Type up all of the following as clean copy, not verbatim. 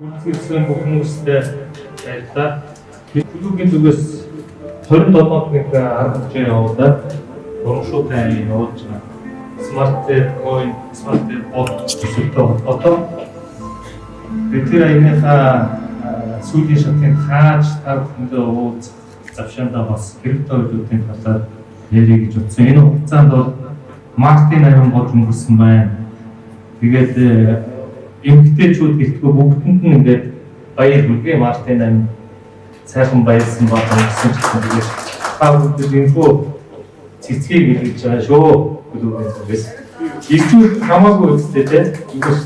Үлдсэн бүх хүмүүстэй баярлалаа. Клубийн зүгээс 27-ны 10 явуулаад урамшуутай явуулж байгаа. Smart coin, smart bot гэсэн одоо тэр энэхээ сүүлийн шатны хааж та бүхэндээ ууз завшаандаа бас криптовалютын талаар ярих гэж утсан. Энэ хугацаанд бол Мартин аян болж өнгөрсөн байна. Тэгээд эмгтээчүүд гэлтгүй бүгдэнд нь ингээд баяр хүргэе. Мартин аян сайхан баярсан байна гэсэн чинь тэгээд та бүхэнд инфо цэцгийг хэлж байгаа шүү. Клубээс үгээс. Игчүүд хамаагүй үстэй те. Үгээс.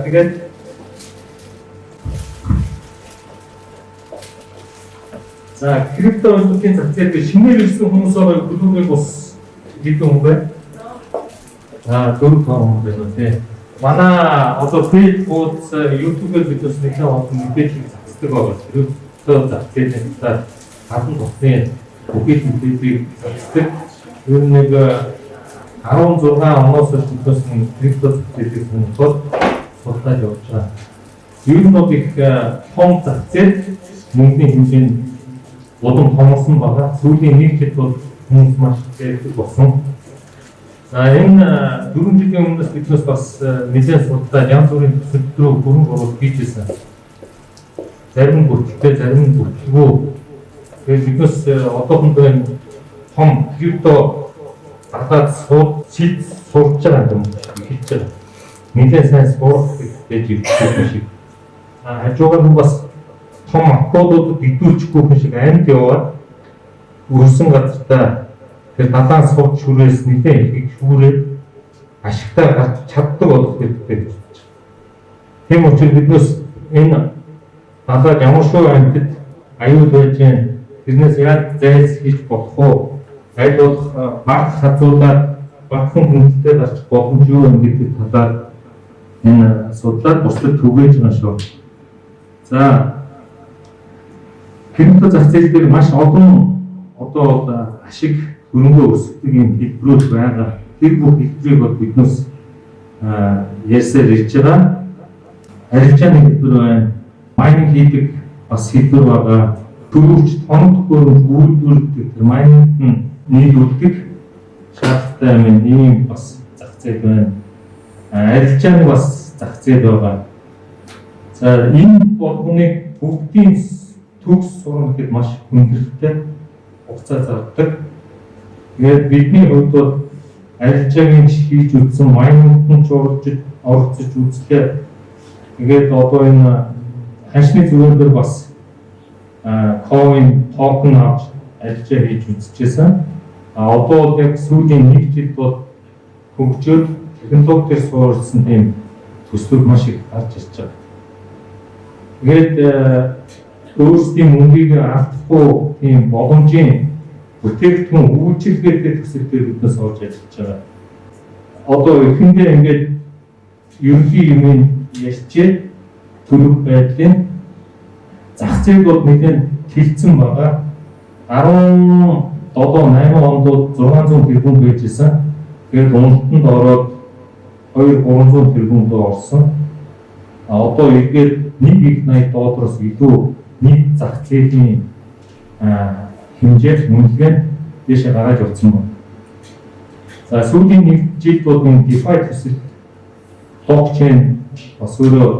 Тэгээд за криптовалютын зах зээл шинээр ирсэн хүмүүс байгаа клубыг бас хэдэн хүн байна? 4-5 хүн байна тий. Манай одоо Facebook, YouTube-ээр бид бас нэг олон мэдээлэл засдаг байгаа. Крипто зах зээлийн талаар гадна тусны бүхэл мэдээллийг засдаг. Ер нь нэг 16 оноос хойш бид крипто зах зээлийг судлаад явж байгаа. Ер нь бол их том зах зээл мөнгөний хэмжээнд улам томорсон байгаа. Сүүлийн нэг жил бол хүмүүс маш их болсон. За энэ 4 жилийн өмнөөс биднээс бас нэлээд судлаад янз бүрийн төсөл рүү бүрэн оруулах хийжсэн. Зарим нь бүртгэлтэй, зарим нь бүртгэлгүй. Тэгээд биднээс одоохондоо энэ том крипто гадаад сурч байгаа юм хэлж байгаа. Нэлээд сайн сурах гэж хэлсэн шиг. Хажуугаар нь бас том аккаунтууд бидүүлчихгүй хүн шиг амьд яваад өрсөн газартаа тэр далайн сууч шүрээс нэлээд их шүүрээ ашигтай гарч чаддаг болох гэдэг гэж. Тийм учраас биднээс энэ далайд ямар шүү амьтад аюул байж тэрнээс яаж зайлс хийж болох вэ? Аль болох баг хазуулаад багхан хүнтэй гарч боломж юу юм гэдэг талаар энэ судлаад бусдад түгээж байгаа шүү. За крипто зах зээл дээр маш олон одоо ашиг хөрөнгө өсгдөг юм хэлбэрүүд байгаа. Тэр бүх хэлбэрийг бол биднээс ярьсаар ирж байгаа. Арилжааны хэлбэр байна. Майнинг хийдэг бас хэлбэр байгаа. Төрөвч тоног хөрөнгө үйлдвэрлэдэг тэр майнингт нийлүүлдэг шаардлагатай юм ийм бас зах зээл байна. Арилжааны бас зах зээл байгаа. За энэ болгоныг бүгдийн төгс сурна гэхэд маш хүндрэлтэй хугацаа зардаг. Тэгээд бидний хувьд бол арилжааг хийж үзсэн, майнингт оролцож үзлээ. Тэгээд одоо энэ хашны зүгээр бас coin token авч арилжаа хийж үзчихсэн. Одоо яг сүүлийн нэг жил бол хөгжөөд технологи төр суурилсан тийм төслүүд маш их гарч ирж байгаа. Тэгээд өөрсдийн мөнгийг алдахгүй тийм боломжийн бүтээгдэхүүн үйлчилгээтэй төсөлтөөр биднээс олж ажиллаж байгаа. Одоо эхэндээ ингээд ерөнхий юм ярьчээ төрөв байдлын зах зээл бол нэгэн тэлцэн байгаа. 17-8 онд 600 тэрбум байжсэн. Тэгээд уналтанд ороод 200-300 тэрбумд орсон. Одоо эргээд 1.80 доллароос илүү нийт зах зээлийн хэмжээ мөнгөнд дэше гараад явсан байна. За сүүлийн нэг жил бол энэ DeFi төсөл блокчейн бас өөрөө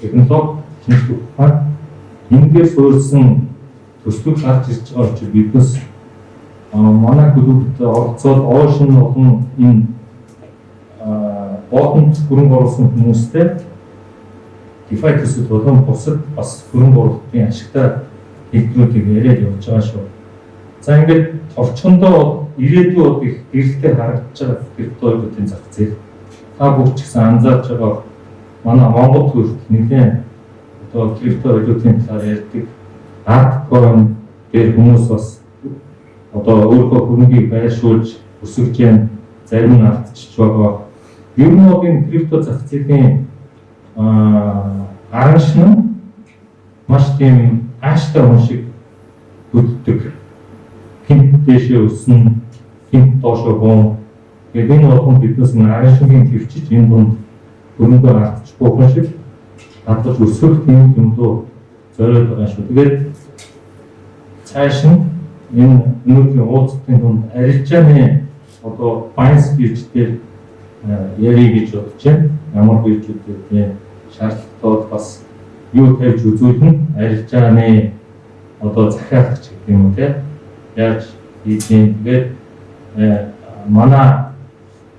технологи шинжилгээ ухаан эндээс суурилсан төслүүд гарч ирж байгаа учраас биднес манай клубт оролцоод Ocean болон энэ ботонд хөрөнгө оруулсан хүмүүстэй DeFi төсөл болон бусад бас хөрөнгө оруулалтын ашигтай хэлбэрүүдийг яриад явж байгаа шүү. За ингээд орчиндоо ирээдүйд их гэрэлтэй харагдаж байгаа криптовалютын зах зээл. Та бүгд ч гэсэн анзаарч байгаа манай Монгол төрөлд нэгэн одоо криптовалютын талаар ярьдаг альткойн дээр хүмүүс бас одоо өөрийнхөө хөрөнгийг байршуулж өсгөж яан зарим нь алдчихж байгаа. Ер нь бол энэ крипто зах зээлийн аранш нь маш тийм ааштай хүн шиг хөдөлдөг. Хинт дэшээ өснө, хинт доошоо гоо. Тэгээд энэ болгон биднээс араншгийн төвчж энэ дунд хөрөнгө алдчих болох шиг хадгалж өсгөх тийм юмдуу зориулж байгаа шүү. Тэгээд цааш нь энэ өнөөдрийн уулзалтын дунд арилжааны одоо байнс бирждээр ярих гэж бодож байна. Ямар биржүүдтэй шаардлагатууд бас юу тавьж үзүүлнэ, арилжааны одоо захиалагч гэх юм уу те яаж хийх. Тэгээд манай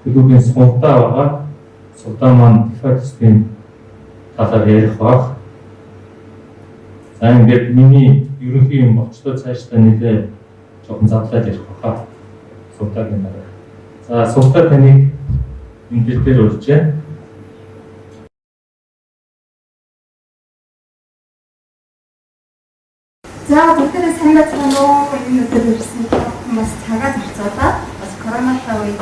төлөвийн сувдаа байгаа. Сувдаа маань дефектийн талаар ярих баг. За ингээд миний ерөнхий юм болчлоо цаашдаа нэлээ жоохон задлаад ярих баха. Сувдаагийн дараа. За сувдаа таныг энэ дээр урьжээ. За бүгдээ сайн байна уу? Энэ өдөр ирсэн хүмүүс цагаа зарцуулаад бас коронавигийн үед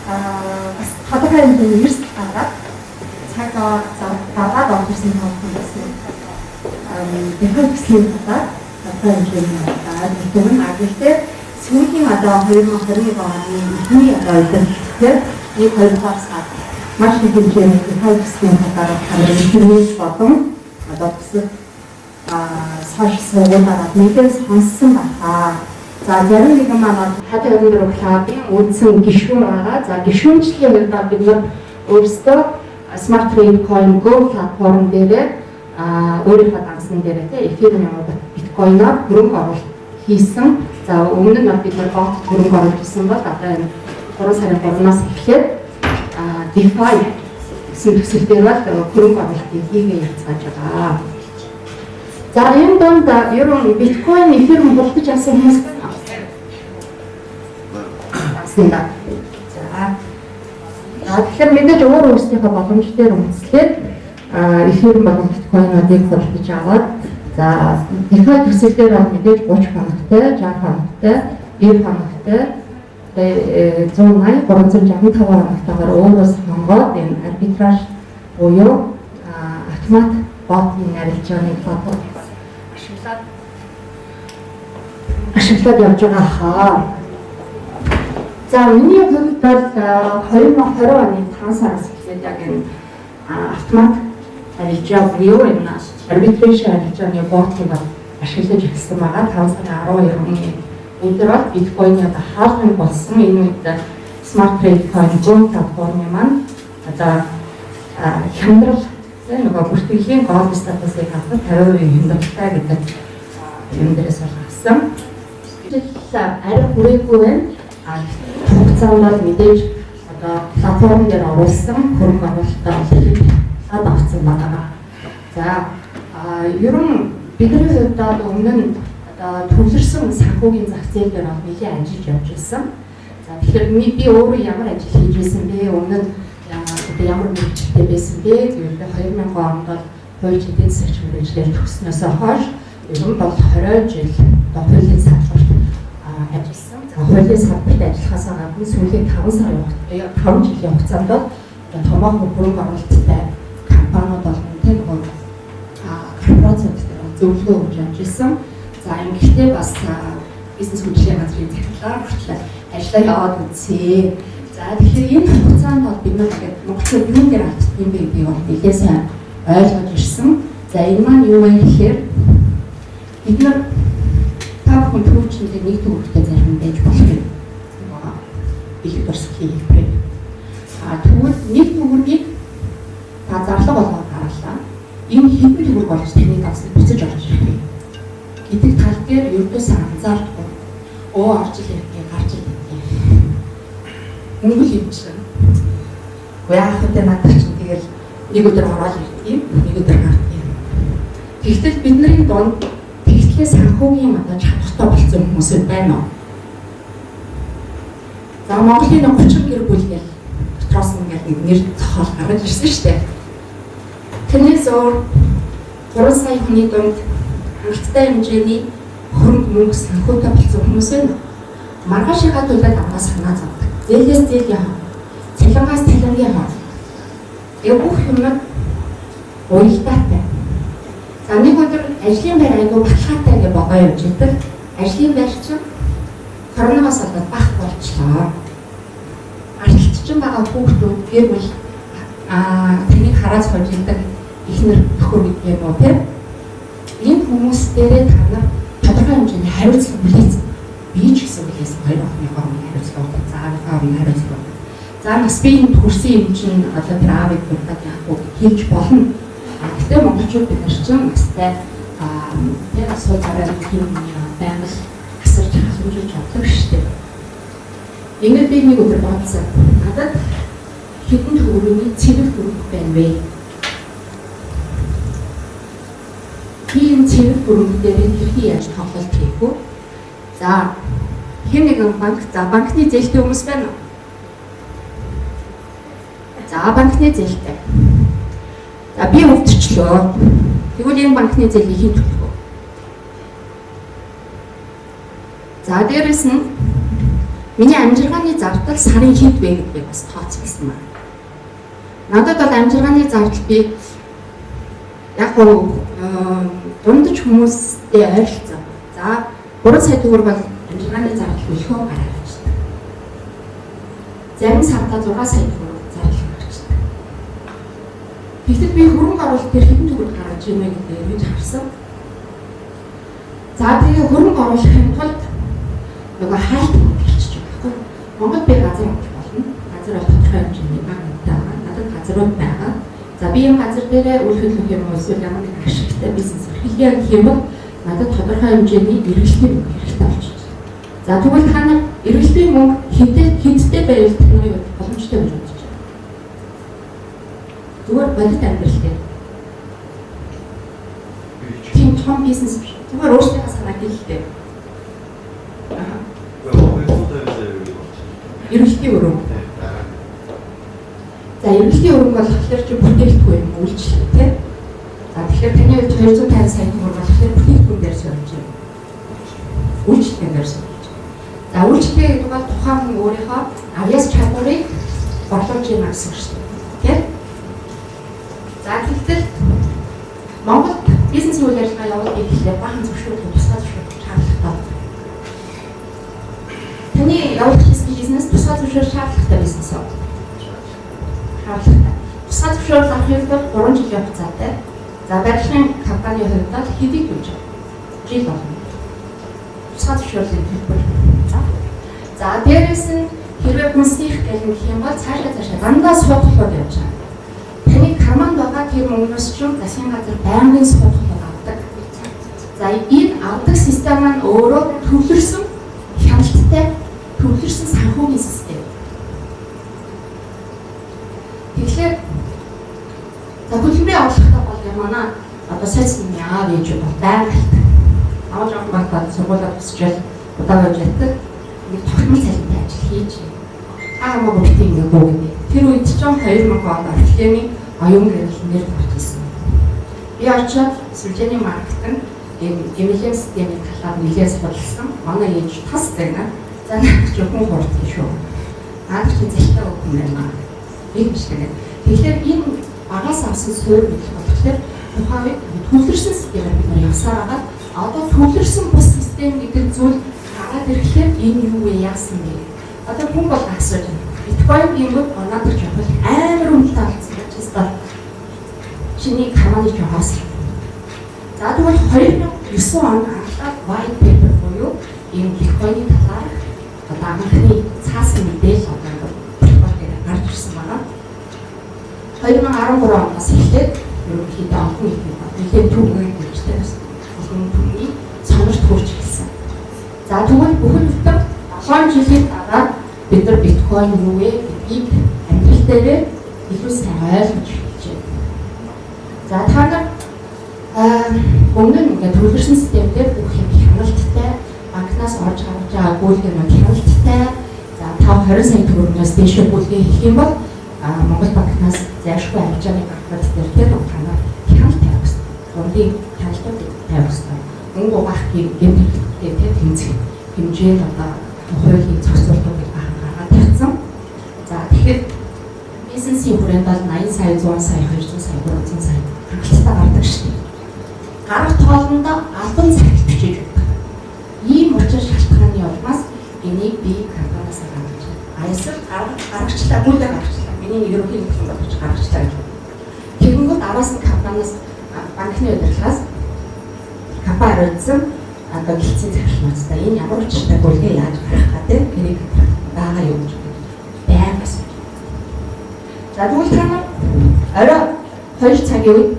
бас хадгалаад ирсэн гараад цагаа зарцуулаад орсон хүмүүс дефектийн хадаад одоо юм байна. Тэгвэл агуултээ сүүлийн одоо 2021 оны ихний одоо идэвхтэй нэг 2 сар маш их хэмжээний дефектийн хадаад хамрын болон одоо саш суугаад нэгээс хонсон байна. За зарим нэгэн манай хадаа өндөр клубын үндсэн гишүүн байгаа. За гишүүнчлэгийн хувьд бид нар өөрсдөө Smart Trade Coin Go платформ дээр өөрийнхөө дагсан дээр эфирийн биткойноор хөрөнгө оруулалт хийсэн. За өмнө нь бид нар бот хөрөнгө оруулалт хийсэн бол одоо энэ 3 сарын 3-наас эхлээд DeFi гэсэн төсөлтөөр хөрөнгө оруулалтыг хийгээ явуулж байгаа. За энэ донд ерөн биткойн эфирэн болгож авсан хүмүүс байна. За тэгэхээр мэдээж өөр өөрсдийнхөө боломж дээр үндэслээд эфирэн болон биткойнуудыг худалдаж аваад за DeFi төсөлтөөр мэдээж 30 хоногтой, 60 хоногтой, 90 хоногтой, 180, 365 хоногтойгоор өөрөөс сонгоод энэ арбитраж буюу автомат ботын арилжааны платформ ашиглаад явж байгаа хаа. За миний хувьд бол 2020 оны 5 сараас эхлээд яг энэ автомат арилжаа буюу энэ арбитраж арилжааны ботыг ашиглаж эхэлсэн байгаа. 5 сарын 12 оны өдөр бол биткойны хаалгын болсон энэ үед Smart Trade Coin Go платформын маань одоо хямдрал нөгөө бүртгэлийн гол статусыг хадгалж 50% хямдралтай гэдэг юм дээрээс гаргасан. Арай хүрээгүй байна. Хугацаанд бол мэдээж одоо платформ дээр оруулсан хөрөнгө оруулалтаа авсан байна. За ерөн бидний хувьд өмнө нь одоо төвлөрсөн санхүүгийн зах зээл дээр нэлээд ажиллаж явж байсан. За тэгэхээр би өөрөө ямар ажил хийж байсан бэ? Өмнө нь одоо ямар мэргэжилтэй байсан бэ? Гэвэл 2000 онд бол хууль эдийн засгийн мэргэжлэр төгснөөс хойш ерөн бол 20 жил одоо хуулийн салбарт ажилласан. За хуулийн салбарт ажиллахаас гадна сүүлийн 5 жилийн хугацаанд бол томоохон хөрөнгө оруулалттай компаниуд болон нөгөө корпорациуд зөвлөгөө өгж ажилласан. За ингэхдээ бас бизнес хөдөлгөөний газрын захидлаар хүртэл ажиллаа яваад үзье. За тэгэхээр энэ хугацаанд бол бид нар Монголд юун дээр алдсан юм бэ гэдгийг бол нэлээд сайн ойлгож ирсэн. За энэ маань юу вэ гэхээр бид нар та бүхэн түүчтэй нэг төвөртэй зарим байж болох юм. Их дурсах хийх. Тэгвэл нэг төвөргийг та зарлага болгоод гаргалаа. Энэ хэдэн төвөрг болж таны давсыг буцаж орж ирэх юм. Гэдэг тал дээр ердөөсөө анзаардгүй. Орж ирэх гарч ирэх. Өнгөл юм чинь. Яах вэ надад чинь тэгэл нэг өдөр ороод ирдэг, нэг өдөр гардаг юм. Тэгтэл бидний донд тэгтлээ санхүүгийн одоо чадвартай болсон хүмүүс байна уу? За Монголын 30 гэр бүл гэл дотроос ингээд нэр зохиол гаргаж ирсэн шүү дээ. Тэрнээс өөр 3 сая хүний донд хангалттай хэмжээний хөрөнгө мөнгө санхүүтэй болсон хүмүүс байна. Маргаашийнхаа төлөөд амгаа санаа зовдөг. Зээлээс зээл яваа. Цалингаас цалинг яваа. Яг бүх юм уялдаатай. За нэг өдөр ажлын байр айгүй баталгаатай гэж богоо явж идэг. Ажлын байр чинь коронавигоос болоод бах болчлоо. Ардчилж байгаа хүүхдүүд гэр бүл тэнийг хараад сууж идэг. ихнэр нөхөр гэдэг юм уу тийм. Энэ хүмүүс дээрээ та нар тодорхой хэмжээний хариуцлага хүлээсэн. Би ч гэсэн хүлээсэн 2 охины хооронд хариуцлага, заавынхаа хооронд хариуцлага. За нас би энэ төрсэн юм чинь одоо тэр аавыг бүрдээд яах вэ хийж болно. Гэхдээ монголчууд бид нар чинь настай яг асуу дараа юм байнга асарч хасуулж чаддаг шүү дээ. Ингээд би нэг өдөр бодсон. Надад хэдэн төгрөгийн цэвэр бүрэг байна вэ? Би энэ цэвэр бүрэг дээр хэрхэн яаж тоглолт хийх вэ? За хэн нэгэн банкны зээлтэй хүмүүс байна уу? За банкны зээлтэй. За би өвдөрчлөө. Тэгвэл энэ банкны зээлийг хэн төлөх вэ? За дээрэс нь миний амжиргааны зардал сарын хэд вэ гэдгийг бас тооцсон байна. Надад бол амжиргааны зардал би яг гоо дундаж хүмүүстэй ойролцоо. За 3 сая төгрөг бол амжиргааны зардал өлхөө гараад байна. Зарим сартаа 6 сая төгрөг зардал гарч байна. Тэгэхдээ би хөрөнгө оруулалт дээр хэдэн төгрөг гаргаж ирнэ гэдгийг бид харсан. За тэгээ хөрөнгө оруулахын тулд нөгөө хайлт хэлчих жоохгүй. Монгол би газар авч болно. Газар авах тодорхой хэмжээний баг байгаа. Надад газрууд байгаа. За би энэ газар дээрээ үйл хөдлөх юм уу эсвэл ямар нэг ашигтай бизнес эрхлэе гэх юм бол надад тодорхой хэмжээний эргэлтийн мөнгө хэрэгтэй болчихж байна. За тэгвэл та нар эргэлтийн мөнгө хэдтэй байвал таны боломжтой байж болж байна. Зүгээр бодит амьдрал дээр. Тийм том бизнес биш. Зүгээр өөрсдөө санаад хэлдэг. Эргэлтийн өрөм. За эргэлтийн өрөм болохоор чи бүтээгдэхүүн юм үйлчлэл тийм. За тэгэхээр таны хувьд 250 сая төгрөг болохоор бүтээгдэхүүн дээр суулж байна. Үйлчлэл дээр суулж. За үйлчлэл гэдэг бол тухайн хүн өөрийнхөө авьяас чадварыг борлуулж яана гэсэн үг шүү дээ. Тийм. За тэгэхээр Монгол бизнес үйл ажиллагаа явуулах гэхлээр бахан зөвшөөрлөг тусгай зөвшөөрлөг шаардлагатай. Таны явуулах бизнес тусгай зөвшөөрөл шаардлагатай бизнес үү? Шаардлагатай. Тусгай зөвшөөрөл авахын тулд 3 жилийн хугацаатай. За барилгын компани хувьд бол хэдий төлж байгаа? Жил болно. Тусгай зөвшөөрлөлийн төлбөр. За дээрээс нь хэрвээ хүнсних гэх юм бол цаашаа дандаа суудахлууд явж байгаа. Таны карманд байгаа тэр мөнгнөөс ч засгийн газар байнгын суудахлууд авдаг. За энэ авдаг систем маань өөрөө төвлөрсөн хяналттай төвлөрсөн санхүүгийн систем. Тэгэхээр за хөлбөрийн авалгатай бол манай одоо социализм яа гэж бол байгаль. Аваад авах багтаад сургуулаа тусчаал удаан байж ятдаг. Нэг тогтмол цалинтай ажил хийж хамаагүй битгий ингээ гоогүй. Тэр үед ч 2000 он орчлын оюун гэрэл нэр бүртгийсэн. Би очиод сүлжээний маркетинг эмнэлгийн системийн талаар нэлээд судалсан. Манай ээж тас байна. За зөвхөн хурдтай шүү. Наад чи зэлтэй өгөх юм байна. Би биш тэгээд. Тэгэхээр энэ багаас авсан суурь гэх болохоор тухайн үед төвлөрсөн системээр бид нар явсаар байгаа. Одоо төвлөрсөн бус систем гэдэг зүйл хараад ирэхээр энэ юу вэ яасан бэ? Одоо хүн бол асууж байна. Биткойн гингүүд оноод ч явах амар үнэтэй болсон гэж байна. Чиний хамааны жохоос. За тэгвэл 2009 онд анхлаад white paper буюу энэ биткойны талаар одоо анхны цаасан мэдээлэл одоо биткойн гарч ирсэн байна. 2013 оноос эхлээд ерөнхийдөө олон нийтийн төвийн үйлчлэлтэй болсон түүний сонирхт хүрч ирсэн. За тэгвэл бүхэн бүтэн 7 жилийн дараа бид нар биткойн юу вэ гэдгийг амьдрал дээр илүү сайн ойлгож эхэлж байна. За та нар өмнө нь ингээд төвлөрсөн системээр бүх юм хяналттай банкнаас орж харж байгаа гүйлгэр нь хяналттай. За 5-20 сая төгрөгнөөс дээш гүйлгээ хийх юм бол Монгол банкнаас зайлшгүй арчааны банкнууд дээр тэр банкнаар хяналт тавих гэсэн. Гурвын хяналтууд тавих гэсэн. Мөнгө угаах гэмтэлтэй тэр тэмцэх хэмжээнд одоо хуулийн зохицуултуудыг гаргаад тавьсан. За тэгэхээр бизнесийн хүрээнд бол 80 сая, 100 сая, 200 сая, 300 сая хангалттай гардаг шүү дээ. Гарах тоолондоо албан цагт бичиж өгдөг. Ийм учир шалтгааны улмаас энийг би компаниас гаргаж байна. Аясаар гаргачлаа, бүлэг гаргачлаа. Миний ерөнхий зөвлөмж гаргачлаа гэж. Тэгэнгүүт араас нь компаниас банкны удирдлагаас компани хариуцсан одоо гэлцийн захирлуудтай энэ ямар учиртай бүлгээ яаж гарах гэдэг энийг байгаа юм гэж байнгас. За тэгвэл та нар орой 2 цагийн үед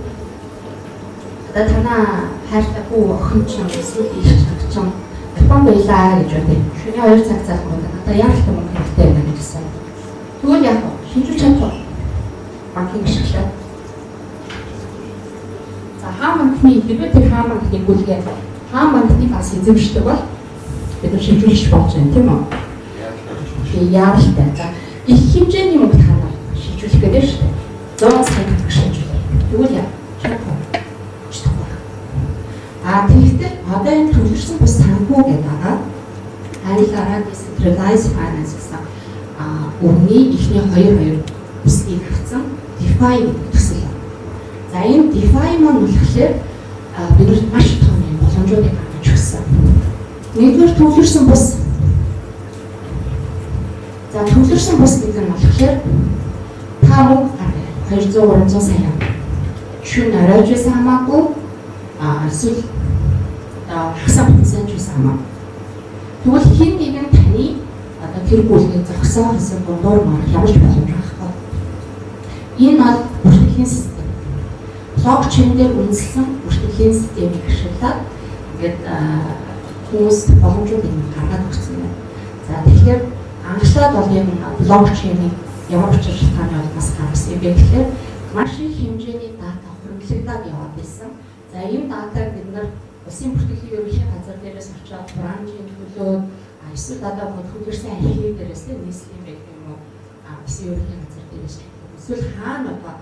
одоо танаа хайртай хүү охин ч юм эсвэл их ч юм Япон байлаа гэж бодъё. Шөнийн 2 цаг залгууд одоо ямар ч юм хэрэгтэй байна гэсэн. Тэгвэл яг шинжүүлж чадах банкын гишгэлээ. За хаан банкны хэрвээ тэр хаан банкны бүлгээ хаан банкны бас эзэмшдэг бол бид нар шинжүүлж болж байна тийм үү? Яаралтай. За их хэмжээний мөнгө танаар шинжүүлэх гэдэг шүү дээ. 100 сая төгрөг шинжүүлэх. Тэгвэл яг чадах. Тэгэхдээ одоо энэ төвлөрсөн бус санхүү гэдэг байгаа. Харилцаараа decentralized finance гэсэн өмнөний ихний 2 бүсгийг авсан DeFi төсөл. За энэ DeFi маань болохоор бид маш том юм боломжуудыг гаргаж өгсөн. Нэгдүгээр төвлөрсөн бус. За төвлөрсөн бус гэдэг нь болохоор та мөнгө 200-300 сая. Шүн оройж байсан хамаагүй эсвэл хасаа бүтсэн ч байсан хамаагүй. Тэгвэл хин нэгэн таны одоо тэр бүлгийг зогсоо гэсэн дундуур марк ямар ч боломж байхгүй. Энэ бол бүртгэлийн систем. Блокчейн дээр үндэслэн бүртгэлийн системийг ашиглаад ингээд хүмүүс боломжуудыг гаргаад өгсөн байна. За тэгэхээр анхлаад бол юм блокчейнийг ямар ч шалтгааны улмаас гаргасан юм бэ гэхээр маш их хэмжээний дата хөрвүүлэгдээд яваад байсан. За ийм датаг бид нар улсын бүртгэлийн ерөнхий газар дээрээс очоод бранчийн төлөө эсвэл одоо хөдөлгөрсөн архив дээрээс нийслэлийн байх юм уу улсын ерөнхий газар дээрээс эсвэл хаана одоо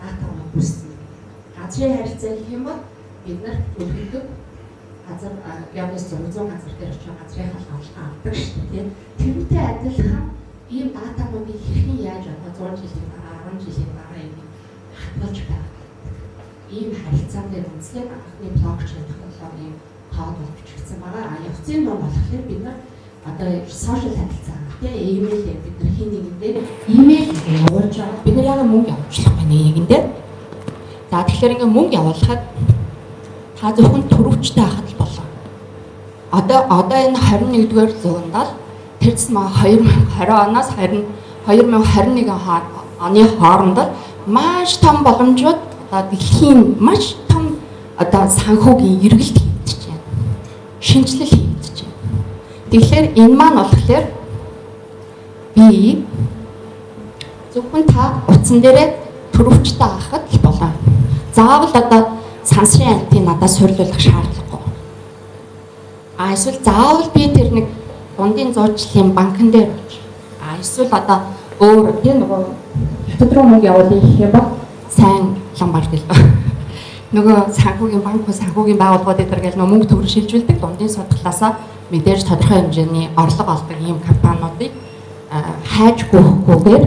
дата үүссэн. Газрын харилцаа гэх юм бол бид нар төлөвлөдөг газар яваас 100 газар дээр очиж газрын халдварлага авдаг шүү дээ. Тэрнтэй адилхан ийм датануудыг хэрхэн яаж одоо 100 жилийн дараа 10 жилийн дараа юм хадгалж байгаа. Ийм харилцаан дээр үндэслэн анхны блокчейн технологийн код бол бичигдсэн байгаа. Явцын дунд болохоор бид нар одоо сошиал харилцаа тийм имэйлээр бид нар хин нэгэндээ имэйл явуулж байгаа. Бид нар яг мөнгө явуулах байна нэгэндээ. За тэгэхээр ингээ мөнгө явуулахад та зөвхөн төрөвчтэй хахад л болоо. Одоо энэ 21-р зуунд л тэрс маа 2020 оноос 2021 оны хооронд маш том боломжууд одоо дэлхийн маш том одоо санхүүгийн эргэлт хийгдэж байна. Шинжилэл хийгдэж байна. Тэгэхээр энэ маань болохоор би зөвхөн та утсан дээрээ төрөвчтэй хахад л болоо. Заавал одоо сансрын антиг надад сурлуулах шаардлагагүй. Эсвэл заавал би тэр нэг дундын зуучлалын банкн дээр очив. Эсвэл одоо өөр тийм нөгөө хятад руу мөнгө явуулах юм бол сайн ломбард л нөгөө санхүүгийн санхүүгийн байгууллагууд эдгээр нөгөө мөнгө төгрөг шилжүүлдэг дундын судалгаасаа мэдээж тодорхой хэмжээний орлого олдог ийм компаниудыг хайж гүйхгүйгээр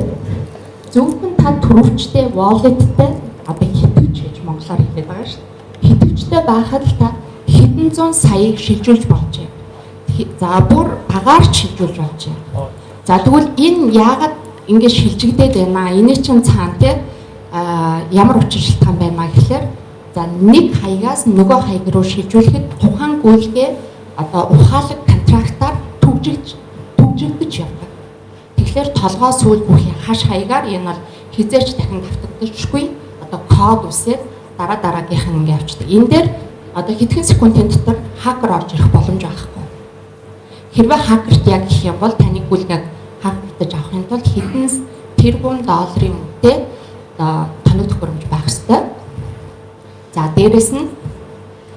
зөвхөн та төрөвчтэй wallet-тэй одоо хитвч гэж монголоор хэлээд байгаа шүү дээ. Хитвчтэй байхад л та хэдэн зуун саяыг шилжүүлж болж байна. За бүр агаар шилжүүлж болж байна. За тэгвэл энэ яагаад ингэж шилжигдээд байна? Эний чинь цаана те ямар учир шалтгаан байна гэхээр за нэг хаягаас нөгөө хаяг руу шилжүүлэхэд тухайн гүйлгээ одоо ухаалаг контрактаар төвжигдэж явдаг. Тэгэхээр толгой сүүл бүхий хаш хаягаар энэ бол хизээч дахин давтагдчихгүй одоо код үсээд дараагийнх нь ингэ явчихдаг. Энэ дээр одоо хэдхэн секундын дотор хакер орж ирэх боломж байхгүй. Хэрвээ хакерт яг гэх юм бол таны гүйлгээг хакертаж авахын тулд хэдэн тэрбум долларын үнэтэй тоног төхөөрөмж байх ёстой. За дээрэс нь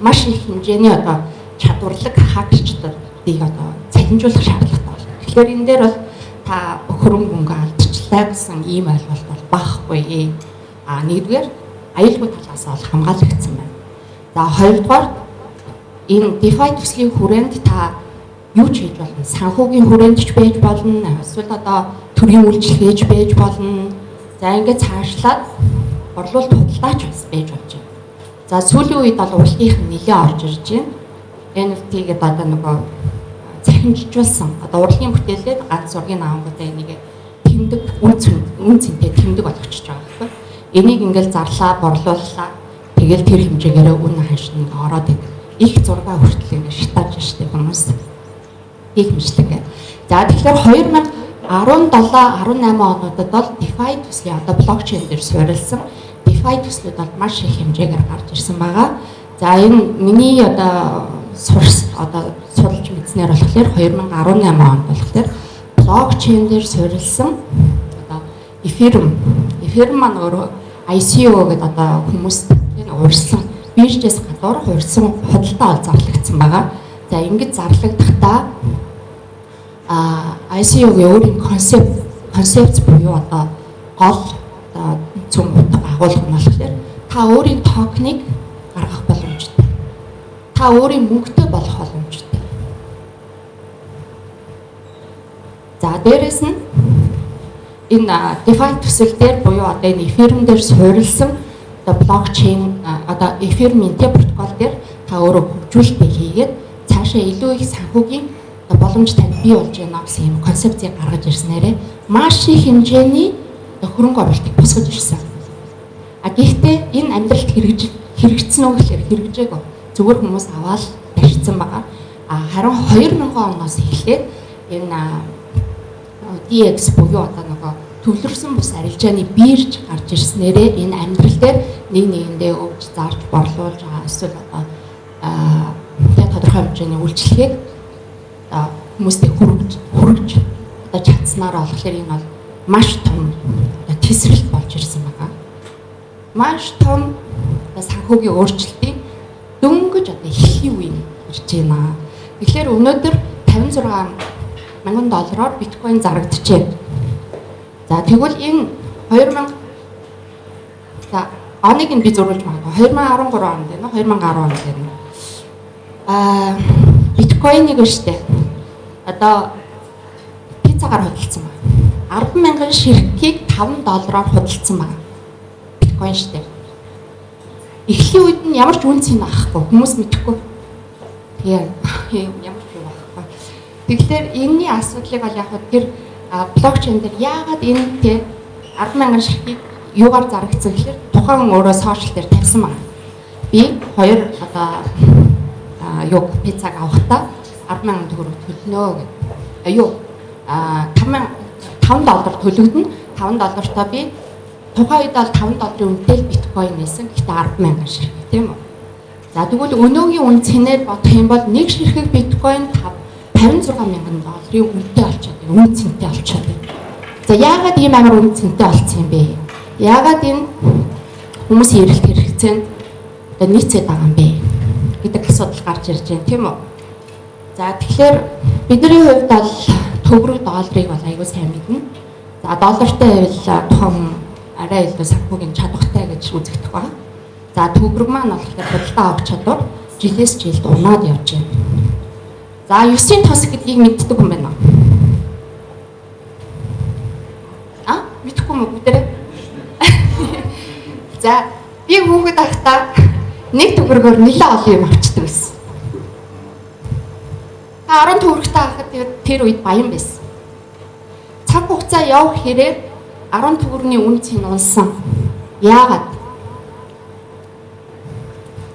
маш их хэмжээний одоо чадварлаг хакерчдыг одоо цалинжуулах шаардлагатай байна. Тэгэхээр энэ дээр бол та хөрөнгө мөнгө алдчихлаа гэсэн ийм ойлголт бол багхгүй. Нэгдүгээр аюулгүй талаас бол хамгаалагдсан байна. За хоёрдугаар энэ DeFi төслийн хүрээнд та юу ч хийж болно. Санхүүгийн хүрээнд ч байж болно. Эсвэл одоо төрийн үйлчлэл хийж байж болно. За ингээд цаашлаад борлуулалт худалдаач бас байж болж байна. За сүүлийн үед бол урлагийнх нь нэлээд орж ирж байна. NFT гэдэг одоо нөгөө захимжуулсан одоо урлагийн бүтээлээр ганц зургийн аавгуудаа энийг тэмдэг үн цэнтэй тэмдэг болгочихж байгаа байхгүй. Энийг ингээл зарлаа, борлууллаа. Тэгэл тэр хэмжээгээр үнэ ханш нэг ороод идэв. Их зураг хүртэл ингээд шатааж штеп хүмүүс. Их хэмжлэг. За тэгэхээр 2017-18 онуудад бол DeFi төслийн одоо блокчейн дээр суурилсан DeFi төслүүд бол маш их хэмжээгээр гарч ирсэн байгаа. За энэ миний одоо судалж мэдснээр болохоор 2018 онд болохоор блокчейн дээр суурилсан одоо Ethereum маань өөрөө ICO гэдэг одоо хүмүүст урьдсан биржээс гадуур урьдсан худалдаа ол зарлагдсан байгаа. За ингэж зарлагдахтаа ICO-гийн өөрийн концепц буюу одоо гол цөм утга агуулга нь болохоор та өөрийн токеныг гаргах боломжтой. Та өөрийн мөнгөтэй болох боломжтой. За дээрэс нь энэ DeFi төсөл дээр буюу одоо энэ Ethereum дээр суурилсан одоо блокчейн одоо Ethereum-ийн протокол дээр та өөрөө хөгжүүлэлт хийгээд цаашаа илүү их санхүүгийн боломж тань бий болж байна гэсэн юм концепцийг гаргаж ирснээрээ маш их хэмжээний хөрөнгө оруулалтыг босгож ирсэн. Гэхдээ энэ амьдралд хэрэгжсэн үү гэхээр хэрэгжээгүй. Зүгээр хүмүүс аваад барьцсан байгаа. Харин 2000 оноос эхлээд энэ DX буюу одоо нөгөө төвлөрсөн бус арилжааны бирж гарч ирснээрээ энэ амьдрал дээр нэг нэгэндээ өвч зарж борлуулж байгаа эсвэл одоо тодорхой хэмжээний үйлчлэгийг хүмүүстэй хүргэж одоо чадсанараа болохоор энэ бол маш том одоо тесрэлт болж ирсэн байгаа. Маш том одоо санхүүгийн өөрчлөлтийн дөнгөж одоо эхлэх үе ирж байна. Тэгэхээр өнөөдөр $56,000 биткойн зарагдчихэв. За тэгвэл энэ 2000 за оныг нь би зурулж магадгүй 2013 онд байна уу 2010 онд байна. Биткойныг штэ одоо пиццагаар хөдөлсөн байна. 10,000 ширхгийг $5 худалдсан байна. Биткойн штэ. Эхлэх үед нь ямар ч үн цэн авахгүй хүмүүс мэдэхгүй. Тэгээ ямар ч юм авахгүй. Тэгэхээр энэний асуудлыг бол яг тэр блокчейн дээр яагаад энэ тэ 10,000 ширхгийг юугаар зарагдсан гэхээр тухайн өөрөө сошиал дээр тавьсан байна. Би хоёр одоо пиццаг авахдаа 10,000 төгрөг төлнө гэдэг. $5 төлөгдөн $5-тоо би тухайн үед бол $5 үнэтэй биткойн нээсэн. Гэхдээ 10,000 ширхэг тийм үү? За тэгвэл өнөөгийн үн цэнээр бодох юм бол нэг ширхэг биткойн $56,000 үнэтэй болчиход байна. Үн цэнтэй болчиход байна. За яагаад ийм амар үн цэнтэй болсон юм бэ? Яагаад энэ хүмүүсийн эрэлт хэрэгцээнд одоо нийцээд байгаа юм бэ гэдэг асуудал гарч ирж байна тийм үү? За тэгэхээр бидний хувьд бол төгрөг долларыг бол аягүй сайн мэднэ. За доллартай байвал тухайн арай илүү санхүүгийн чадвартай гэж үзэгдэх байна. За төгрөг маань болохоор худалдаа авах чадвар жилээс жилд унаад явж байна. За 9-ийн тос гэдгийг мэддэг юм байна уу? Мэдхгүй мө бүгдээ. За би хүүхэд байхдаа нэг төгрөгөөр нэлээд олон юм авчдаг байсан. 10 төгрөгтэй байхад тэр үед баян байсан. Цаг хугацаа явах хэрэг 10 төгрөгийн үн цэн унсан. Яагаад?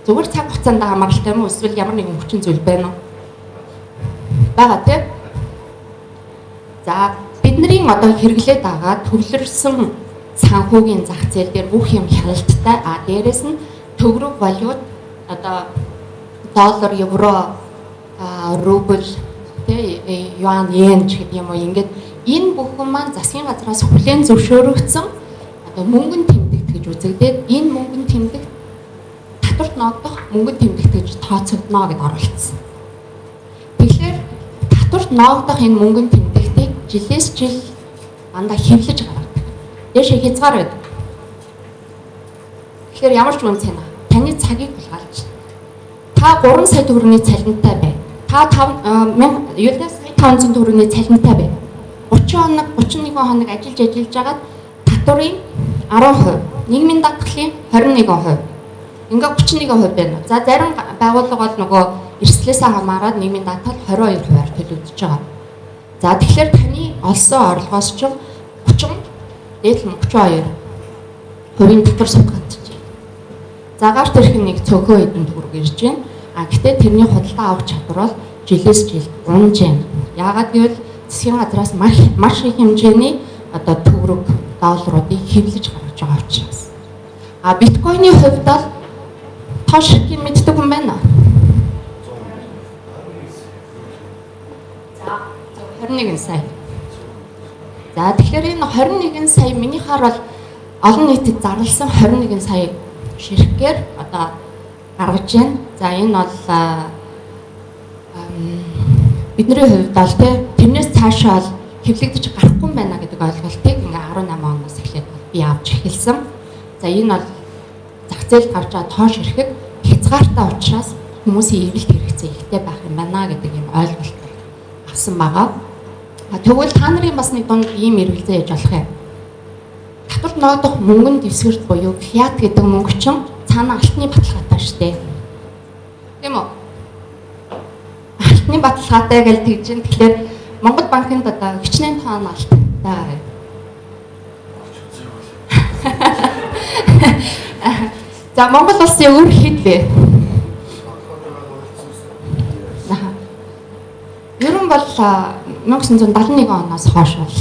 Зүгээр цаг хугацаанд хамааралтай юм уу эсвэл ямар нэгэн хүчин зүйл байна уу? Бага тийм. За бидний одоо хэрэглээд байгаа төвлөрсөн санхүүгийн зах зээл дээр бүх юм хяналттай. Дээрэс нь төгрөг валют одоо доллар, евро, рубль, юан, йен ч гэдэг юм уу ингээд энэ бүхэн маань засгийн газраас хүлээн зөвшөөрөгдсөн одоо мөнгөн тэмдэгт гэж үзэгдээд энэ мөнгөн тэмдэгт татварт ногдох мөнгөн тэмдэгт гэж тооцогдно гэдээ оруулсан. Тэгэхээр татварт ногдох энэ мөнгөн тэмдэгтийг жилээс жил дандаа хэвлэж гаргадаг. Дээшээ хязгаар байдаг. Тэгэхээр ямар ч үн цэн таны цагийг булгаалж та 3 сая төгрөгийн цалинтай бай. Та 500 төгрөгийн цалинтай бай. 31 хоног ажиллаж агаад татварын 10%, нийгмийн даатгалын 21%. Ингээ 31% байна. За зарим байгууллага бол нөгөө эрсдлээсээ хамаарат нийгмийн даатгал 22%-аар төлөгдөж байгаа. За тэгэхээр таны олсон орлогоос ч 30 дээд нь 32 хувийн дотор суулгагдаж байна. За гарт ирэх нэг цөөхөн хэдэн төгрөг ирж байна. Гэтээ тэрний худалдаа авах чадвар бол жилээс жилд унж байна. Яагаад гэвэл засгийн газраас маш их хэмжээний одоо төгрөг долларуудыг хэвлэж гаргаж байгаа учраас. Биткойны хувьд бол тоош хэрэг мэддэг хүн байна уу? За 21 сая. За тэгэхээр энэ 21 сая минийхаар бол олон нийтэд зарласан 21 сая ширхгээр одоо гаргаж байна. За энэ бол бидний хувьд бол тэрнээс цаашаа бол хэвлэгдэж гарахгүй байна гэдэг ойлголтыг ингээ 18 оноос эхлээд би авч эхэлсэн. За энэ бол зах зээлд гарч байгаа тоош ирэхэд хязгаартай учраас хүмүүсийн эргэлт хэрэгцээ ихтэй байх юм байна гэдэг юм ойлголт авсан байгаа. Тэгвэл та нарын бас нэг дунд ийм эргэлзээ яж болох юм. Татварт ногдох мөнгөнд дэвсгэрт буюу фиат гэдэг мөнгө чинь цаана алтны баталгаатай шүү дээ. Тийм үү? Алтны баталгаатай гэж тэгж чинь тэгэхээр Монгол банкнд одоо хичнээн тоон алттай. За Монгол улсын өр хэд вэ? Ер нь бол 1971 оноос хойш бол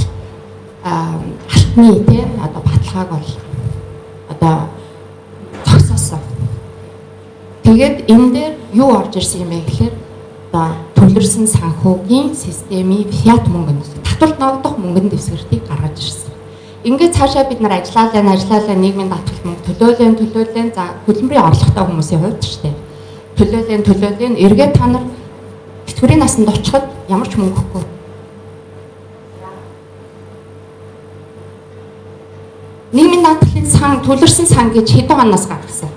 алтны одоо баталгааг бол одоо зогсоосон. Тэгээд энэ дээр юу орж ирсэн юм бэ гэхээр одоо төлөрсөн санхүүгийн системийн фиат мөнгөнд татварт ногдох мөнгөнд дэвсгэртийг гаргаж ирсэн. Ингээд цаашаа бид нар ажиллалаа нийгмийн даатгалт мөнгө төлөөлэн за хөдөлмөрийн орлоготой хүмүүсийн хувьд ч тийм төлөөлэн эргээд та нар тэтгэврийн насанд очиход ямар ч мөнгө өгөхгүй. Нийгмийн даатгалын сан төлөрсөн сан гэж хэдэн оноос гаргасан?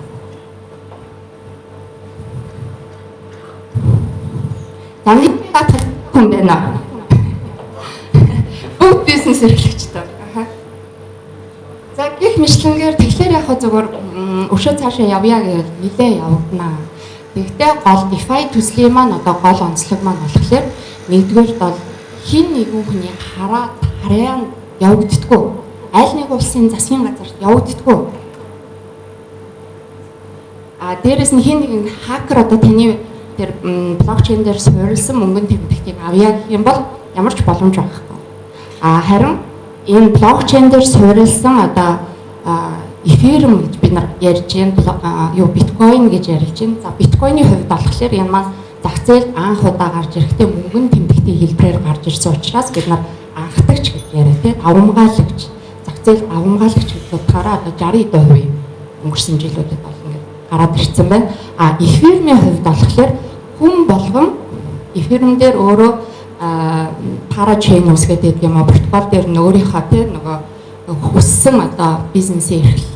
Нийгмийн даатгал хүн байна. Бүгд бизнес эрхлэгчтэй. За гэх мэтлэнгээр тэгэхээр яг зөвөр өшөө цаашаа явъя гэж нэлээ явагдана. Тэгтээ гол DeFi төслийн маань одоо гол онцлог маань болохоор нэгдүгээр бол хин нэгэн хүний хараа явагддаггүй. Аль нэг улсын засгийн газарт явагддаггүй. Дээрээс нь хин нэгэн хакер одоо таны тэр блокчейн дээр суурилсан мөнгөнд тэмдэгтийг авъя гэх юм бол ямар ч боломж байхгүй. Харин энэ блокчейн дээр суурилсан одоо эфирм гэж бид нар ярьж байна. Биткойн гэж ярьж байна. За биткойны хувьд болохоор энэ маань зах зээлд анх удаа гарч ирэхдээ мөнгөнд тэмдэгтийн хэлбэрээр гарч ирсэн учраас бид нар анхдагч гэж яриа тийм авамгаалагч зах зээлд авамгаалагч гэж утгаараа одоо 60% өнгөрсөн жилүүдэд бол ингээд гараад ирсэн байна. Эфирмийн хувьд болохоор хүн болгон эфирм дээр өөрөө парачейн үсгээд байдаг юм а протокол дээр өөрийнхөө тийм нөгөө хүссэн одоо бизнесээ эрхэлж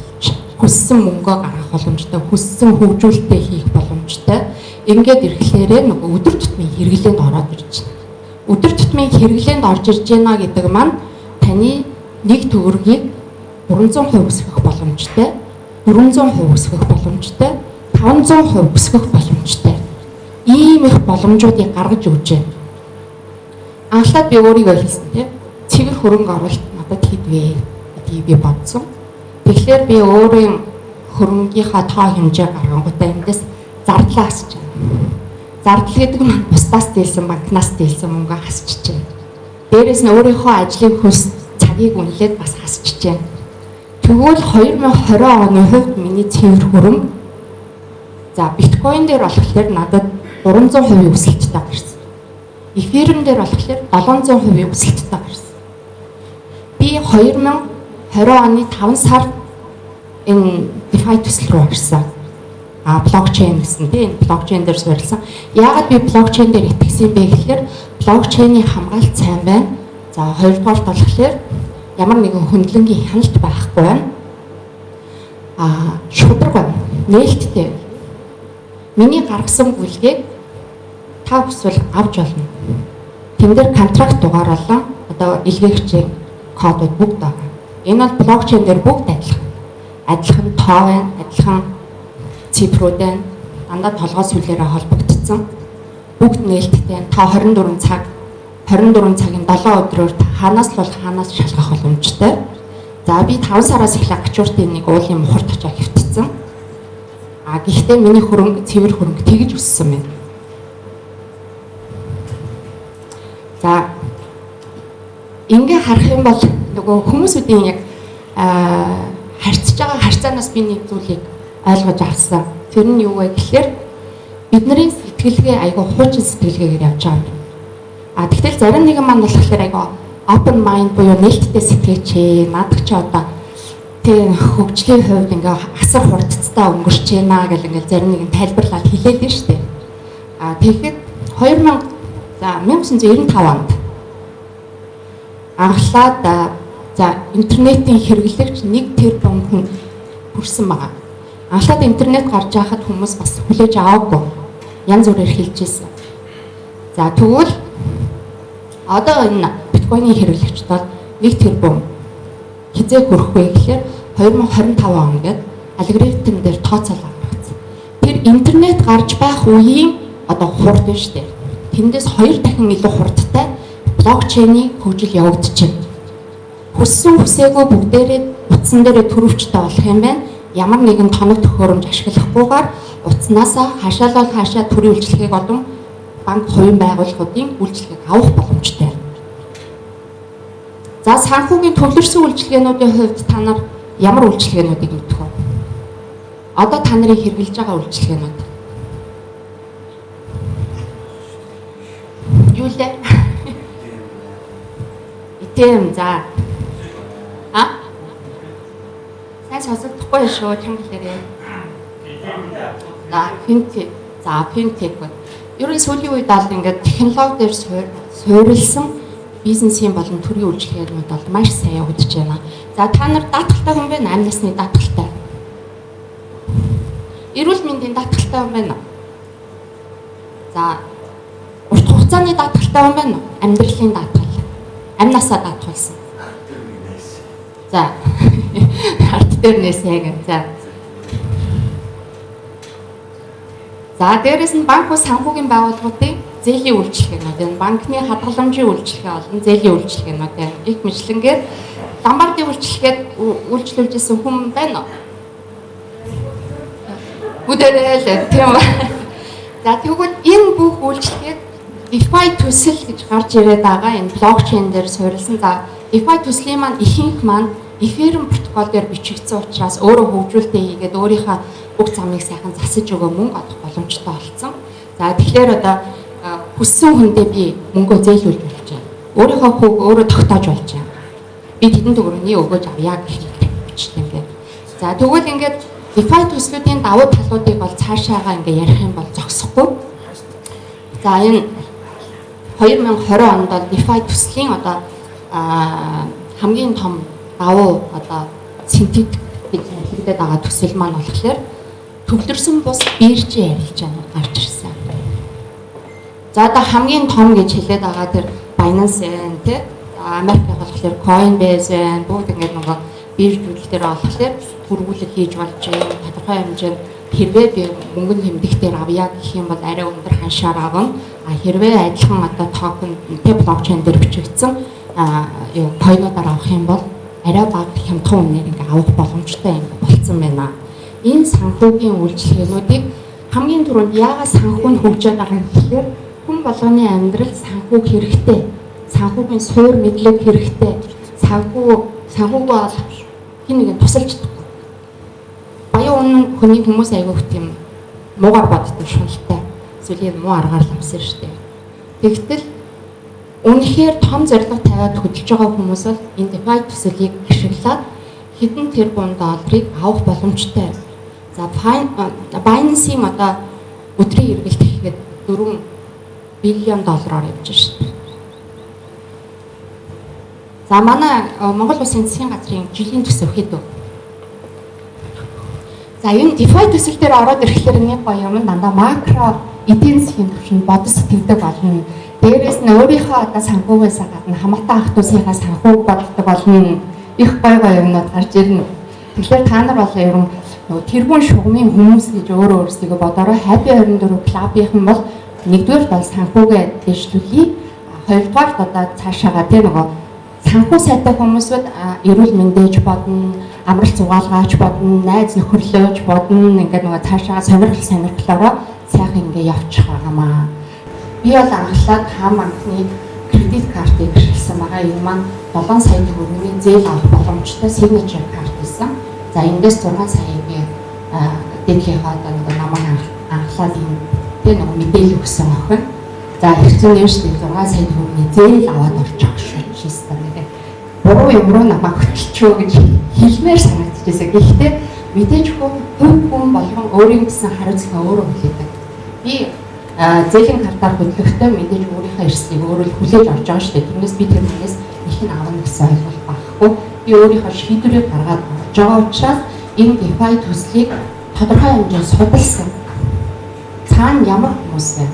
хүссэн мөнгөө гаргах боломжтой, хүссэн хөгжүүлэлтээ хийх боломжтой. Ингээд ирэхлээрээ нөгөө өдөр тутмын хэрэглээнд ороод ирж байна. Өдөр тутмын хэрэглээнд орж ирж байна гэдэг маань таны нэг төгрөгийг 300% өсгөх боломжтой, 400% өсгөх боломжтой, 500% өсгөх боломжтой. Ийм их боломжуудыг гаргаж өгч байна. Анхлаад би өөрийгөө хэлсэн тийм цэвэр хөрөнгө оруулалт надад хэд вэ гэдгийг би бодсон. Тэгэхээр би өөрийн хөрөнгийнхаа тоо хэмжээ гаргангуудаа эндээс зардлаа хасч байна. Зардал гэдэг нь бусдаас дийлсэн банкнаас дийлсэн мөнгө хасчихж байна. Дээрээс нь өөрийнхөө ажлын хөлс цагийг үнэлээд бас хасчихж байна. Тэгвэл 2020 оны хувьд миний цэвэр хөрөнгө за биткойн дээр болохоор надад 300% өсөлттэй гарсан. Эфирм дээр болохоор 700% өсөлттэй гарсан. Би 2020 оны 5 сард энэ DeFi төсөл рүү орсон. Блокчейн гэсэн тийм блокчейн дээр суурилсан. Яагаад би блокчейн дээр итгэсэн бэ гэхээр блокчейний хамгаалалт сайн байна. За хоёрдугаар болохоор ямар нэгэн хөндлөнгийн хяналт байхгүй байна. Шударга байна. Нээлттэй. Миний гаргасан бүлгийг та хүсвэл авч болно. Тэн дээр контракт дугаарлан одоо илгээгчийн кодууд бүгд байгаа. Энэ бол блокчейн дээр бүгд адилхан. Адилхан тоо байна, адилхан цифрууд байна. Дандаа толгой сүлээрээ холбогдсон. Бүгд нээлттэй. Та 24 цагийн 7 өдрөөр ханаас л бол ханаас шалгах боломжтой. За би 5 сараас эхлээ гачууртын нэг уулын мухарт очиж хөвтцсэн. Гэхдээ миний хөрөнгө цэвэр хөрөнгө тэгж өссөн байна. За ингээ харах юм бол нөгөө хүмүүсүүдийн яг харьцаж байгаа харьцаанаас би нэг зүйлийг ойлгож авсан. Тэр нь юу вэ гэхээр бидний сэтгэлгээ айгүй хуучин сэтгэлгээгээр явж байгаа. Тэгтэл зарим нэгэн маань болохоор айгүй open mind буюу нээлттэй сэтгэж надад ч одоо тийм хөгжлийн хувьд ингээ асар хурдцтай өнгөрч байна гэл ингээ зарим нэгэн тайлбарлаад хэлээд байна шүү дээ. Тэгэхэд 1995 онд анхлаад интернетийн хэрэглэгч 1 тэрбум хүн хүрсэн байгаа. Анхлаад интернет гарч байхад хүмүүс бас хүлээж аваагүй. Янз бүрээр хэлж ирсэн. За тэгвэл одоо энэ биткойны хэрэглэгчд бол 1 тэрбум хизээ хүрэх вэ гэхээр 2025 он гээд алгоритм дээр тооцоолоо гаргасан. Тэр интернет гарч байх үеийн одоо хурд нь шүү дээ. Тэндээс 2 дахин илүү хурдтай блокчейний хөгжил явагдаж байна. Хүссэн хүсээгүй бүгдээрээ утсан дээрээ төрөвчтэй болох юм байна. Ямар нэгэн тоног төхөөрөмж ашиглахгүйгээр утаснаас хаашаалал хаашаа төрийн үйлчлэгийг олон банк хувийн байгууллагуудын үйлчлэгийг авах боломжтой. За санхүүгийн төвлөрсөн үйлчилгээнүүдийн хувьд та нар ямар үйлчилгээнүүдийг мэдэх вэ? Одоо та нарын хэрэгжилж байгаа үйлчилгээнүүд юу лээ? Итэм за. Сайн сонсохгүй шүү чангалаарэ. Финтек. За финтек. Ерөн сүүлийн үед бол ингээд технологи дээр суурилсан бизнесийн болон төрийн үйлчилгээнүүд бол маш сайн явагдаж байна. За та нар даатгалтай хүн байна, амь насны даатгалтай. Эрүүл мэндийн даатгалтай хүн байна. За урт хугацааны даатгалтай хүн байна. Амьдралын даатгал. Амь насаа даатгалсан. За арт дээр нээсээ гэх. За дээрэс нь банк ус санхүүгийн байгууллагуудын зээлийн үйлчилгээнүүд энэ банкны хадгаламжийн үйлчилгээ болон зээлийн үйлчилгээнүүд байна. Их мэтлэнгээр ломбардын үйлчилгээд үйлчлүүлж исэн хүн байна уу? Бүдэрэл тийм ба. За тэгвэл энэ бүх үйлчилгээд DeFi төсөл гэж гарч ирээд байгаа энэ блокчейн дээр суурилсан. За DeFi төслийн маань ихэнх маань Ethereum протокол дээр бичигдсэн учраас өөрөө хөгжүүлэлтээ хийгээд өөрийнхөө бүх замыг сайхан засаж өгөө мөнгө олох боломжтой болсон. За тэгэхээр одоо хүссэн хүндээ би мөнгөө зээлүүлж болж байна. Өөрийнхөө хөг өөрөө тогтоож болж байна. Би тэдэнд өрөөний өгөөж авъя гэх бичлэн ингээд. За тэгвэл ингээд DeFi төслүүдийн давуу талуудыг бол цаашаагаа ингээд ярих юм бол зогсохгүй. За энэ 2020 онд бол DeFi төслийн одоо хамгийн том давуу одоо синтетик гэж хэлдэг байгаа төсөл маань болохоор төвлөрсөн бус биржийн арилжаанууд гарч ирсэн. За одоо хамгийн том гэж хэлээд байгаа тэр Binance байна тий. Америкт болохоор Coinbase байна. Бүгд ингээд нөгөө биржүүд дээр болохоор хөрвүүлэг хийж болж байна. Тодорхой хэмжээнд хэрвээ би мөнгөнд тэмдэгтээр авъя гэх юм бол арай өндөр ханшаар авна. Хэрвээ адилхан одоо токен тий блокчейн дээр бичигдсэн coin-уудаар авах юм бол арай бага хямдхан үнээр ингээ авах боломжтой ингээ болцсон байна. Энэ санхүүгийн үйлчилгээнүүдийг хамгийн түрүүнд яагаад санхүү нь хөгжиж байгаа юм гэхээр хүн болгоны амьдрал санхүүг хэрэгтэй. Санхүүгийн суур мэдлэг хэрэгтэй. Санхүүг бол хин нэгэн тусалж чадахгүй. Баян үнэн хүний хүмүүс айгүйх тийм муугар боддог шуналтай. Эсвэл муу аргаар ламсан шүү дээ. Тэгтэл үнэхээр том зорилго тавиад хөдөлж байгаа хүмүүс бол энэ DeFi төсөлийг ашиглаад хэдэн тэрбум долларыг авах боломжтой. За Binance-ийн одоо өдрийн эргэлт хийхэд 4 биллион доллараар явж байна шүү дээ. За манай Монгол Улсын засгийн газрын жилийн төсөв хэд вэ? За энэ DeFi төсөл дээр ороод ирэхлээр нэг гоё юм дандаа макро эдийн засгийн түвшинд бодос сэтгэдэг болно. Дээрээс нь өөрийнхөө одоо санхүүгээс гадна хамаатан ах дүүсийнхаа санхүүг боддог болно. Их гоё юмнууд гарч ирнэ. Тэгэхээр та нар бол ерөн тэргуун шугамын хүмүүс гэж өөрөө өөрсдийгөө бодорой. Happy 24 клубийнхан бол нэгдүгээр бол санхүүгээ дэвшлүүлье. Хоёрдугаар одоо цаашаага тийм нөгөө санхүү сайтай хүмүүсүүд эрүүл мэндэж бодно, амралт зугаалгаач бодно, найз нөхөрлөөж бодно, ингээд нөгөө цаашаа сонирхлоороо сайхан ингээд явчих байгаамаа. Би бол анхлаад хаан банкны кредит картыг ашигласан байгаа. Энэ маань 7 сая төгрөгийн зээл авах боломжтой signature карт байсан. За эндээс 6 саягийн дэдхийнхаа одоо намайг анхлаад энэ нэг мэдээлэл өгсөн охин. За хэвчээ юм шүү дээ 6 сая төгрөгийн зээл аваад орчих шүү дээ. Буруу юм руу намайг хөтлчөө гэж хэлмээр санагдчихсэн. Гэхдээ мэдээж хүн болгон өөрийн гэсэн хариуцлага өөрөө хүлээдэг. Би зээлийн картаар хөдлөхдөө мэдээж өөрийнхөө эрсдлийг өөрөө л хүлээж авч байгаа шүү дээ. Тэрнээс би тэрнээс их нь авах гэсэн ойлголт багхгүй. Би өөрийнхөө шийдвэрийг гаргаад авч байгаа учраас энэ DeFi төслийг тодорхой хэмжээнд судалсан. Цаана ямар хүмүүс вэ?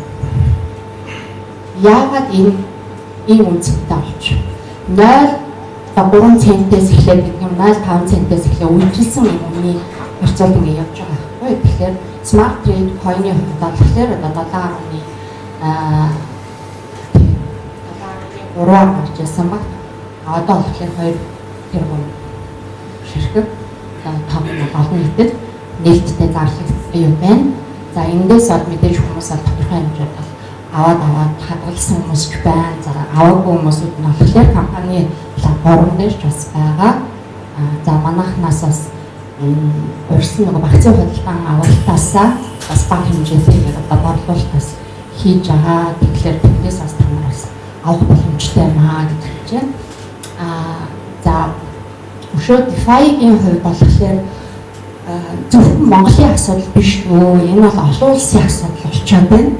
Яагаад энэ үнцэнтэй болж 0.3 центээс эхлээд гэдэг юм 0.5 центээс эхлээд үйлчилсэн юмны харьцуулт ингэ явж байгаа байхгүй. Тэгэхээр Smart Trade coin-ийн хувьд болохоор одоо 7.3 гарч ирсэн баг. Одоо болохоор 2 тэрбум ширхэг том олон нийтэд нээлттэй зарлагдсан юм байна. За эндээс од мэдээж хүмүүс тодорхой хэмжээнд аваад хадгалсан хүмүүс ч байна. За аваагүй хүмүүсүүд нь болохоор компани платформ дээр ч бас байгаа. За манайхнаас бас урьсан нэг багцын худалдан авалтаасаа бас бага хэмжээтэй одоо борлуулалтаас хийж байгаа. Тэгэхээр тэрнээс бас та нар бас авах боломжтой маа гэж байна. За өшөө DeFi-ийн хувьд болохоор зөвхөн Монголын асуудал биш үү? Энэ бол олон улсын асуудал болчиход байна.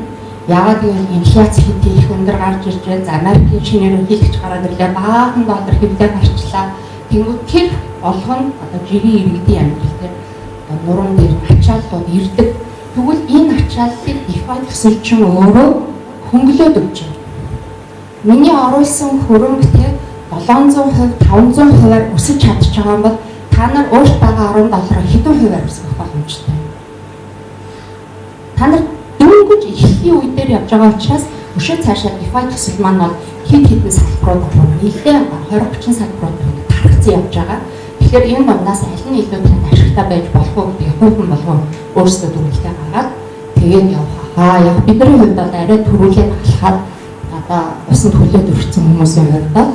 Яагаад гэвэл инфляц хэд их өндөр гарч ирж байна. За Америкийн шинэ ерөнхийлөгч гараад ирлээ. Баахан доллар хэвлээ гарчлаа. Тэнгүүд тэр болгоно одоо жирийн иргэдийн амьдрал дээр нуруунд дээр ачааллууд ирдэг. Тэгвэл энэ ачааллыг DeFi төсөлчин өөрөө хөнгөлөөд өгч байна. Миний оруулсан хөрөнгөтэй 700%, 500%-аар өсөж чадчих байгаа бол та нар өөртөө 10 доллараар хэдэн хувиар өсгөх боломжтой. Та нар дөнгөж эхлэхийн үе дээр явж байгаа учраас өшөө цаашаа DeFi төсөл маань бол хэд хэдэн салбарууд байна. Нэлээд 20-30 салбарууд тархацсан явж байгаа. Тэгэхээр энэ дундаас аль нь илүү танд ашигтай байж болох уу гэдгийг хувь болгон өөрсдөө дүгнэлтээ гаргаад тэгээд явах. Яг бидний хувьд бол арай төрүүлээд алхаад одоо усанд хүлээд өргөцсөн хүмүүсийн хувьд бол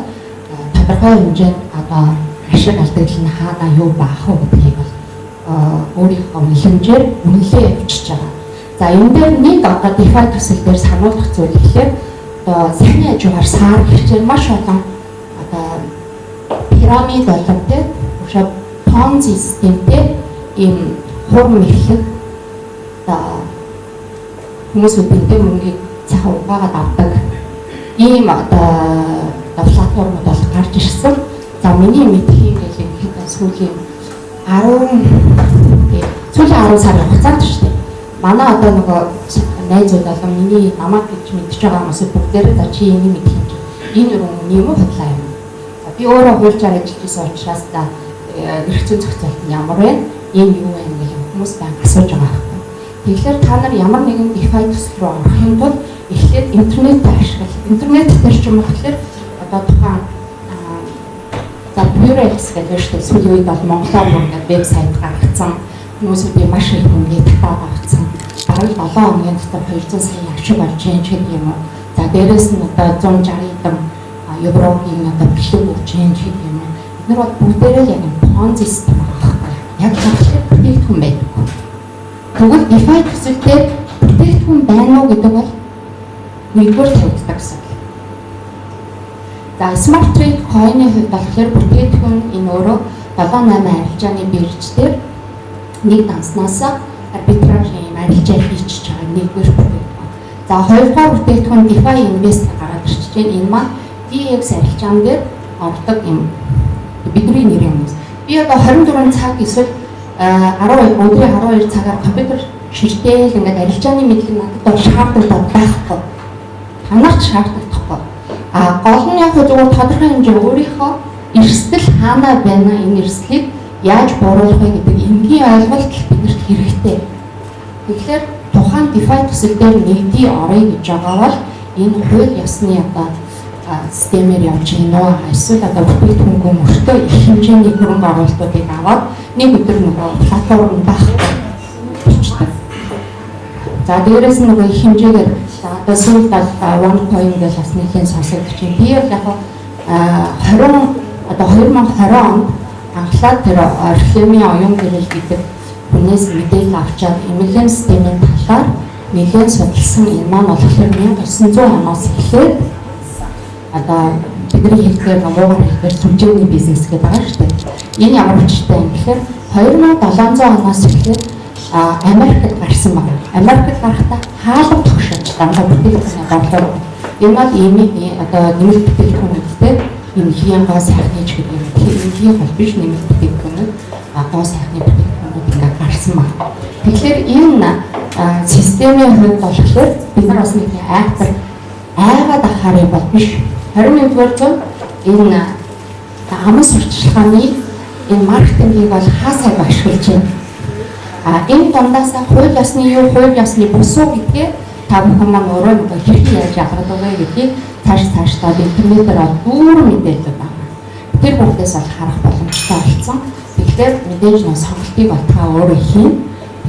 тодорхой хэмжээнд одоо ашиг алдагдлал нь хаана юу баах вэ гэдгийг бол өөрийнхөө хэмжээр үнэлээ явуулчихж байгаа. За энэ дээр нэг одоо DeFi төсөл дээр сануулгах зүйл гэхээр одоо сайн хажуугаар сар хичээл маш олон одоо пирамид боловтэй өшөө Ponzi системтэй ийм хурм мэхлэг одоо хүмүүсүүд энэ мөнгийг цахаа угаагаад авдаг ийм одоо платформуд бол гарч ирсэн. За миний мэдхийн гэлээ хэд сүүлийн 10 сарын хугацаанд шүү дээ. Манай одоо нөгөө найзууд болон миний намайг гэж мэдж байгаа хүмүүсүүд бүгдээрээ за чи энийг мэдэх юм. Энэ юу юм худлаа юм. Би өөрөө хуульчаар ажиллаж байсан учраас да эрх зүйн зохицолт нь ямар вэ? Энэ юу вэ гэх юм хүмүүс байна асууж байгаа хэрэг. Тэгэхээр та нар ямар нэгэн DeFi төсөл рүү орохын тулд эхлээд интернетээ ашиглах. Интернет дээр ч юм уу тэгэхээр одоо тухайн за Burex гэдэг шүү дээ. Сүүлийн үед бол Монголоор ингээд вебсайт гаргацсан. Хүмүүсүүдийн маш их мөнгөний татаад авцсан. Бараг 7 хоногийн дотор 200 сая ашиг болж байна ч гэдэг юм уу. За дээрээс нь одоо 160 еврогийн одоо бэлэг өгч юм ч гэдэг юм уу. Бид нар бол бүгдээрээ яг Ponzi систем байгаа. Яг тэгэхээр бүтээгдэхүүн байдаг. Тэгвэл DeFi төсөлтэй бүтээгдэхүүн байна уу гэдэг бол нэгдүгээр тавигддаг гэсэн. За Smart Trade coin-ийн хувьд болохоор бүтээгдэхүүн энэ өөрөө 7-8 арилжааны бирждээр нэг данснаас арбитраж юм арилжаа хийчихэж байгаа нэгдүгээр бүтээгдэхүүн. За хоёрдугаар бүтээгдэхүүн DeFi Invest гараад ирчихэж байна. Энэ маань DX арилжаан дээр ордог юм. Бидний нэр юм. Би одоо 24 цаг эсвэл 12 цагаар компьютер шилжээл ингээд арилжааны мэдлэг надад шаардлагатай байхгүй. Танарч шаардлагатай. Гол нь яг зөвхөн тодорхой хэмжээ өөрийнхөө эрсдэл хаана байна энэ эрсдлийг яаж бууруулах вэ гэдэг энгийн ойлголт биднэрт хэрэгтэй. Тэгэхээр тухайн DeFi төсөл дээр нэгдий орё гэж байгаа бол энэ хууль ёсны одоо системээр явж гин үү? Эсвэл одоо бүтээгдэхүүн мөртөө их хэмжээний хөрөнгө оруулалтуудыг аваад нэг өдөр нөгөө платформ байхгүй болчихдог. За дээрээс нь нөгөө их хэмжээгээр одоо сүүлд OneCoin гэж бас нэлийн сонсогдож байна. Би яг 2020 онд анхлаад тэр Орхимын оюун гэрэл гэдэг хүнээс мэдээлэл авчаад эмнэлгийн системийн талаар нэлээд судалсан юм маань болохоор 1900 оноос эхлээд одоо бидний хэлээр муугар хэлээр сүлжээний бизнес гэдэг байгаа шүү дээ. Энэ ямар хүчтэй юм гэхээр 2700 оноос эхлээд Америкт гарсан байна. Америкт гарахдаа хаалга тогшиж дандаа бүтээгдэхүүн борлоо. Энэ бол одоо нэмэлт бүтээгдэхүүнүүдтэй энэ хийм гоо сайхны ч гэдэг юм. Тэгэхээр бол биш нэмэлт бүтээгдэхүүнүүд гоо сайхны бүтээгдэхүүнүүд ингээд гарсан байна. Тэгэхээр энэ системийн хувьд болохоор бид нар бас нэг айгаад ахаар юм бол биш. 21-р зуунд энэ амс сурталчилгааны энэ маркетингийг бол хаасайг ашиглаж байна. Энэ дундаас хууль ёсны бүсүү гэдгээ та бүхэн маань өөрөө нэг хэрхэн яаж яагаад байгаа гэдгийг цааш интернетээр дүүр мэдээлэл байна. Тэр бүхнээс бол харах боломжтой болсон. Тэгэхээр мэдээж нэг сонголтыг бол та өөрөө хийн.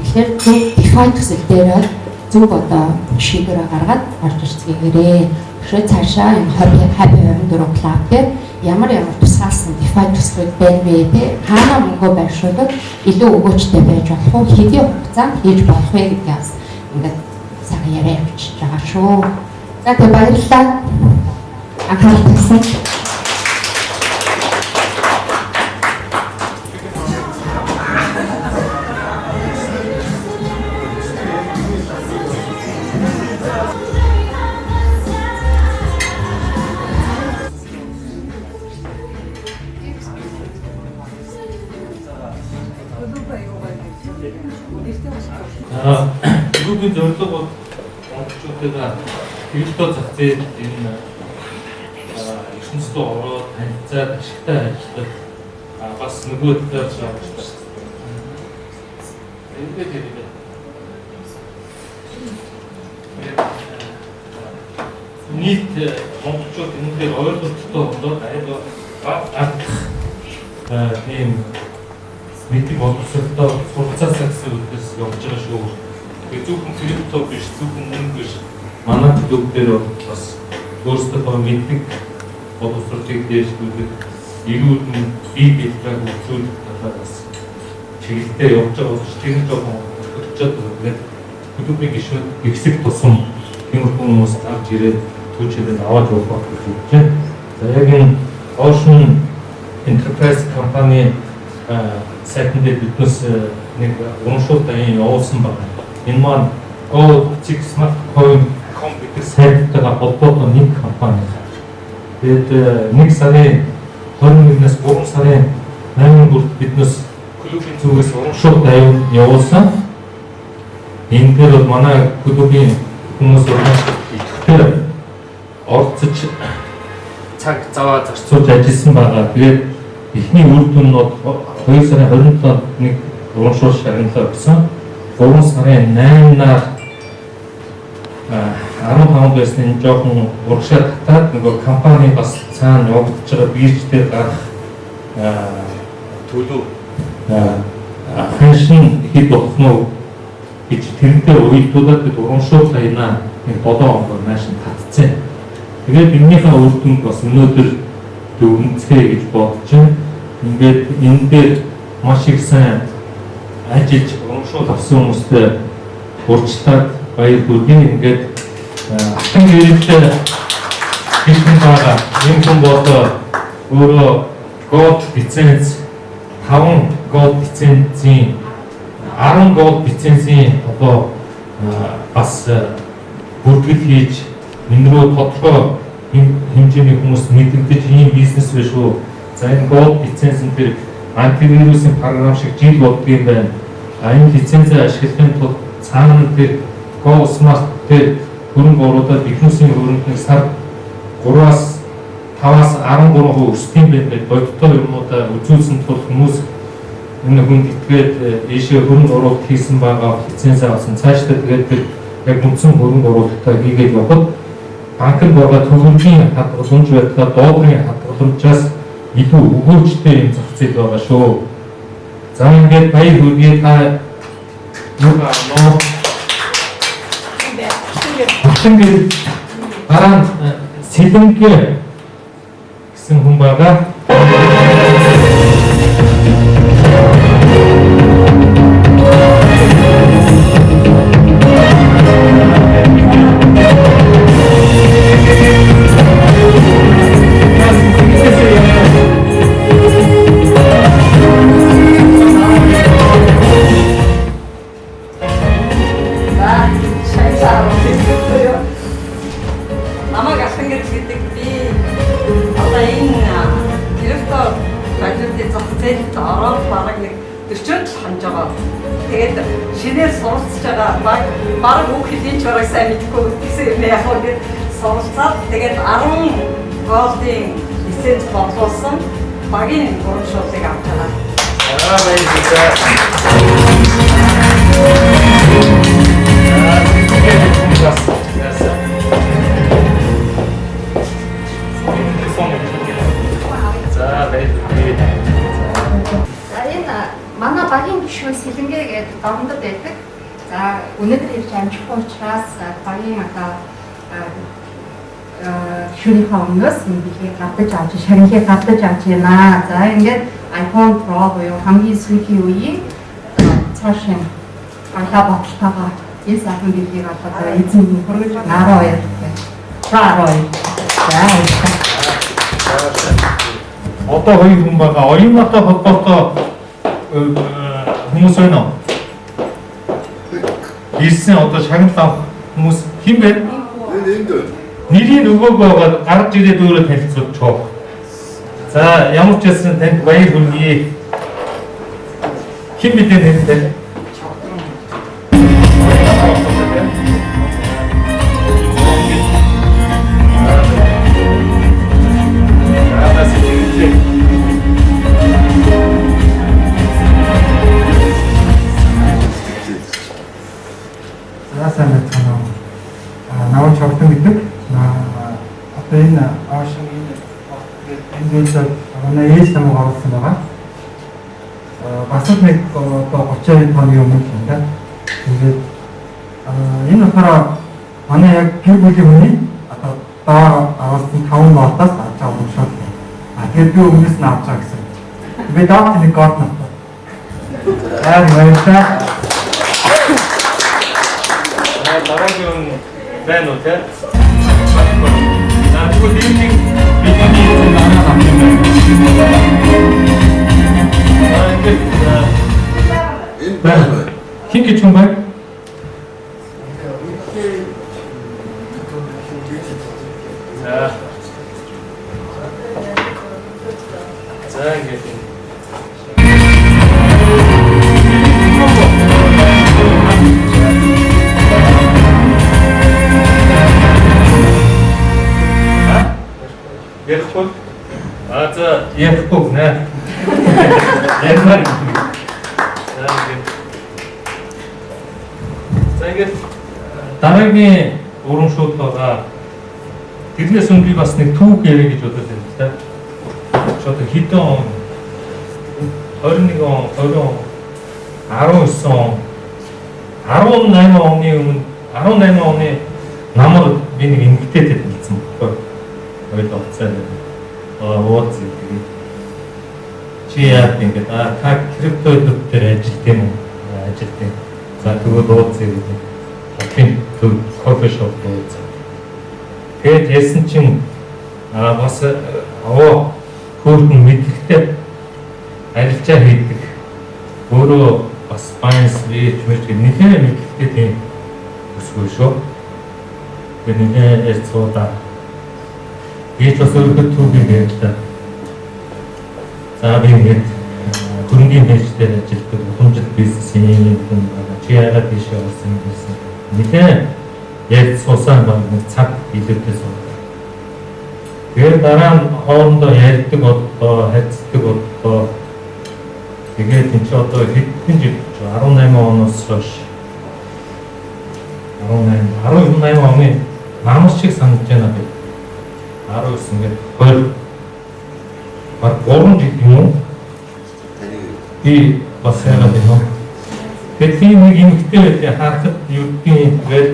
Тэгэхээр зөв define төсөл дээр зөв одоо шийдвэр гаргаад орж ирцгээгээрээ. Тэгэхээр цаашаа энэ happy 24 club дээр ямар тусгаалсан define төслүүд байна вэ те хаана мөнгө байршуулдаг илүү өгөөжтэй байж болох уу хэдийн хугацаанд хийж болох вэ гэдгээс ингээд сайхан яриа явуулж байгаа шүү. За тэгээ баярлалаа. Анхаарал тавьсан. Группийн зорилго бол монголчуудаа крипто зах зээл энэ ертөнцид ороод танилцаад ашигтай ажиллах бас нөгөө талаар шаардлага байна. Нийт монголчууд энэ дээр ойлголттой болоод аюул ийм мэдээ боловсролтой суралцаасаа гэсэн үгээс явж байгаа шүү. Тэгээ зөвхөн крипто биш, зөвхөн мөнгө биш. Манай клуб дээр бас өөрсдөө мэддэг боловсролыг дээшлүүлэх, эрүүл мэнд бие биедрийг хөгжүүлэх талаас чиглэлтэй явж байгаа болж тийм жоохон хөдөлж байгаа. Клубын гишүүд ихсэх тусам тиймэрхүү хүмүүс авч ирээд түүчээр аваад явах гэж үзэж байна. За яг энэ Ocean Enterprise компани сайтн дээр биднээс нэг урамшуулт аян явуулсан байна. Энэ маань Go6 Smartcoin.com гэдэг сайттайгаа холбоотой нэг компани. Тэгээд 1 сарын 21-нээс 3 сарын 8-нд бүрт биднээс клубын зүгээс урамшуулт аян явуулсан. Энэ дээр бол манай клубын хүмүүс идэвхтэй орцож цаг заваа зарцуулж ажилласан байгаа. Тэгээд эхний үр дүн нь 2 сарын 27-нд нэг урамшуул шагналаа өгсөн. 3 сарын 8-наар 15 байсны жоохон урагшаа татаад нөгөө компани бас цаана явагдаж байгаа бирж дээр гарах төлөв ханшин хэд болох нь гэж тэрнээ уйлдуулаад бид урамшуул аянаа нэг 7 хоног наашин татцсан. Тэгээд энэнийхээ үр дүнд бас өнөөдөр дүнцгээ гэж бодож байна. Ингээд энэ дээр маш их сайн ажиллаж урамшуул авсан хүмүүстээ урьдчилаад баяр хүргэе. Ингээд алтан гэрэлтэй хэлсэн байгаа. Энэ хүн бодоо өөрөө гол лиценз 5 гол лицензийн 10 гол лицензийн одоо бас бүртгэл хийж энэ рүү тодорхой хэмжээний хүмүүс мэдэгдэж ийм бизнес биш үү? За энэ гол лицензэн дээр антивирусын програм шиг жил болдго юм байна. Энэ лицензээ ашиглахын тулд цаана дээр Go Smart дээр хөрөнгө оруулаад бизнесийн хөрөнгөний сар 3-аас 5-аас 13% өсдөг юм байна. Бодиттой юмудаа үзүүлсэн тул хүмүүс энэ хүнд итгээд ийшээ хөрөнгө оруулалт хийсэн байгаа лиценз авсан. Цаашдаа тэгээд яг үндсэн хөрөнгө оруулалтаа хийгээд явхад банкнд байгаа төлөвлөгийн хадгаламж байтугай доогрын хадгаламжаас илүү өгөөжтэй юм зах зээл байгаа шүү. За ингээд баяр хүргэе та юугаа нөө ингээд дараа сэлэнгэ гэсэн хүн байгаа. намайг ахын гэдэг би одоо энэ директор ажлын зах зээлд ороод бараг нэг 40 жил ханж байгаа. Тэгээд шинээр суралцж байгаа бараг бүх хэдийн ч бараг сайн мэдгүй гэсэн юм яг хөө суралцаад тэгээд 10 голдын лиценз бодлуулсан багийн урамшууллыг авч байгаа. За энэ манай багийн гишүүн Сэлэнгэ гэдэг дорндод байдаг. За өнөөдөр ирж амжихгүй учраас багийн одоо гишүүнийхээ өмнөөс энэ бихийг гардаж авч шагналыг гардаж авч байна. За ингээд iPhone Pro буюу хамгийн сүүлийн үеийн цаашаа гала бодлогоо энэ сайхан бихийг одоо эзэн хөргөж 12 гэх. За 12. Одоо хоёр хүн байгаа. Оюунтай холбоотой хүмүүс байна уу? Ирсэн одоо шагнал авах хүмүүс хэн бэ? Нэрийн нөгөөг байгаа гарч ирээд өөрөө танилцуулж чоо. За ямар ч байсан танд баяр хүргэе. Хэн мэдээ нэртэй? сайн байна. Наваа чогтон гэдэг. Одоо энэ аашин энэ зүйл манай ээсэм гарсан байгаа. Бас нэг одоо 30 тонны өмнө юм да. Тэгээд энэ болохоор манай яг гэр бүлийн хүний одоо даа авсан 5 ноотоос авч байгаа юм шиг. Тэгээд би өмнөөс нь авч байгаа гэсэн. Би даад нэг гот нот. Баярлалаа. дараагийн байна уу те? За тэгвэл диймиг бидний манай хамт юм байна. Хин гэж юм байна? За ингэж Ярихгүй. За ярихгүй нэ. Ярмаар. За ингэж дараагийн урамшууллага тэрнээс өмнө би бас нэг түүх ярих гэж бодож байна л да. Одоо хэдэн он 21 он, 20 он, 19 он, 18 оны өмнө 18 оны намар би нэг эмгтээтэй хэлсэн байхгүй. Ойлголцоо. Ууц гэдэг. Чи яа гэдэг та криптодууд дээр ажилладаг юм уу? Ажилладаг. За тэгвэл ууц гэдэг. Хотын төв кофе шоп ууц. Тэгээд яасан чинь бас хөөрхөн мэдлэгтэй арилжаа хийдэг. Өөрөө бас finance research мэдээ мэдлэгтэй тийм өсгөө шүү. Тэгээд нэ эцоодаа Ийж бас өөрөөр түүхийг ярьлаа. За би ингэж хөрөнгөний хэлжээр ажилладаг хүнжил бизнесийн хүн байгаа. Чи яагаад тийш явсан юм гэсэн. Нэлээ яг суусан баг нэг цаг илүүтэй суудаг. Тэгээд дараа нь хоорондоо ярьдаг бодлоо, хайцдаг бодлоо. Тэгээд энэ ч одоо хэдэн жил 18 оноос хойш 18 оны намарчиг санагдаж байна. 19 ингээд 2 баг 3 жил юм уу? Би бас яагаад юм бэ? Тэгээд тийм нэг эмэгтэй байлаа харахад юу гэдгийг тэгээд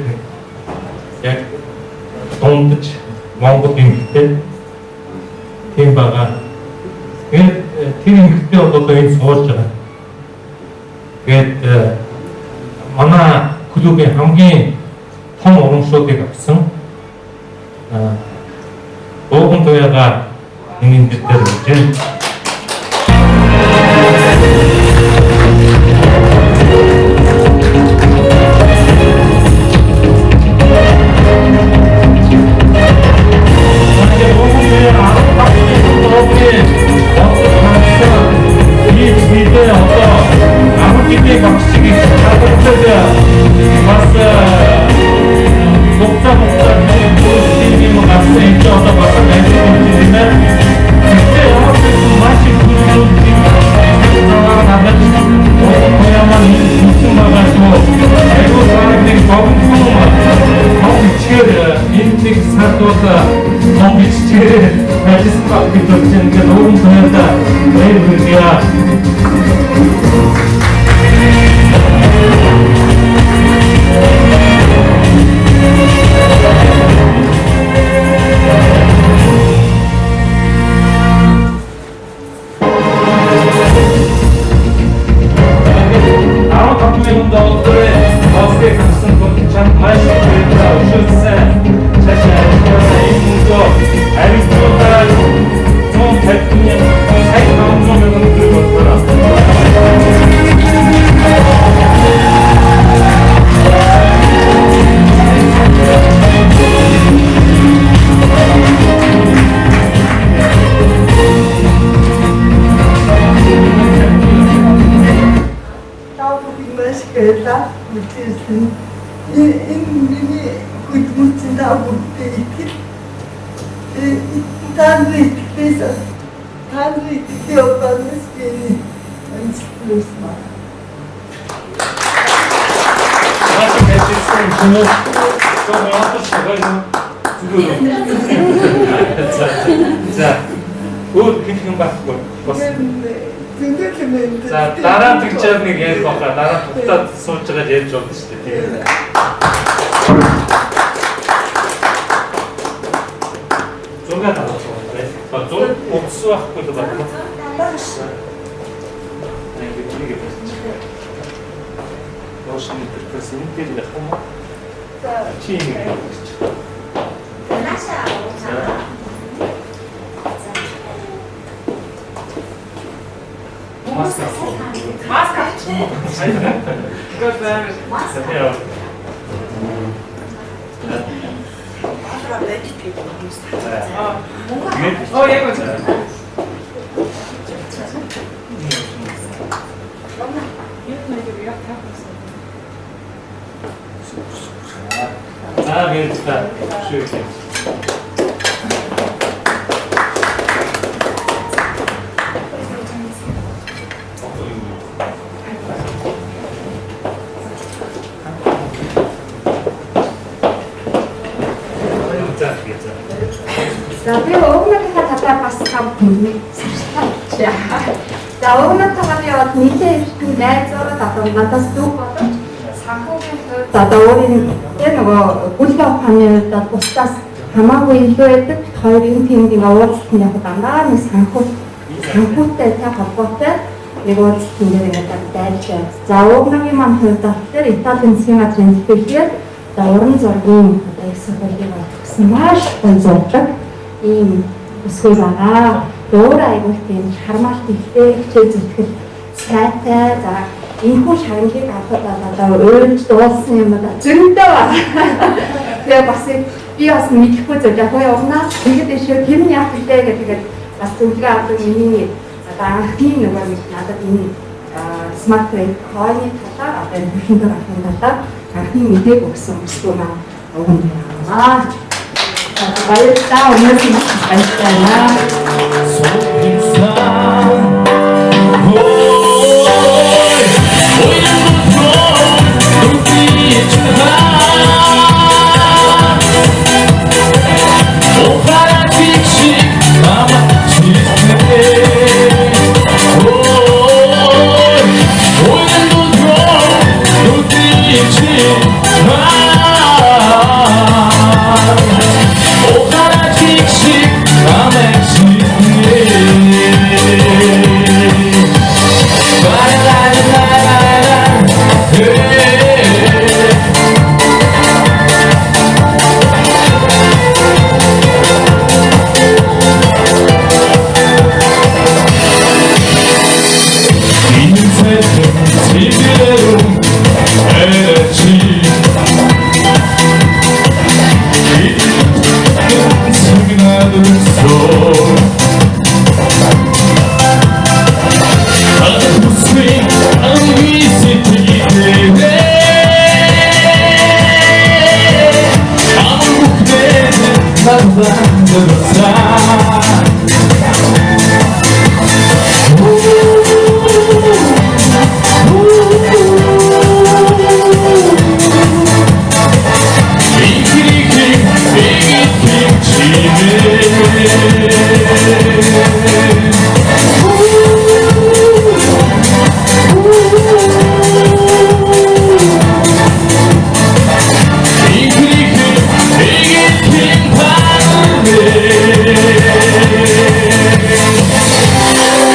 яг дундаж Монгол эмэгтэй тийм байгаа. Тэгээд тэр эмэгтэй бол одоо энэ сууж байгаа. Тэгээд манай клубын хамгийн том урамшуудыг авсан Ууган туяагаа энэ дээр хэлж байна. За дараа тэгчээр нэг ярих баха дараа туктаад сууж байгаа ярьж болно шүү дээ. Тэгээд зураг авах байна. Зураг утсан байхгүй л байна. Нэг Ошин интерпресс энэ дээр яг юм. За чи ингэ. Маска. Oh, yeah, what's that? Ah, bien, está. Schön. За би өвгнөөхөө татаа бас хамт нэг сарчаа. За өвгнөөхөө би бол нийлээ ирсэн найзууд одоо надаас дүүг бодож санхүүгийн хувьд одоо өөрийн тэр нөгөө гүйлгээ ухааны хувьд бусдаас хамаагүй илүү байдаг. Хоёрын тэмдгийн уулзалт нь яг дандаа нэг санхүүтэй та холбоотой нэг уулзалтын дээр ингээд дайрч байна. За өвгнөхийн маань хувьд тэр Италийн засгийн газрын хэлбэр за уран зургийн одоо их сургуулийн болсон маш гоё зураг ийм өсгөө байгаа. Өөр аягүй тийм хармаалт ихтэй хичээл зүтгэл сайтай за энэхүү шагналыг авахд одоо өөрөж дуулсан юм да зөндөө байна. Тэгээ бас би бас мэдэхгүй зөв яг явна. Тэгээд ишээ тэр нь яах вэ гэдэг бас зөвлөгөө авдаг миний одоо анхны нөгөө надад энэ смартфон хойны талаар одоо бүхэнд гарахын талаар анхны мэдээг өгсөн өсгөө маань өгөн байна. Баярлалаа өнөөдөр баярлалаа.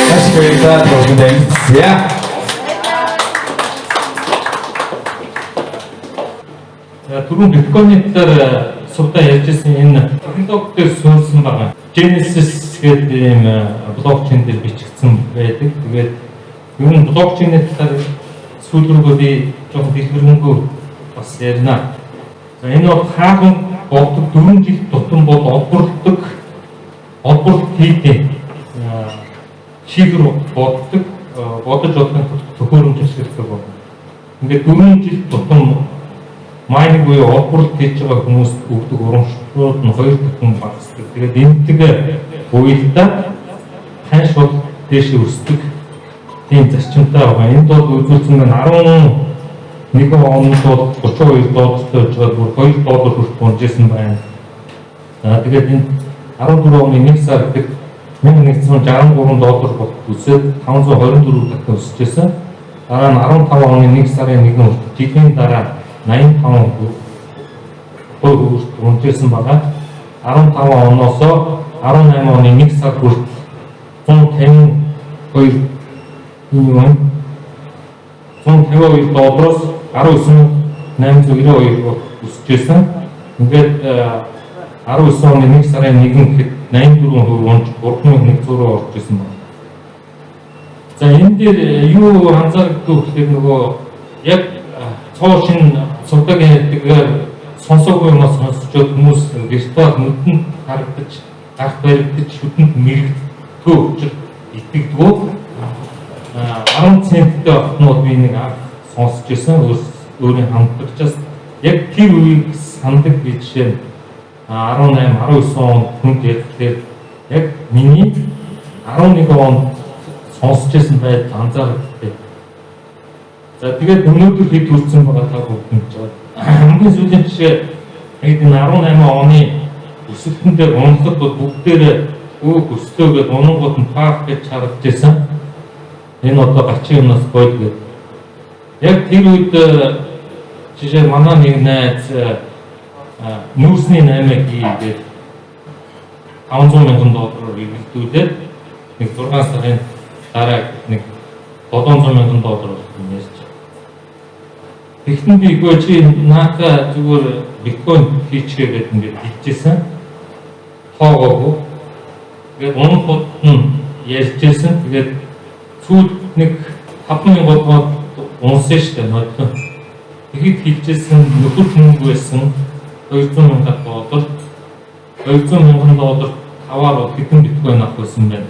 That's great. That was good name. Yeah. Түрүүн биткойны талаар сувдаа ярьжсэн энэ технологитой суурьсан байгаа. Genesis гэдэг ийм блокчейн дээр бичигдсэн байдаг. Тэгээд ер нь блокчейн талаар сүүлрүүгээ би жоохон дэлгэрэнгүй бас ярина. За энэ бол хаахан болдог 4 жил тутам бол олборлт хийдэг. Шийгэр боддог, бодож бодох төхөөрөмж ашиглах байна. Ингээд 4 жил тутам майнинг буюу олборлт хийж байгаа хүмүүст өгдөг урамшууд нь 2 дахин багасдаг. Тэгээд энэтэй уялдаа ханш бол дээш өсдөг тийм зарчимтай байгаа. Энд бол үзүүлсэн нь 11 онд бол $32 байж байгаа бүр $2 хүртэл унжсэн байна. За тэгээд энэ 14 оны 1 сар гэдэг $1163 болох үсээд $524 дахин өсчихсэн. Дараа нь 15 оны 1 сарын 1 хүртэл жилийн дараа 85% унжсэн байгаа. 15 оноос 18 оны 1 сар хүртэл $152 $152-оос $19,892 өсчихсэн. Ингээд 19 оны 1 сарын 1 гэхэд 84% унж 3,100 орж ирсэн байна. За энэ дээр юу анзаардаг вэ гэхээр нөгөө яг цоо шин цогтойгийн ярьдгаар сонсоогүй юмас сонсчод хүмүүс виртуал нүдэнд харагдаж, гарт баригдаж, шүдэнд мэрэгдэхгүй учраас итгэдэггүй. 10 центтэй автомобиль би нэг сонсч ирсэн өөрийн хамтлагчаас яг тэр үеийг сандаг гэж жишээ 18, 19 онд хүнд ярьхлээр яг миний 11 онд сонсч ирсэн байдал анзаардаг. За тэгээд өнөөдөр хэд хүрсэн байгаа та бүгд мэдж байгаа. Хамгийн сүүлийн жишээ яг энэ 18 оны өсөлтөндөө унахад бүгдээрээ өстөө гэдэг унгууд нь паах гэж харагдажсэн. Энэ одоо гачийн юмнаас бойд гэдэг. Яг тэр үед жишээ манай нэг найз нүүрсний 8 хийгээд $500,000 эргэлдүүлээд нэг 6 сарын дараа нэг $700,000 ярьж. Тэгтэн би үгүй чи наака зүгээр биткойн хийчихээ гэдэг ингээд хэлжсэн. Тоогоогүй. Тэгээд унахуд нь ярьжсэн. Тэгээд сүүлд нэг $5,000 унсан шүү дээ нодлоо. Тэгэхэд хэлжсэн нөхөр мөнгө байсан $200,000. $200,000 таваар бол хэдэн биткойн авах байсан байна.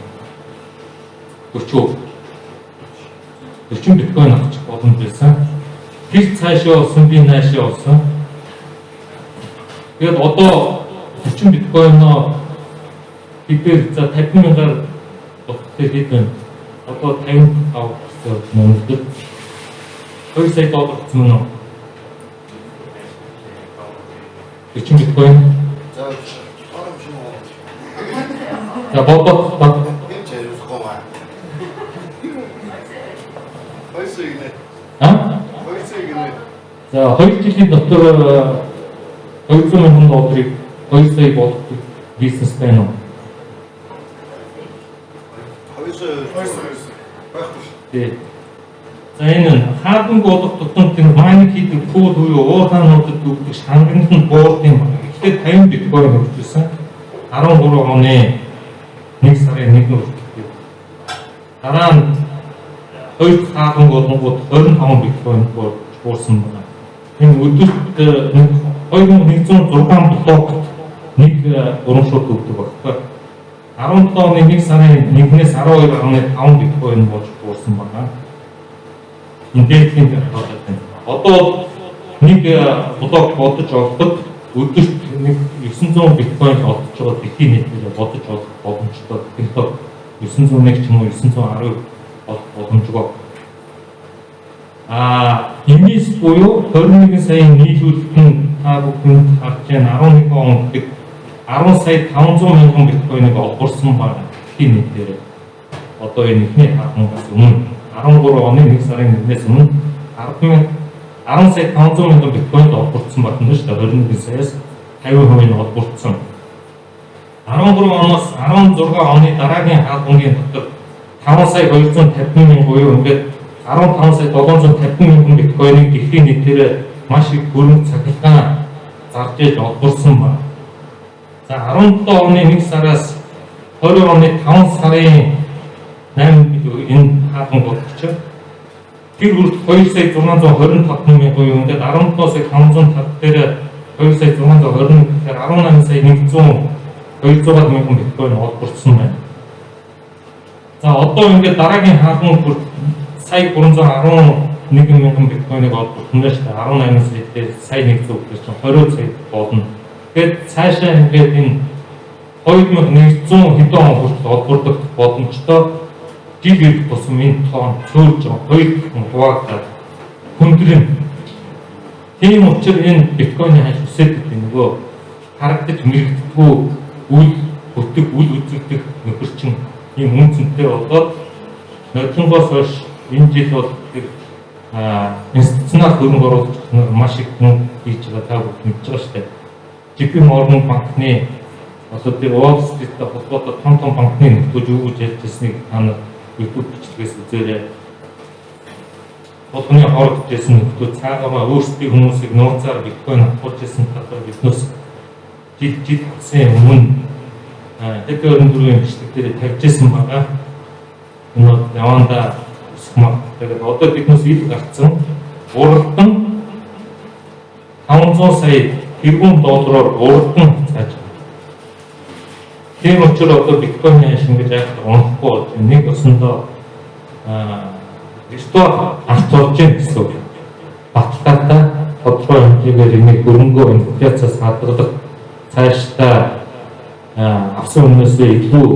40 биткойн авчих боломж байсан. Тэр цаашаа болсон, би наашаа болсон. Тэгээд одоо 40 биткойноо хэдээр за $50,000-аар бодтой хэд байна. Одоо 55% мөнгөд $2 сая гэсэн нь 40 биткойн. За бод. За 2 жилийн дотор $200,000-ыг 2 сая болгох бизнес байна уу? За энэ хаадан болох тутам тэр майнинг хийдэг пул буюу уурхаануудад өгдөг шанганд нь буурд юм байна. Гэхдээ 50 биткойн өгчсэн 13 оны 1 сарын 1 хүртэл. Дараа нь 2 хаадан болгонгууд 25 биткойн буурсан байна. Энэ өдөрт 2106 блокт нэг урамшууд өгдөг багтаа. 17 оны 1 сарын 1-ээс 12.5 биткойн болж буурсан байна. Эндээс тийм болоод байна. Одоо нэг блок бодож олоход өдөрт нэг 900 биткойн олдож байгаа дэлхийн нийтээр бодож олох боломжтой. Тэгэхээр 901 ч юм уу 910 олох боломжтой. Энэс буюу 21 саяын нийлүүлэлт нь та бүхэнд харж байна 11 онд 10 сая 500 мянган биткойныг олгорсон байна. Дэлхийн нийтээр одоо энэ ихний хангаас өмнө 13 оны 1 сарын 1-ээс өмнө 10 сая 500 мянган биткойнд олгогдсон байна шүү дээ. 21 саяас 50% нь олгогдсон. 13 оноос 16 оны дараагийн хаалгангийн дотор 5 сая 250 мянган буюу ингээд 15 сая 750 мянган биткойныг дэлхийн нийтээр маш их хөрөнгө цахилгаан зарж иж олгуулсан байна. За 17 оны 1 сараас 20 оны 5 сарын 8 энэ хаалган болчихсон. Тэр үрд 2 сая 625 мянган юу ингээд 17 сая 550 дээр 2 сая 620 гэхээр 18 сая 200 мянган биткойн олгуулсан байна. За одоо ингээд дараагийн хаалган бүр сая 311 мянган биткойныг олгуулсан байна шүү дээ. 18 сая дээр сая 100 гэж 20 сая болно. Тэгэхээр цаашаа ингээд энэ 2100 хэдэн он хүртэл олгуулах боломжтой жил ирэх тусам энэ тоон цөөлж байгаа 2 дахин хуваагдаад хүндрэн. Тийм учраас энэ биткойны хаж үсээд гэдэг нөгөө харагдаж мэрэгдэхгүй үйл хөтөг үйл үзэгдэх нөхөрчин ийм үнцэнтэй болоод нодлонгоос хойш энэ жил бол институционал хөрөнгө оруулагч нар маш их мөнгө хийж байгаа та бүхэн мэдж байгаа шүү дээ. JP Morgan банкны одоо тэр Wall Street-тэй холбоотой том банкны нөхдөж юу гэж ярьж ирснийг та нар YouTube бичлэгээс үзээрэй. Болгоны хоорогдож ирсэн нөхдөд цаагаамаа өөрсдийн хүмүүсийг нууцаар биткойн авахулж ирсэн талаар биднээс жил гэсэн өмнө дэкөрөндөрийн бичлэг дээр тавьж ирсэн байгаа. Энэ яванда тэгээд одоо биднээс ил гарцсан уралдан 500 сая тэрбум доллараар уралдан цааж байна. Тийм учраас одоо биткойн шингэж авах унахгүй болж нэг өсөндөө виртуал арт орж гэсэн үг. Баталгаатай тодорхой хэмжээгээр энийг хөрөнгөө инфляцаас хадгалах цаашдаа авсан өмнөөсөө илүү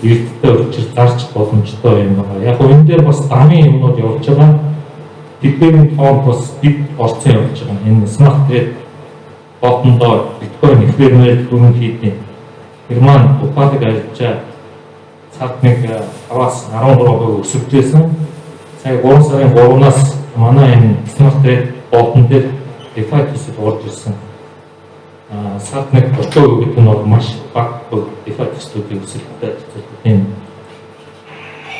эрдтэй учир зарч боломжтой юм байна. Яг энэ дээр бас дамын юмнууд явж байгаа. Тэдний тоон бас бид орцсон явж байгаа. Энэ смарт трейд болондоо биткойн эфирмээр хөрөнгө хийдэг. Герман ухаалаг ажиллаж цаг нэг 5-аас 13% өсөвчээсэн. Сая 3 сарын 3-наас манай энэ смарт трейд болон дээр DeFi төсөл орж ирсэн. Сард нэг 30% гэдэг нь бол маш бага DeFi төслүүдийн өсөлттэй тийм.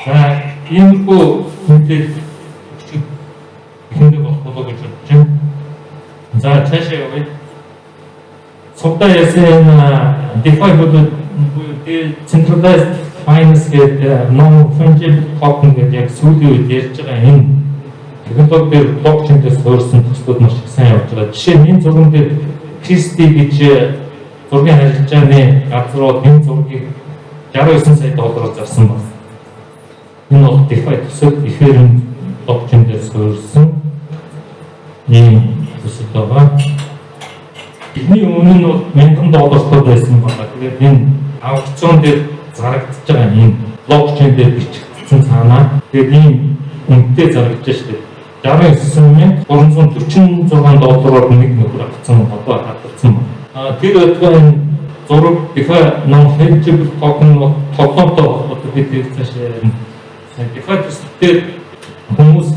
За энэ бүх мэдээлэл ихэндээ болох болоо гэж бодож байна. За цаашаа явъя. Цогтой ясын DeFi бүлэг centralized finance гэдэг non-fungible token гэдэг яг сүүлийн үед ярьж байгаа энэ технологи дээр блокчейнээс суурьсан төслүүд маш их сайн явж байгаа. Жишээ нь энэ зурган дээр Christie гэж зургийн харилцааны газрууд энэ зургийг 69 сая доллараар зарсан байна. Энэ бол DeFi төсөл Ethereum блокчейнээс суурьсан ийм төсөл байгаа. Бидний өмнө нь бол $1000 байсан байна. Тэгээд энэ аукцион дээр зарагдаж байгаа энэ блокчейн дээр бичигдсэн цаанаа тэгээд ийм үнэтэй зарагдаж шүү дээ. $69,346 нэг нөхөр авсан одоо хадгалсан байна. Тэр өдгөө энэ зураг DeFi non-fungible token тоглоомтой одоо бид цаашаа DeFi төслөөр хүмүүс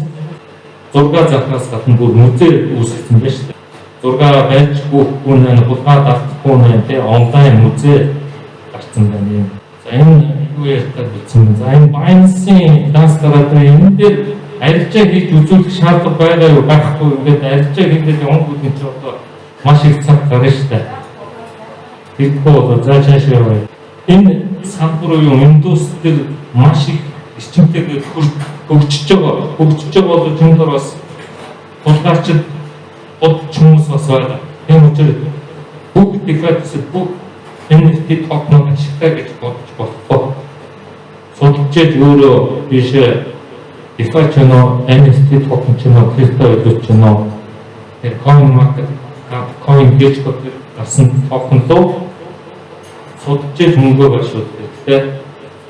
зураг захаас гадна бүр музей үүсгэсэн байна шүү дээ. Зураг байж бүхгүй нэ хулгай дартахгүй нэ тэ онлайн музей гарсан байна юм. За энэ юу ярьдаг бичсэн. За энэ Binance-ийн данс гараад энэ дээр арилжаа хийж үзүүлэх шаардлага байгаа юу байхгүй ингээд арилжаа хийгээд явахгүй ч одоо маш их цаг гарна шүү дээ. Тэгэхгүй бол за цаашаа яваа. Энэ самбар уу индустри маш их эрчимтэйгээр хөгжиж байгаа. Хөгжиж байгаа бол энэ дор бас тулгаарчд бодч хүмүүс бас байгаа. Тийм учраас бүгд DeFi-с бүгд NFT токен ашигтай гэж бодож болохгүй. Судалжээж өөрөө бишээ DeFi ч нөө NFT токен ч нөө крипто гэж ч нөө coin market, coin гэж гарсан токен руу судалж мөнгөө барьшуулдаг. Гэхдээ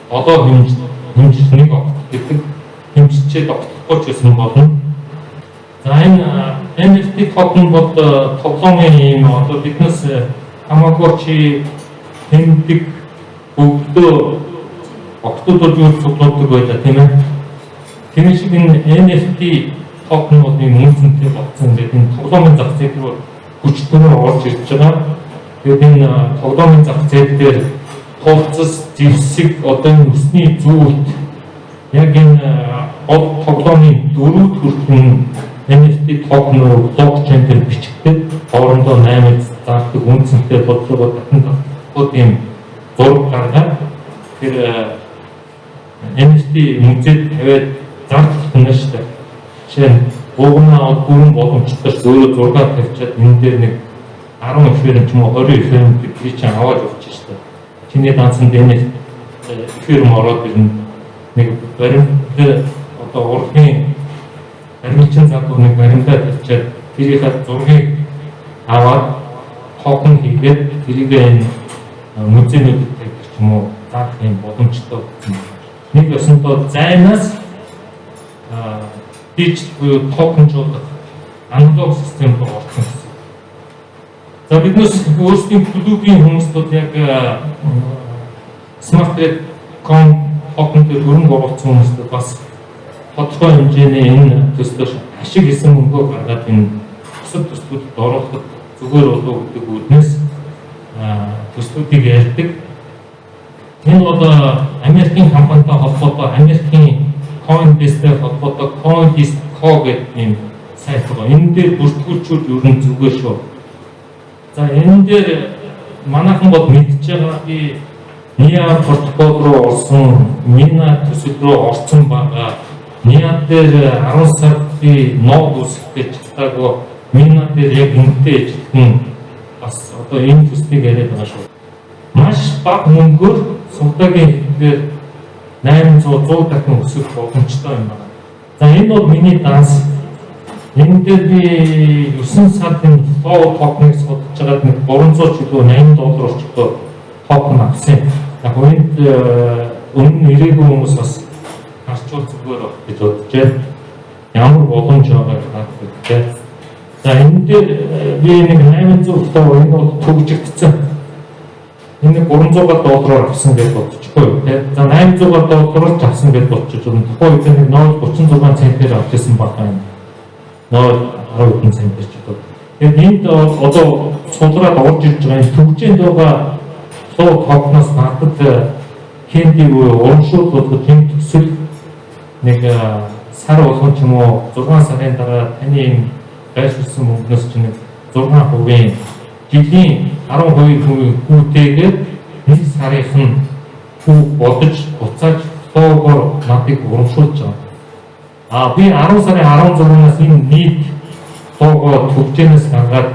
одоо хэмжлэгийг гэдэг хэмжиж огтлохгүй ч гэсэн болно. За энэ NFT токен бол тоглоомын юм одоо биднес хамаагүй чи тэмдэг бүгдөө октодод юу цуглуулдаг байлаа тийм ээ. Тийм шиг энэ NFT токен бол юм үнцэнтэй болсон гэдэг энэ тоглоомын зах зээл рүү хүчтэйгээр орж ирж байгаа. Тэгээд энэ тоглоомын зах зээл дээр тооцос зэвсэг одоо энэ өсний зүйлд яг энэ тоглоомын дөрөв төрлийн NFT токен блокчейн дээр бичигдээд хоорондоо 8 заавдаг үнцэнтэй бодлого дахин давтахад юм зураг гаргаад тэр NFT музейд тавиад зардал өгнө шүү дээ. Жишээ нь гугнаа бүрэн боломжтой өөрөө зураг тавьчаад энэ дээр нэг 10 эфирэн ч юм уу 20 эфирэн би чинь аваад өгч шүү дээ. Чиний данцанд NFT эфирэн ороод ирнэ. Нэг баримт одоо урлагийн баримтчин загвар нэг баримтаа тавьчаад тэрийнхээ зургийг аваад токен хийгээд тэрийг энэ музейнүүдэд тавьчих ч юм уу заах юм боломжтой болсон. Нэг ёсондоо зайнаас дижитал буюу токенжуулах аналог систем руу орсон гэсэн. За биднес өөрсдийн клубийн хүмүүстүүд яг smart.com токен дээр хөрөнгө оруулсан хүмүүстүүд бас тодорхой хэмжээний энэ төслөөр ашиг хийсэн мөнгөө гаргаад энэ бусад төслүүдэд оруулахад зүгээр болов гэдэг үүднээс төслүүдийг ярьдаг. Энэ бол Америкийн компанитай холбоотой Америкийн Coinbase-тэй холбоотой CoinDisco гэдэг юм сайт байгаа. Энэ дээр бүртгүүлчүүд ер нь зүгээр шүү. За энэ дээр манайхан бол мэдж байгаа би NIA протокол руу орсон, MINA төсөл рүү орсон байгаа. NIA дээр 10 сард би нод үсгэж чадаагүй. MINA дээр яг үнэтэй ижилхэн бас одоо энэ төслийг яриад байгаа шүү. Маш бага мөнгөөр судалгаагийн хэлбэр 800 дахин өсөх боломжтой юм байна. За энэ бол миний данс. Энэ дээр би 9 сарын лоу токеныг судалж байгаад нэг 300 ч илүү $80 орчмоор токен авсан. Яг үүнд өмнө ирээгүй хүмүүс бас харчвал зүгээр гэж бодож байна. Ямар боломж байгааг харагддаг. За энэ дээр би нэг 800 тоо энэ бол төгжигдсэн. Энэ $300 авсан гэж бодчихгүй тийм. За $800 авсан гэж бодчих юм. Тухайн үед нэг 0.36 центээр авч ирсэн байна. 0.10 центээр ч гэдэг. Тэгээд энд одоо сулраад орж ирж байгаа энэ төгжээнд байгаа лоу токноос надад хэнди буюу урамшуул болгож энэ төсөл нэг сар болгон ч юм уу 6 сарын дараа таны энэ байршуулсан мөнгнөөс чинь 6% жилийн 12% хүүтэйгээр нэг сарынх нь хүү бодож буцааж лоогоор надыг урамшуулж байгаа. Би 10 сарын 16-наас энэ нийт лоогоо төгжээнээс гаргаад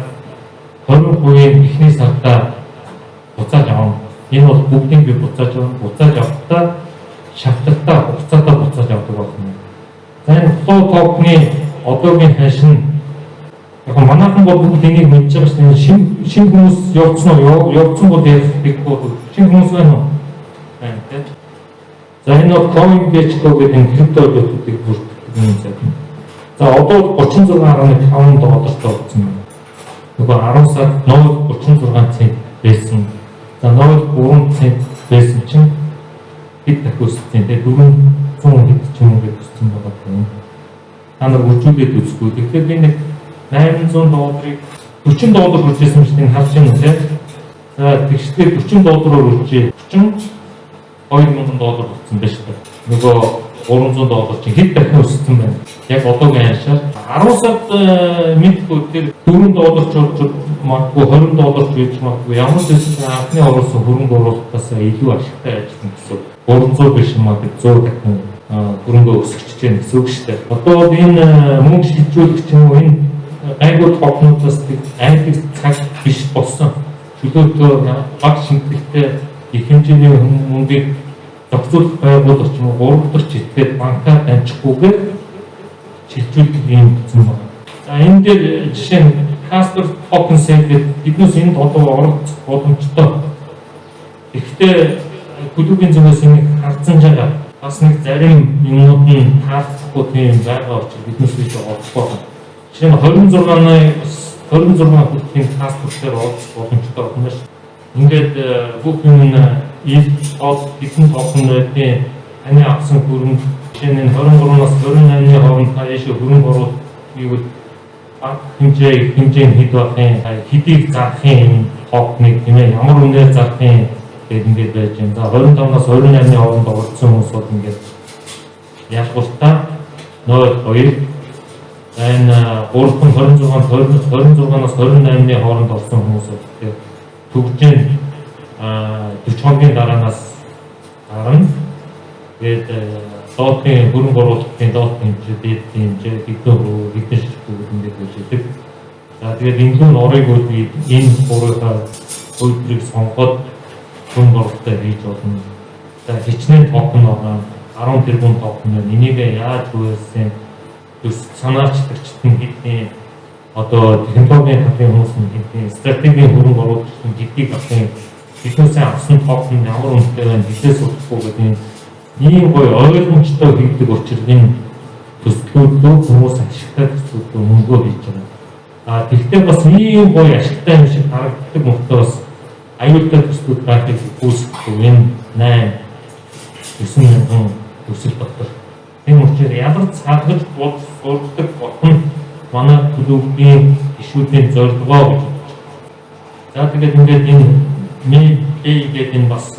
20% эхний сартаа буцааж авна. Энэ бол бүгдийг би буцааж авна. Буцааж авахдаа шатлалтаа хугацаатаа буцааж авдаг байна. За энэ лоо токны одоогийн хашин яг манайхан бол бүгд энийг мэдж байгаа шүү дээ. Шинэ хүмүүс явцсан уу? Явцсан бол ярихгүй. Шинэ хүмүүс байна уу? Байна тийм. За энэ бол CoinGecko гэдэг энэ криптовалютуудыг бүртгэдэг юм сайт. За одоо $36.5 болсон байна. Нөгөө 10 сард 0.36 цент байсан. За 0.3 цент байсан чинь хэд дахин өссөн. Тэгээд 400 хэд ч юм уу гэж өссөн байгаа юм. Та нар үржүүлээд үзгүй. Тэгэхээр би нэг $800-ыг $40 хүрчээсэн юм шиг энэ харж байна тийм. За тэгшгээр $40-оор үржээ. $42,000 болсон байж таа. Нөгөө $300 чинь хэд дахин өссөн байна. Яг одоогийн хашаар 10 сард мэдгүй тэр $4 ч орж магадгүй $20 ч үйж магадгүй ямар ч зүйл анхны оруулсан хөрөнгө оруулалтаас илүү ашигтай ажиллана гэсэн. 300 биш магадгүй 100 дахин хөрөнгө өсгөж чинь гэсэн үг шүү дээ. Одоо энэ мөнгө шилжүүлэх юм уу энэ айгуу токнуудаас айдаг цаг биш болсон. Чөлөөтөө баг шинжилгээтэй их хэмжээний мөнгийг зохицуулах байгууллага ч юм уу 3 дахь житгээд банкаар дамжихгүйгээр шилжүүлэх юм гэсэн байна. За энэ дээр жишээ нь Casper Tokens гэдэг биднээс энд одоо оролцох боломжтой. Гэхдээ клубын зүгээс энийг харцсан жагаа бас нэг зарим юмнууд нь таалагдахгүй тийм байгаа учраас биднээс биш олохгүй байна. Жишээ нь 26 хүүхдийн Casper-дээр олох боломжтой байна ш. Ингээд бүх юм ил бидэн тооцоололтын таны авсан хөрөнгө жишээ нь 23-аас 28-ны хооронд та яшээ хөрөнгө оруулалт хийвэл хэмжээ хэд байхын хэдийг зарахын тоокныг тийм ээ ямар үнээр зарахын гэдэг ингээд байж байна. За 25-аас 28-ны хооронд оролцсон хүмүүс бол ингээд ялгуултаа 0.2 энэ 26-аас 28-ны хооронд орсон хүмүүс бол тэгэхээр төгжин 40 хоногийн дараанаас гарна. Тэгээд доотын хөрөнгө оруулалтын доот хэмжээ, дээд хэмжээ, хэдэн ширхэг ингээд байж байдаг. За тэгээд энэ нь орыг үгүй энэ гурваа үйлдвэрийг сонгоод хөрөнгө оруулалтаа хийж болно. За хичнээн токен байгаа 10 тэрбум токен байна. Энийг яаж хөөсөн санаачлагчд нь хэдийн одоо технологийн хатын хүмүүс нь хэдийн стратегийн хөрөнгө оруулалт нь хэдийг авсан биднээс авсан токен ямар үнэтэй байна хэдээс удахгүй гэдэг ийм гоё ойлгомжтой хийдэг учраас энэ төслүүдөө хүмүүс ашигтай төслүүдөө мөнгөө хийж байгаа. Тэгвэл бас ийм гоё ашигтай юм шиг харагддаг мөртөөс аюултай төслүүд байхыг үүсгэв энэ 8-9 мянган төсөл дотор. Энэ учраас ядар цаадгаж сурдаг болон манай клубийн гишүүдийн зорилгоо гэж. За тэгээд ингээд энэ гэдэг энэ бас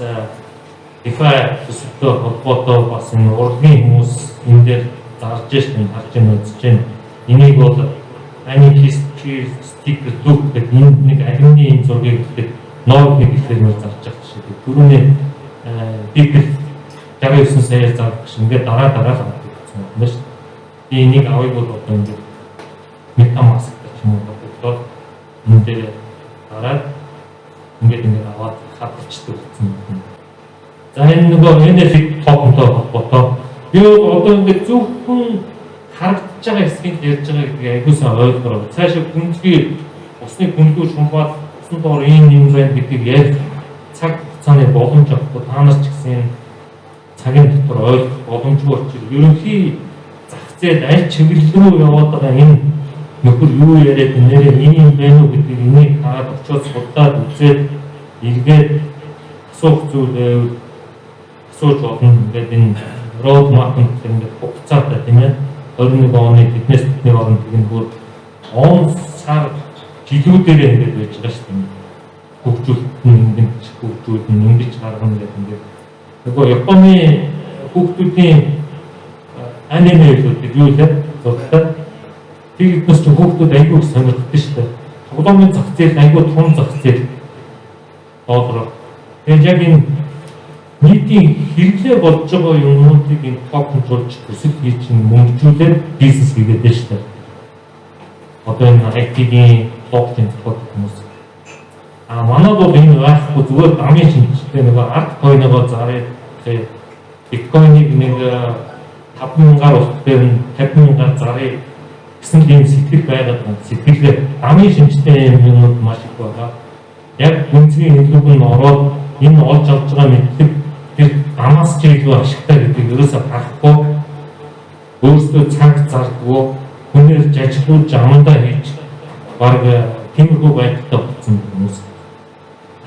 DeFi төсөлтөө холбоотой бас энэ урлагийн хүмүүс энэ дээр зарж байна, харж байна, үзэж байна. Энийг бол Sticker Look гэдэг нэг алюмины энэ зургийг гэдэг ноутыг ихээр нөр зарж байгаа шүү дээ. Түрүүний Sticker 69 сая зарж ингээд дараа гарсан юм байна шүү. Би энийг авыг бол одоо ингээд MetaMask гэж юм уу бодоод энэ дээр дараад ингээд аваад хатчихдаг гэсэн юм. За энэ нөгөө NFT токентой холбоотой би одоо ингээд зөвхөн харагдаж байгаа хэсгийг ярьж байгаа гэдгийг аягуулсан ойлгороо. Цаашаа гүнзгий усны гүнзгий шумбаад усан доор ийм юм байна гэдгийг ярих цаг хугацааны боломж авахгүй та нар ч гэсэн цагийн дотор ойлгох боломжгүй учраас ерөнхий зах зээл аль чиглэл рүү яваад байгаа энэ нөхөр юу яриад нэрээ ийм байна уу гэдгийг энийг хараад очиод судлаад үзээд эргээд асуух зүйлээ асууж болно. Ингээд энэ road map гэдэг ингээд хугацаатай тийм ээ 21 оны биднээс бидний орнд тийм бүр он сар жилүүдээр ингээд байж байгаа шүү дээ. Хөгжүүлэлт нь ингэж гаргана гэдэг ингээд нөгөө Японы хүүхдүүдийн аниме гэдэг юу вэ? Зургтай тийгээс ч хүүхдүүд аягүй сонирхдаг шүү дээ. Тоглоомын зах зээл аягүй том зах зээл доодро. Тэгээд яг энэ нийтийн хэрэглээ болж байгаа юмнуудыг энэ токенжуулж төсөл хийж мөнгөжүүлээд бизнес хийгээд байна шүү дээ. Одоо энэ IT-ийн блокчейн тохиолдол хүмүүс. Манайд бол энэ байхгүй зүгээр дамын шинжилгээ нөгөө арт койногоо зараад биткойныг нэг 50000-аар устай 50,000-аар зарыг гэсэн юм сэтгэл байгаад байна. Сэтгэлээ дамын шинжилгээ юмнууд маш их байгаа. Яг гүнзгий хэлбэг нь ороод энэ олж авч байгаа мэдлэг тэр дамаас ч илүү ашигтай гэдгийг ерөөсөө харахгүй өөрсдөө цаг зардаггүй хүнээр жажиглуулж амандаа хийж баг тиймэрхүү байдалтай болсон хүмүүс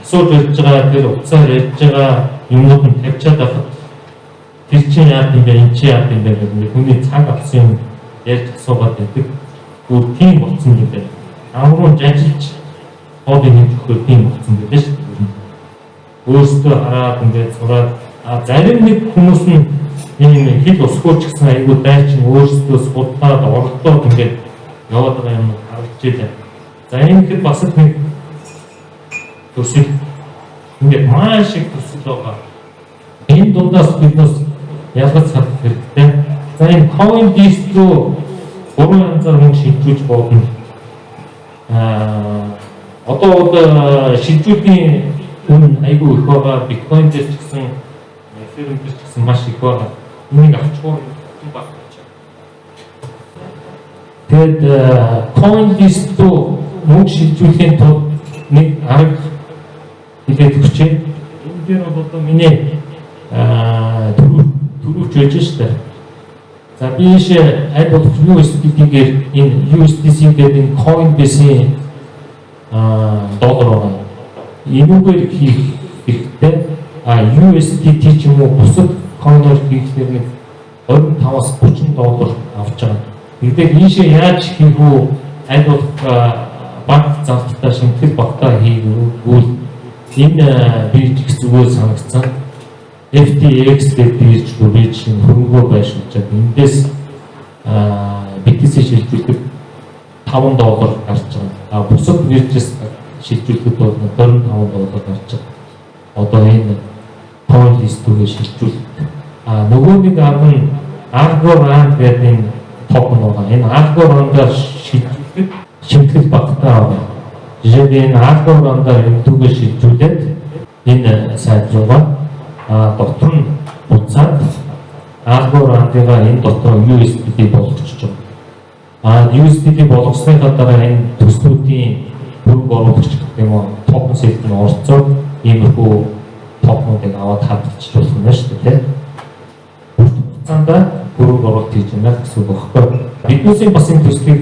асууж ярьж байгаа тэр уцаар ярьж байгаа юмнууд нь тавьчаад байхад тэр чинь яа гэм бэ энэ чинь яа гэм бэ гэдэг хүний цаг авсан юм ярьж асуугаад байдаг бүр тийм болсон юм байна. Амруу жажилж хоолыг хийж өгөх тийм болсон байдаг шүү дээ. Өөрсдөө хараад ингээд сураад зарим нэг хүмүүс нь энэ хэл усгууч гэсэн айгүй дайчин өөрсдөө судлаад орлоод ингээд яваад байгаа юм харагдаж байна. За энэ хэд бас нэг төсөл ингээд маш их төсөл байгаа. Энэ дундаас биднээс ялгаж харах хэрэгтэй. За энэ CoinDistro 3 янзаар мөнгө шилжүүлж болно. Одоо шилжүүлгийн үн айгүй их байгаа. Биткойн дээр ч гэсэн Ethereum дээр ч гэсэн маш их байгаа. Энийг авчихгүй юм байна. Тэгэд CoinDistro мөнгө шилжүүлэхийн тулд нэг арга хэлээд өгчээ. Энэ дээр бол одоо миний төрөвч байж штэ. За би ийшээ аль болох USDT-гээр энэ USDC гэдэг энэ Coinbase-ийн доллар байна. Энүүгээр хийх хэрэгтэй. USDT ч юм уу бусад coin-оор хийхлээр нэг $25-30 авч байгаа. Тэгвэл ийшээ яаж хийх үү? Аль болох банк залтаа шинтгэл багтаа хийгүүл энэ бирж их зүгээр санагдсан. FTX гэдэг бирж хөрөнгөө байршуулж эндээс BTC шилжүүлэхэд $5 гарч байгаа. Бусад биржээс шилжүүлэхэд бол $25 гарч байгаа. Одоо энэ CoinList-ийг шилжүүлэх. Нөгөө нэг арга Algorand гэдэг энэ токен байгаа. Энэ Algorand-аар шилжүүлэхэд шинтгэл багтаа байгаа. Жишээд энэ Algorand-аар энэгээр шилжүүлээд энэ сайт руугаа дотор нь буцаад Algorand-ыг энэ дотор USDT болгочихж байгаа. USDT болгосныхаа дараа энэ төслүүдийн хөрөнгө оруулагч гэх юм уу токен сет нь орцоод иймэрхүү токенуудыг аваад хадгалж болох юм шүү дээ. Хугацаанд хөрөнгө оруулалт хийж байна гэсэн үг багхгүй. Биднээсээ бас энэ төслийг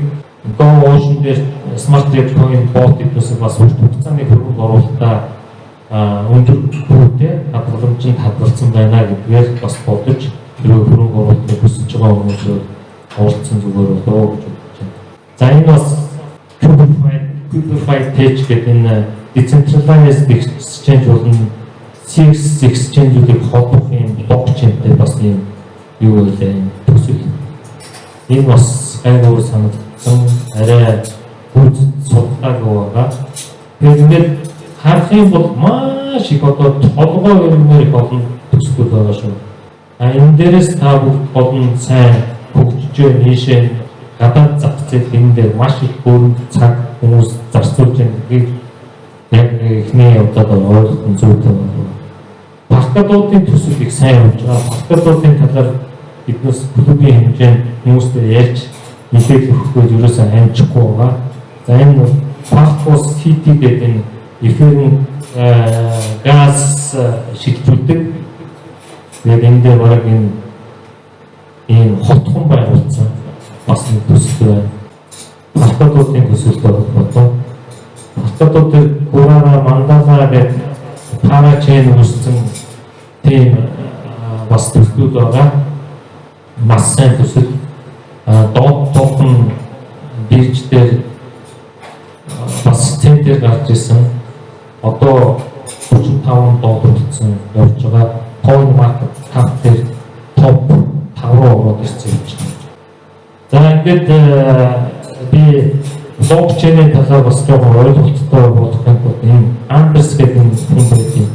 GoOcean дээр Smart Coin bot гэсэн бас хугацааны хөрөнгө оруулалтаа өндөр хүрээтэй хадгаламжинд хадгалсан байна гэдгээр бас бодож тэр хөрөнгө оруулалтыг хүсэж байгаа хүмүүсээр оролцсон зүгээр болоо гэж бодож байна. За энэ бас Cubify Tech гэдэг энэ decentralized exchange болон CX exchange-үүдийг холбох юм блокчейнтэй бас юм юу вэ төсөл. Энэ бас гайгүй санагдсан арай гүйц судалгаагүй байгаа. Тэгээд харах юм бол маш их одоо толгой өрмөр их олон төслүүд байгаа шүү. Энэ дээрээс та бүгд сайн хөгжиж нийшээ гадаад зах зээл энэ дээр маш их хөрөнгө цаг хүмүүс зарцуулж байгаа гэдгийг яг эхний удаад ойлгох зүйтэй байна. Партнеруудын төсөл их сайн явж байгаа. Партнеруудын талаар биднээс клубийн хэмжээнд хүмүүстэй ярьж нэлээд өгөхгүй ерөөсөө амжихгүй байгаа. За энэ Partners CT гэдэг энэ эфирийн газ шилжүүлдэг. Тэгээд энэ дээр бараг энэ хотхон байгуулсан бас нэг төсөл байна. Партнеруудын төсөлтэй холбоотой. Партнеруудын Гурара Мандала гэдэг парачейн үүссэн тийм бас төслүүд байгаа. Маш сайн төсөл. Доод токен бирж дээр бас центр гарч ирсэн. Одоо $45 болсон явж байгаа. Coin market cap дээр топ 5 руу ороод ирсэн юм байна. За ингээд би блокчейн талаар бас жоохон ойлголттой болох юм бол энэ Anders гэдэг хүн байдаг.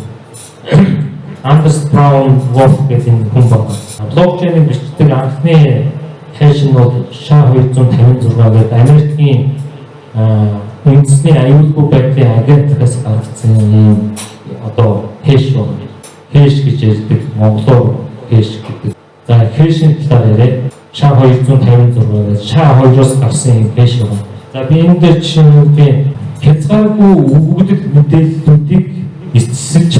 Anders Brown Wolf гэдэг хүн байна. Блокчейн бичдэг анхны хэш нь бол SHA-256 гэдэг Америкийн үндэсний аюулгүй байдлын агентлагаас гаргасан юм одоо хэш байна. Хэш гэж ярьдаг, монголоор хэш гэдэг. За хэшийн талаар яриа. SHA-256 SHA-2-оос гарсан юм хэш байна. За би энэ дээр жишээ хязгааргүй өгөгдөл мэдээллүүдийг эцэсэлж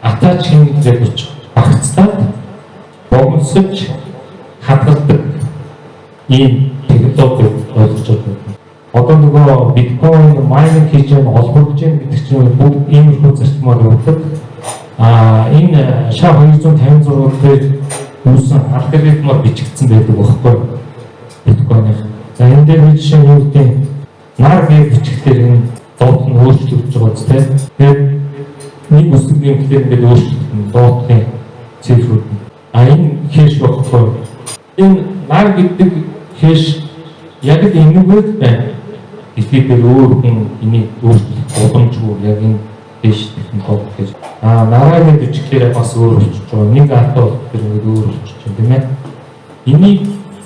атач хийгээд багцлаад богиносож хадгалдаг ийм технологи ойлгож байна. Одоо нөгөө биткойн майнинг хийж байгаа холбогдож байгаа гэдэг чинь бүгд иймэрхүү зарчмаар явуулдаг. Энэ SHA-256 дээр үүсэн алгоритмаар бичигдсэн байдаг байхгүй биткойн. За энэ дээр жишээ нь юу гэдэг нар гэж бичгээр энэ доод нь өөрчлөгдөж байгаа зү. Тэгээд нэг үсэг юм гэхээр ингээд өөрчлөгдөн доотны цифрүүд. Энэ хэш багхгүй. Энэ нар гэдэг хэш яг энэгээр байна. Ихээр өөр хүн энийг өөрчлөх боломжгүй яг энэ хэш технологи гэж. Нараа гэж бичгээр бас өөр болчих жоо. Нэг ардаа болох тэр ингээд өөр болчих юм тийм ээ. Энийг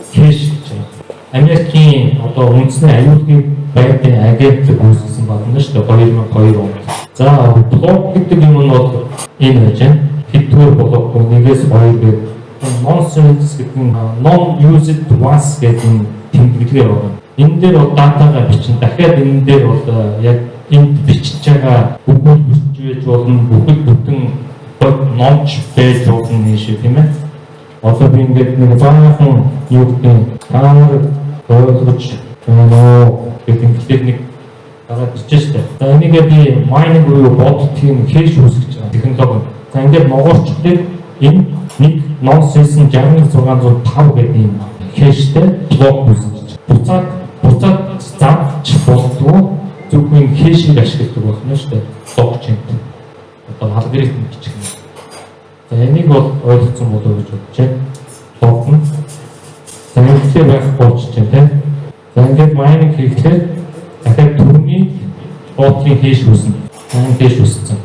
хэш гэж байна. Америкийн одоо үндэсний аюулгүй байдлын агентлаг үүсгэсэн байна шүү дээ 2002 онд. За блок гэдэг юм нь бол энэ байж байна. Хэдгээр блок нэгээс 2 гэдэг non-sense гэдэг non-used once гэдэг тэмдэглэгээ байна. энэ дээр бол датагаа бичин. Дахиад энэ дээр бол яг энд бичиж байгаа бүгд бичиж болно, бүгд бүтэн номч байж болно юм шиг тийм ээ. Одоо би ингээд нэг баахан юу гэдэг таамаг ойлгож гэдэг нэг дараа бичээстэй. За энийгээ би майнинг буюу бодлтын хэш үүсгэж байгаа технологи. За ингээд ногоорчлыг энэ нэг nonsense 61605 гэдэг юм хэштэй блок үүсгэж. Буцаад замч болдгоо зөвхөн хэшийг ашигладаг болно шүү дээ. Блокчейн. Одоо алгоритм гэж юм. За энийг бол ойлгосон болов гэж бодож байна. Блок нь. За энэ байхгүй ч юм тийм. За ингээд майнинг хийхдээ дахиад түрүүний бодлын хэш үүснэ. Энэ хэш үүссэн.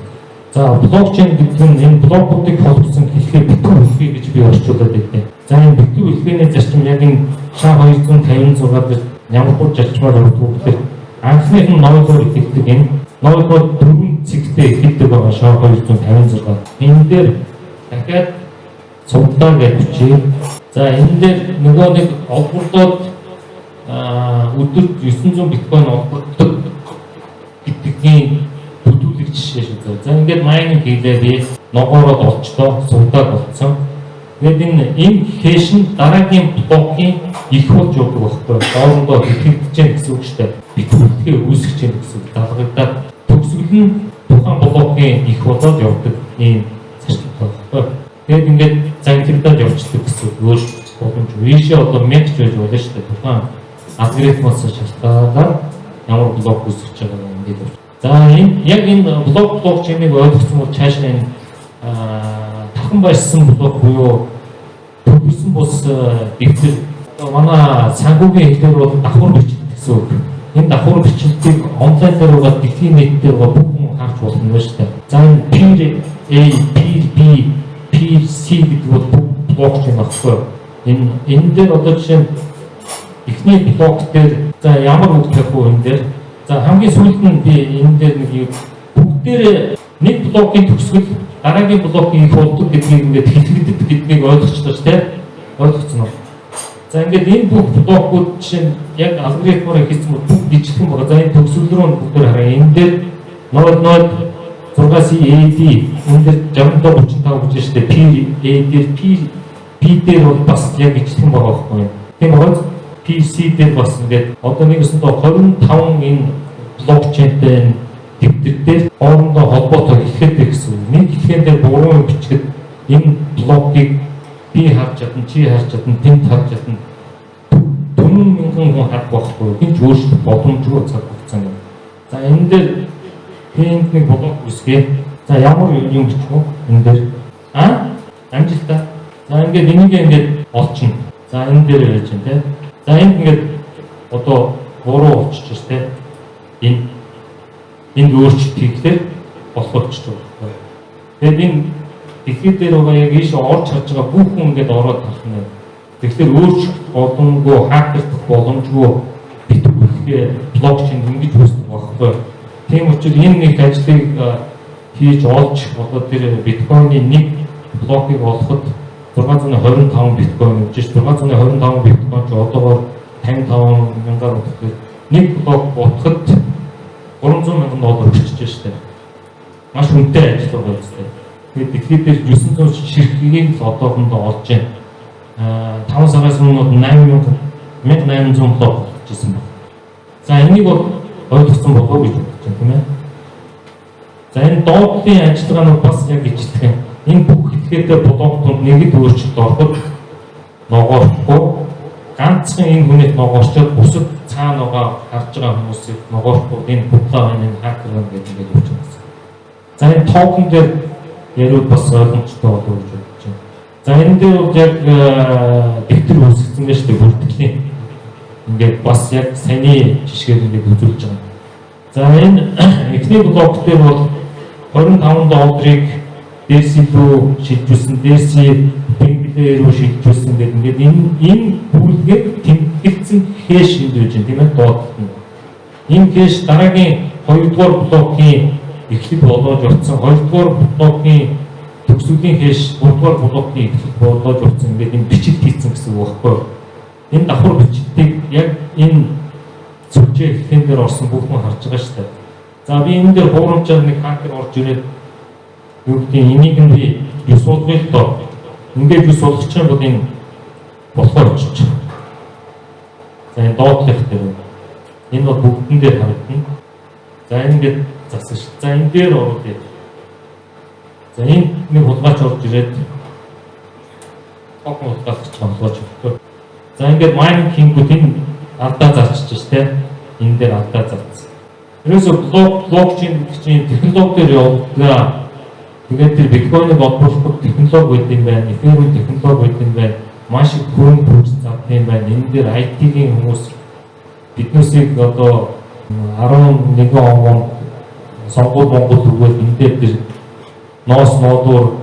За блокчейн гэдэг нь энэ блокуудыг холбосон хэлхээ битүү хэлхий гэж би орчуулад байдаг. За энэ битүү хэлхээний зарчим яг энэ SHA-256 дээр ямар ч зарчмаар өгдөг гэхээр анхных нь нойлоор ихэлдэг энэ нойлоор 4 цэгтэй ихэлдэг байгаа SHA-256. Энэ дээр дахиад цуглаа гэж бичээ. За энэ дээр нөгөө нэг олборлоод өдөрт 900 биткойн олбордог гэдгийн хөдөлгөөн жишээ шүү дээ. За ингээд майнинг хийлээ би ногоороод олчлоо, сувдаад болцсон. Тэгээд энэ хэш нь дараагийн блокийн их болж явдаг байхгүй. Хоорондоо хэвлэгдэж байгаа гэсэн үг шүү дээ. Битүүртгээ үүсгэж байгаа гэсэн үг. Далгагдаад төгсгөл нь тухайн блокийн их болоод явдаг ийм зарчим байхгүй. Тэгээд ингээд зангидаад явчихдаг гэсэн үг. Өөр боломж вишээ одоо мэгч байж болно шүү дээ. Тухайн алгоритмоос шалтгаалаад ямар блок үүсгэж байгаа юм ингээд. За энэ яг энэ блокчейнийг ойлгосон бол цаашаа энэ тавхан байшсан блок буюу төгсөн бус дэвтэр манай санхүүгийн хэлээр бол давхар бичдэг гэсэн үг. Энэ давхар бичлэлтийг онлайн дээр угаад дэлхийн нийт дээр бүхэн харж болно байна шүү дээ. За энэ peer C гэдэг бол блокчейн багхгүй. Энэ дээр одоо жишээ нь эхний блок дээр за ямар үг тавих вэ энэ дээр? За хамгийн сүүлд нь би энэ дээр нэг бүгдээр нэг блокийн төгсгөл дараагийн блокийн их болдог гэдгийг ингээд хэлэгдэдэг гэдгийг ойлгочихлоо ч тийм ойлгоцсон уу? За ингээд энэ бүх блокууд жишээ нь яг алгоритмаар хийсэн бүх бичлэгэн байгаа. За энэ төгсгөл рүү бүгдээр хараа. Энэ дээр нод 6CAD энэ дээр 6035 гэж штэ P дээр бол бас яг бичлэгэн байгаа байхгүй юу? Тийм байгаа. PC дээр бас ингээд одоо нэгэсэндээ 25 энэ блокчейнтэй дэвтэр дээр хоорондоо холбоотой хэлэхэд гэсэн үг. Нэг хэлхэн дээр 3 бичгэд энэ блокийг би харж чадна, чи харж чадна, тэнт харж чадна. 4000 хүн харах байхгүй. Хинч өөрчлөх боломжгүй цаг хугацаанд. За энэ дээр тэнт нэг блок үсгээ. За ямар юм бичих вэ? Энэ дээр амжилтаа. За ингээд энийг ингээд олчихно. За энэ дээр яаж юм те? За энд ингээд одоо 3 болчихж байна те. Энд өөрчлөлт хийхдээ болох болчихж байгаа. Тэгээд энэ дэлхий дээр байгаа яг ийш орж харж байгаа бүх хүн ингээд ороод тархна. Тэгэхээр өөрчлөлт боломжгүй, хакердах боломжгүй битүүрхээ блокчейн ингэж үүсдэг байхгүй. Тийм учраас энэ нэг ажлыг хийж олж одоо тэр биткойны нэг блокийг олоход 625 биткойн гэж 625 биткойн ч одоогоор 55,000-аар өгдөг. Нэг блок бодоход $300,000 өчөж штэ. Маш хүнтэй ажил байгаа үстэй. Тэгээд дэлхийд дээр 900 ширхгийг л одоохондоо олж байна. 5 сараас өмнө 1800 блок болчихсон байна. За энийг бол ойлгосон болов гэж бодож байна тийм ээ. За энэ доотлын ажиллагаанууд бас яг ижилхэн. Энэ бүх хэлхээтэй блокууд нэгэд өөрчлөлт ороход ногоорхгүй ганцхан энэ хүнийх ногоорчод бусад цаана байгаа харж байгаа хүмүүсийг ногоорхгүй энэ бүхлээ энэ хакер гэдэг ингээд үүсэж байна. За энэ токен дээр ярил бас ойлгомжтой болов гэж бодож байна. За энэ дээр бол яг дэвтэр үүсгэсэн байж тээ бүртгэлийн ингээд бас яг саяны жишгээр ингээд үзүүлж байгаа. За энэ эхний блок дээр бол 25 долларыг DC руу шилжүүлсэн, DC Bingley руу шилжүүлсэн гэдэг ингээд энэ бүлгээр тэмдэглэсэн хэш хийж байна тийм ээ доотлол нь. Энэ хэш дараагийн 2 дугаар блокийн эхлэл болоод явцсан 2 дугаар блокийн төгсгөлийн хэш 3 дугаар блокийн эхлэл болоод явцсан ингээд энэ бичил хийсэн гэсэн үг байхгүй юу? Энэ давхар бичилтийг яг энэ сүлжээ эхлэн дээр орсон бүхэн харж байгаа шүү дээ. За би энэ дээр хуурамчаар нэг хакер орж ирээд юу гэдэг энийг нь би юу суулгая л доо. Ингээд юу суулгах юм бол энэ болохоор очиж. За энэ доотлох дээр энэ бол бүгдэн дээр харагдана. За ингээд зассан шүү. За энэ дээр ороод. За энэ нэг хулгайч орж ирээд токен хулгайлах хамлаач өгдөө. За ингээд майнинг хийнгүүт энэ алдаа зарчиж штэ. Энэ дээр алдаа зарцсан. Ерөөсө блокчейн гэдэг чинь технологиор явуулгаа. Тэгээд тэр биткойныг олборлох технологи байд юм байна. Эфирийн технологи байд юм байна. Маш их хөрөнгө хөрж зардаг юм байна. Энэ дээр IT-ийн хүмүүс биднээсийг одоо 11 он сонгуул Монгол өгөөд энэ дээр тэр ноос модуур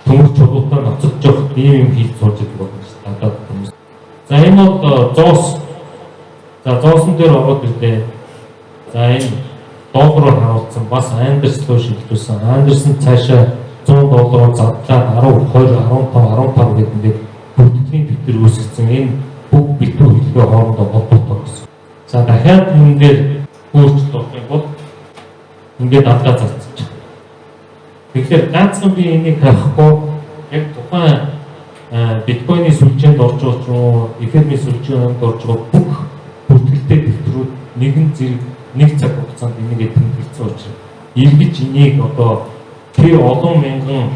төмөр чулуутаа ноцолж явах ийм юм хийж сууж байгаа байна шүү дээ. Хүмүүс. За энэ бол зоос. За зоосон дээр ороод ирлээ. За энэ доллараар харуулсан бас Андерс руу шилжүүлсэн. Андерс нь цаашаа $100 задлаад 10, 20, 15, 15 гэдэг бүгдийн битэр үүсгэсэн. Энэ бүх битүү хэлгээ хоорондоо холбоотой гэсэн. За дахиад энэ дээр хурц болох юм бол ингээд алдаа зарцчих. Тэгэхээр ганцхан би энийг харахгүй яг тухайн биткойны сүлжээнд орж байгаа ч юм эфирийн сүлжээнд орж байгаа бүх бүртгэлтэй дэвтрүүд нэгэн зэрэг нэг цаг хугацаанд энийг тэмдэглэсэн учраас эргэж энийг одоо тэр олон мянган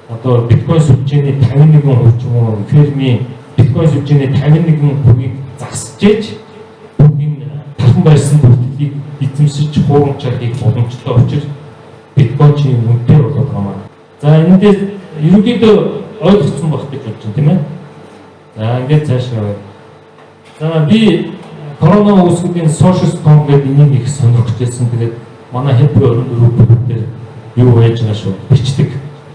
одоо биткойн сүлжээний 51% ч юм уу эфирийн биткойн сүлжээний 51%-ийг засчээж бүх энэ тархан байсан бүртгэлийг эзэмшиж хуурамчаар хийх боломжтой учраас биткойн үнэтэй болоод байгаа. За энэ дээр ерөнхийдөө ойлгогдсон байх гэж бодож байна тийм ээ. За ингээд цаашаа. За би корона үүсгэлийн social storm гэдэг энийг их сонирхож байсан. Тэгээд манай Happy 24 дээр юу байж байгаа шүү. Бичдэг.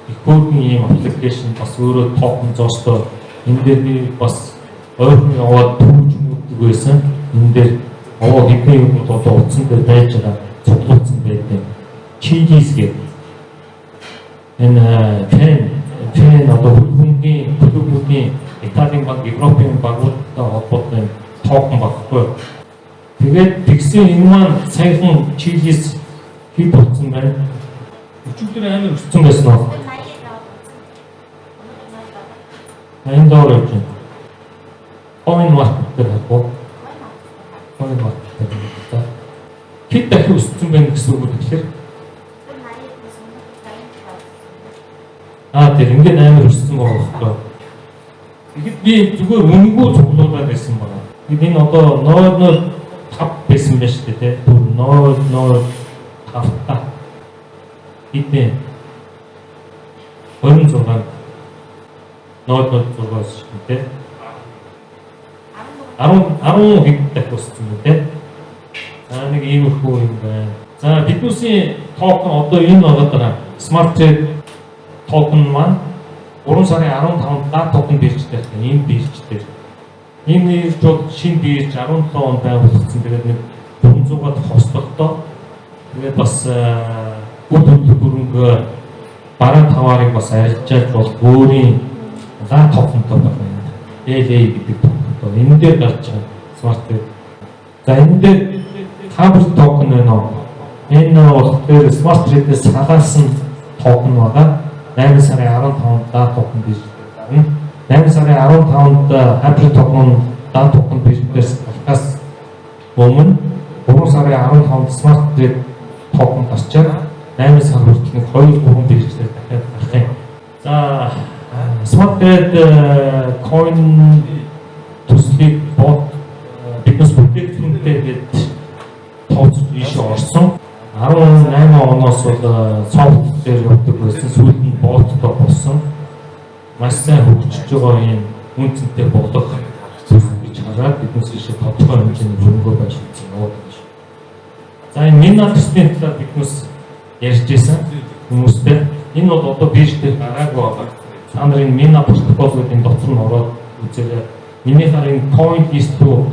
Их хөөрхөн ийм аппликейшн бас өөрөө токен зоостой. Энэ дээр би бас ойрхон яваад түүж мөрдөг байсан. Энэ дээр хэдэн юм одоо утсан дээр байж байгаа цуглуулсан байдаг. Cheese гэдэг. Энэ фэн одоо бүлгийн Италийн баг, Европын багуудтай холбоотой токен багхгүй. Тэгээд тэгсэн энэ маань саяхан чилис хит болсон байна. Өчигдөр амар өссөн байсан уу? $80 явж байна. Coin market дээр хаваа. Coin market дээр. Хит дахин өссөн байна гэсэн үг тэгэхээр тэр ингээд амар өссөн байгаа байхгүй. Тэгэхэд би зүгээр үнэгүй цуглуулаад байсан байна. Тэгэд энэ одоо 0.5 байсан байж тээ тэ. 0.05 та. Хэдэн 26 0.6 шүү дээ. 10 хэд дахь өссөн үү те. За нэг иймэрхүү юм байна. За биднүүсийн токен одоо энэ байгаа Smart Trade токен маань 3 сарын 15-нд дат токен биржтэй байна. Энэ бирж дээр. Энэ жод шинэ бирж 17 он байгуулагдсан. Тэгээд нэг 400-аад хослолтой. Тэгээд бас бүх хөрөнгө бараа таваарыг бас арилжааж бол өөрийн дат токентой байна. LA гэдэг токентой. Энэ дээр гарч байгаа Smart Trade. За энэ дээр хабр токен байна уу? Энэ бол тэр Smart Trade-ээс салаасан токен байгаа. 8 сарын 15-нд дат токен биржээр гарна. 8 сарын 15-нд хабр токен дат токен биржээс гарахаас өмнө 3 сарын 15-нд Smart Trade токен гарчаад 8 сар хүртэл 2-3 биржээр дахиад гарах юм. За Smart Trade coin төслийг бот биднес бүтээгдэхүүнтэй гээд тооцож ийшээ орсон. 18 оноос бол софт дээр явдаг байсан. Сүүлд нь боттой болсон. Маш сайн хөгжиж байгаа юм үнцэнтэй болох гэж хараад биднес ийшээ тодорхой хэмжээний хөрөнгө байшуулсан байна. За энэ Minatrix-ийн талаар биднес ярьж байсан хүмүүстэй. Энэ бол одоо бирж дээр гараагүй байгаа. Та нарын Mina протоколын дотор нь ороод үзээрэй. Миний харин point list руу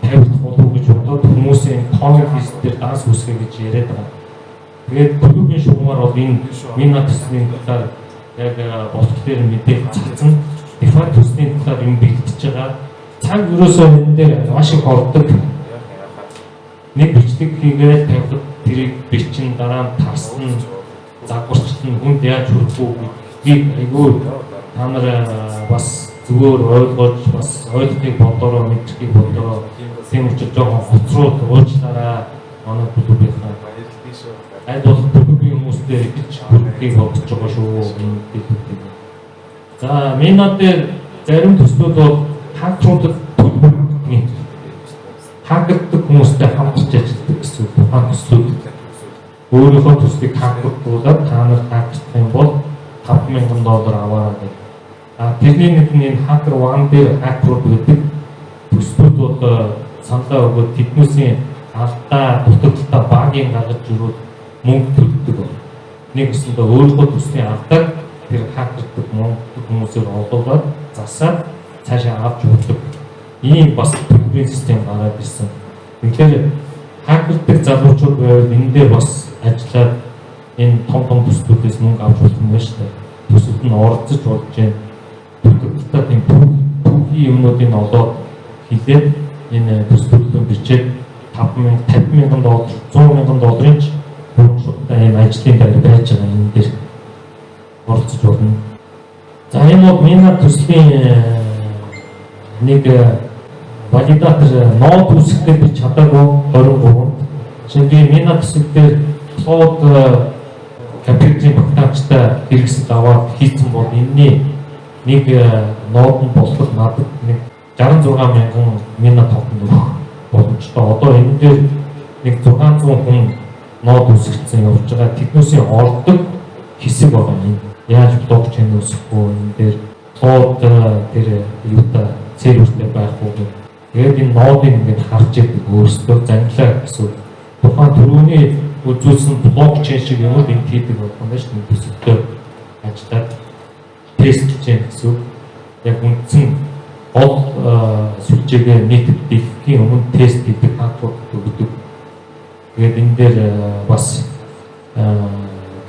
тавьж болов гэж бодоод хүмүүсийн point list дээр данс үсгэ гэж яриад байгаа. Тэгээд бүлгийн шугамар бол энэ Minatrix-ийн талаар яг болт дээр мэдээлэл цацсан. DeFi төслийн талаар юм бэлтэж байгаа. Цаг ерөөсөө энэ дээр маш их ордог. нэг бичлэг хийгээд тавихад тэрийг бичин дараа нь тарсна загварчлан хүнд яаж хүрэх гэдгийг айгүй та нар бас зүгээр ойлгож бас ойлгохыг бодороо мэдхийг бодороо тийм учраас жоохон хоцроод уучлаарай манай бүлүүгийнхаа аль болох бүлүүгийн хүмүүстэй гэж хүрхийг бодож байгаа шүү гэдэг. За минад дээр зарим төслүүд бол хакруудад хакердаг хүмүүстэй хамтарч ажилладаг гэсэн үг. Тухайн төслүүд өөрийнхөө төслийг хакердуулаад та нар хакердах юм бол $5,000 аваарай гэдэг. Тэрний нэг нь энэ хакер one дээр хакерууд гэдэг төслүүд бол саналаа өгөөд тэднээсийн алдаа, дутагдaltaа багийн гаргаж ирээд мөнгө төлдөг байна. Нэг гэсэндээ өөрийнхөө төслийн алдааг тэр хакердаг хүмүүсээр олуулаад засаад цаашаа авч өгдөг. Ийм бас төлбөрийн систем гараад ирсэн. Тэгэхээр хакердаг залуучууд байвал энэ дээр бас ажиллаад энэ том төслүүдээс мөнгө авч болох юм байна шүү дээ. Төсөлд нь оролцож болж байна. Дутагдaltaа тийм бүхий юмнуудыг олоод хилээд энэ төслүүдөө бичээд $50,000, $100,000 ч хурцтай ийм ажлын байр байж байгаа энэ дээр оролцож болно. За энэ бол минад төслийн нэг валидатор нод үүсгэхдээ би чадаагүй 23. Шинэ минад төсөлдөр клауд компьютерийн багтаачтай хэрэгсэл аваад хийсэн бол энэний нэг нод нь болохоор надад нэг 66,000 минад токен өгөх боломжтой. Одоо энэ дээр нэг 600 хүн нод үүсгэсэн явж байгаа. Тэднээсийн ордог хэсэг байгаа юм. Яаж блокчейн үүсэхгүй энэ дээр клауд тэр юутай сервертэй байх уу гэх. Тэгээд энэ нодыг ингээд харж яадаг өөрсдөө зангилаа гэсэн. Тухайн төрөний үзүүлсэн блокчейн шиг юмуд энд хийдэг болох юм шүү дээ. Төсөлтөөр ажиллаад тест хийж гэсэн. Яг үндсэн гол сүлжээгээ нийтэд дэлхийн өмнө тест хийдэг хакерууд өгдөг. Тэгээд энэ дээр бас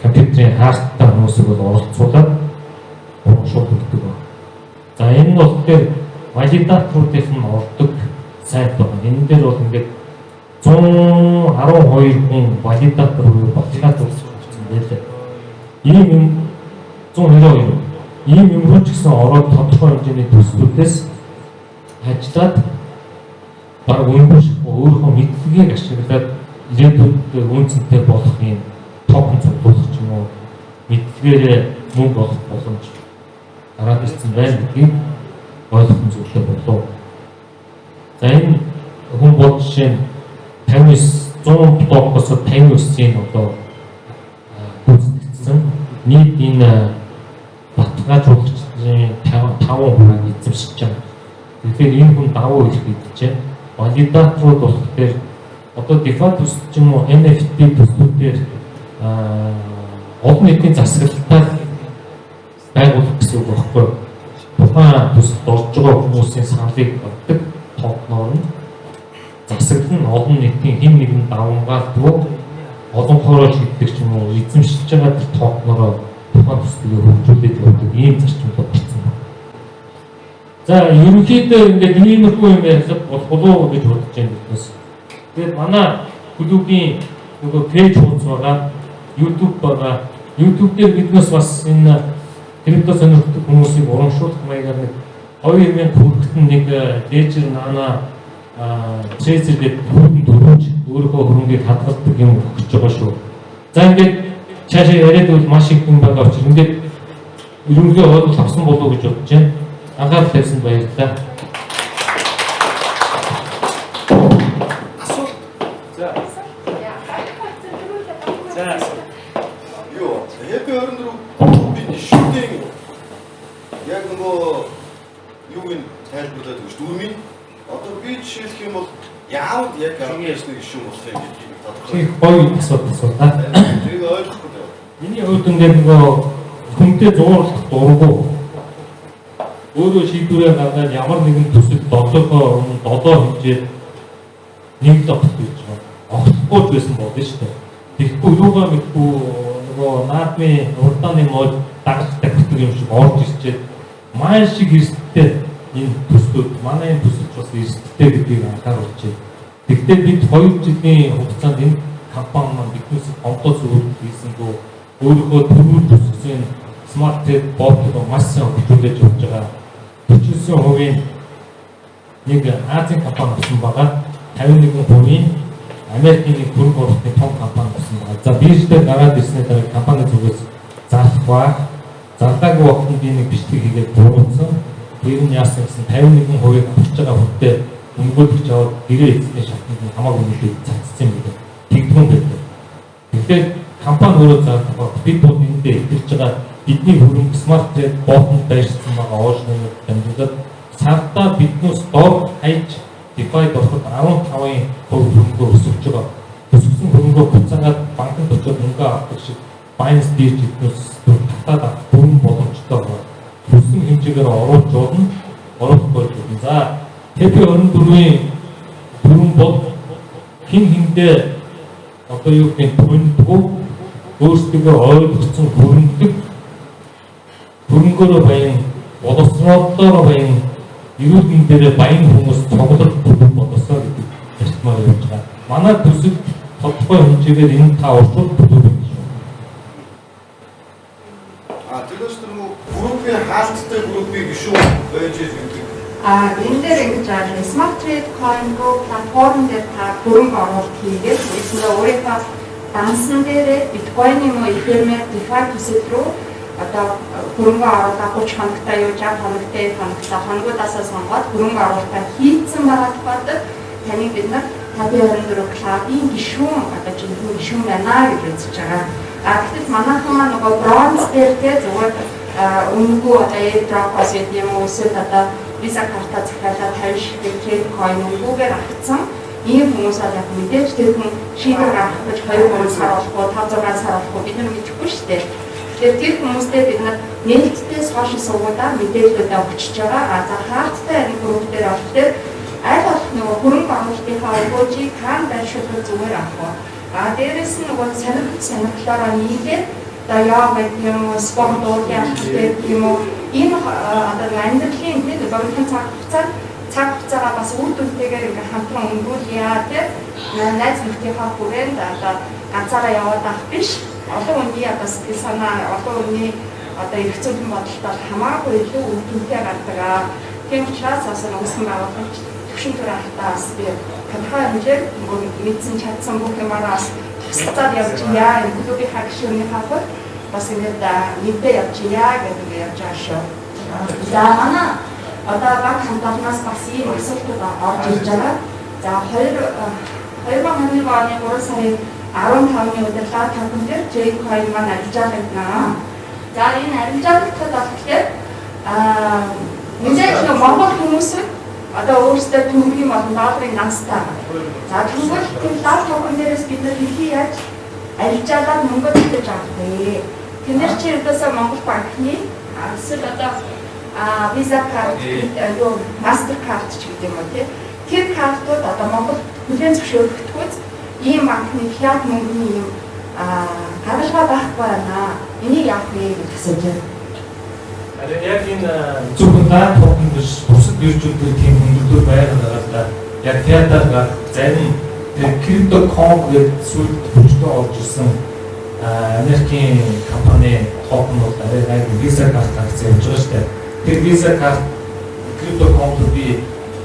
компьютерийн хакертай хүмүүсийг бол оролцуулаад шууд өгдөг. За энэ нь бол тэгэхээр валидаторуудын нь ордог сайт байна. Энэ дээр бол ингээд 112 хүн валидатор баталгаажуулсан байлээ. Ийм 192 ийм юмруу ч гэсэн ороод тодорхой хэмжээний төслүүдээс ажиллаад баг өөрийнхөө мэдлэгийг ашиглаад ирээдүйд үнцэнтэй болох юм токен цуглуулах ч юм уу мэдлэгээр мөнгө олох боломж гараад ирсэн байна гэдгийг ойлгох зүйлээ болов. За энэ хүн бод жишээ нь 100 блокоос 59-ийн одоо гүйцэтгэсэн нийт энэ баталгаажуулагчдын 5% эзэмшиж байгаа. Тэгэхээр энэ хүн давуу ирэх гэж байна. Валидаторууд болохоор одоо дефолт төсөл ч юм уу NFT төслүүдээр олон нийтийн засаглалтаар байгуулах гэсэн үг байхгүй. Тухайн төсөлд орж байгаа хүмүүсийн саналыг авдаг токеноор нь засаглал нь олон нийтийн хэн нэгэн давамгаалдгүй олон хоороо шийддэг ч юм уу эзэмшиж байгаа тэр токенороо тухайн төслийг хөгжүүлээд явдаг ийм зарчмууд болсон байна. За ерөнхийдөө ингээд иймэрхүү юм ярих болов гэж бодож байна гэдээс. Тэгээд манай бүлүүгийн нөгөө пэйж хуудас байгаа, YouTube байгаа. YouTube дээр биднээс бас энэ крипто сонирхдаг хүмүүсийг урамшуулах маягаар нэг 2000 төгрөгт нэг дээжэр наана трейдер гэдэг хүүхэн төрөж өөрийнхөө хөрөнгийг хадгалдаг юм өгч байгаа шүү. За ингээд цаашаа яриад бол маш их юм байгаа учраас ингээд ерөнхий ойлголт авсан болов уу гэж бодож байна. Анхаарал тавьсанд баярлалаа. Юу, хэппи 24 би шүтэн яг нөгөө юуг нь тайлбарлаад өгч дүүмийн одоо би жишээлх юм бол яавд яг аргасны гişүн болох юм гэдгийг тодорхой. Их гоё асуудал. Тэрийг ойлгохгүй байна. Миний хувьд ингээд нөгөө хүнтэй зуурах дургу өөрөө шийдвэрээ гаргаад ямар нэгэн төсөлд долоохоо өмнө долоо хэмжээд нэг л огт гэж байна. Огтгүй ч байсан болно шүү дээ. Тэгэхгүй юугаа мэдгүй нөгөө наадмын урдааны мод дагдаг гэдэг юм шиг орж ирчээд маш их эрсдэлтэй энэ төслүүд манай энэ төсөлд бас эрсдэлтэй гэдгийг анхааруулж байна. Тэгвэл бид 2 жилийн хугацаанд энэ компани маань биднээс онцгой зүйл хийсэнгөө өөрийнхөө төрийн төсвийн смарт трейд ботыг маш сайн хөгжүүлж явж байгаа. 49% нэг Азийн компани болсон байгаа. 51% Америкийн нэг хөрөнгө оруулалтын том компани болсон байгаа. За биржээр гараад ирснээр дараа компани зүгээс зарлах ба зардаагүй багтанд би нэг бичлэг хийгээд буруутсан. Тэр нь яасан гэсэн 51%-ийг авч байгаа хүнтэй өнгөлөгч аваад гэрээ эзний шатнд нь хамаагүй мэдээ цацсан юм байна. Тэгдгүн байдаг. Тэгэхээр компани өөрөө заах ба бид бол эндээ ихэрж байгаа бидний хөрөнгө смарт трейд ботод байршсан байгаа оожнууд дамжуулаад цаатаа биднээс дор хаяж DeFi-д ороход 15% хөрөнгө өсөж байгаа. Өссөн хөрөнгөө буцаагаад банкнд очиод мөнгө авах шиг Binance бирж эднээс татаад авах бүрэн боломжтой байна. Өссөн хэмжээгээр оруулж болно. Оруулахгүй болно. За TP24-ийн бүрэн бол хин хиндээ одоо юу гэх юм бүндгүү өөрсдөө ойлгоцсон хөрөнгөөрөө баян боловсролоор баян эрүүл мэндийн дээр баян хүмүүс цоглол бүрэн болосоо гэдэг ярьмаар явж байгаа. Манай төсөв тодорхой хэмжээгээр энэ та уршууд бүрэн шүү. Тэрээс тэр группийн хаалттай группийн гишүүн байж байгаа. Энэ дээр ингэж аа Smart Trade Coin Go платформ дээр та хөрөнгө оруулалт хийгээд өөрсдөө өөрийнхөө дансан дээр биткойн юм уу эфирмээр DeFi төсөв рүү одоо хөрөнгө оруулалт 30 хоногтой юу 60 хоногтой хоногудаас сонгоод хөрөнгө оруулалтаа хийцэн байгаа тохиолдолд таны бид нар TP24 клубын гишүүн одоо жинхэнэ гишүүн байна гэж үзэж байгаа. Гэтэл манайхан маань нөгөө бронз дээр зүгээр үнэгүй одоо airdrop-ос юм уу эсвэл одоо Visa картаа захиалаад 50 ширхэг трейд койн өнгөөр авчихсан. Ийм хүмүүс яг мэдээж тэр хүн шийдвэр гаргах гэж 2-3 сар болохгүй, 5-6 сар болохгүй бид нар мэдэхгүй шүү дээ. Тэгэхээр тэр хүмүүстэй бид нар нээлттэй сошиал сувгуудаар мэдээлэлээ өгчөж байгаа. За хаалттай энэ групп дээр болохоор аль болох нөгөө хөрөнгө оруулалтынхаа өгөөжийг хаана байршуулах зүгээр авах. Дээрээс нь нөгөө сонирхлоороо нийлээд одоо яа гэх юм уу спорт уурын гэх юм уу энэ одоо амьдралын нэг борхон цаг хугацаагаа бас үр дүнтэйгээр ингээ хамтран өнгөрүүлъя тийм найз нөхдийнхаа хүрээнд одоо ганцаараа яваад ах биш олон хүний одоо сэтгэл санаа олон хүний одоо эрх зүйн бодолтой хамаагүй илүү үр дүнтэй гардаг. Тийм учраас бас нөхсөн байгуулагч төвшин төр ахтаас би тодорхой хэмжээгээр мэдсэн чадсан бүх юмараас тусдаад явж яа энэ клубын хагшууны хавар бас ингээд мэдээ явж яа гэдэг ярьж байгаа шүү. За манай одоо баг хамтлагаас бас ийм асуултууд орж ирж байгаа. За 2021 оны 3 сарын 15-ны удирдлага тавхан дээр J-Coin маань арилжаалагдана. За энэ арилжаалагчид болохоор мэдээж нэг Монгол хүмүүсүүд одоо өөрсдөө төгрөгийн болон долларын настай. За тэгвэл тэр лав токен дээрээс бид нар хэрхий яаж арилжаалаад мөнгө төлж авах вэ? Тэндэр чи өдөөсөө Монгол банкны эсвэл одоо Visa card, Master card ч гэдэг юм уу тий. Тэр картууд одоо Монгол хүлээн зөвшөөрөгдөхөд ийм банкны fiat мөнгөний юм гаргалгаа байхгүй байна. Энийг яах вэ гэж асууж байна. Харин яг энэ зөвхөн даа токен биш бусад биржүүдээр тийм хөндлөлтөөр байгаа л да. Яг fiat-аар зарим тэр Crypto.com гэдэг сүйд бүждөө орж ирсэн Америкийн компани тоокнууд арай Visa card акц явуулж байгаа шүү дээ. Тэр Visa card Crypto.com-д би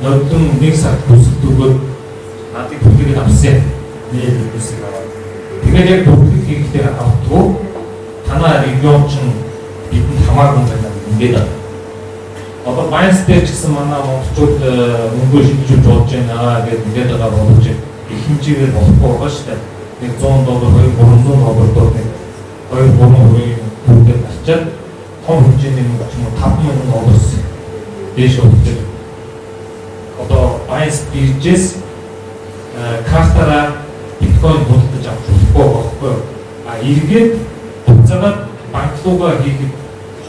нодлон 1 сард хүсэлт өгөөд надад бүлгийг авсан. Нэг үсэг аваад. Тэгээд яг бүлэг хийхдээ автгүй танаа регион чинь бидэнд хамаагүй байна ингээд байна. Одоо Binance дээр ч гэсэн манай монголчууд мөнгө шилжүүлж болж байна гэдэг ингээд байгаа боловч их хэмжээгээр болохгүй байгаа шүү дээ. Нэг $100, $200, $300 2-3% төгрөг гарчаад том хэмжээний мөнгө ч юм уу $5,000 дээш өгдөг. Одоо Binance биржээс картаараа биткойн худалдаж авч болохгүй байхгүй. Эргээд буцаагаад банк руугаа хийхэд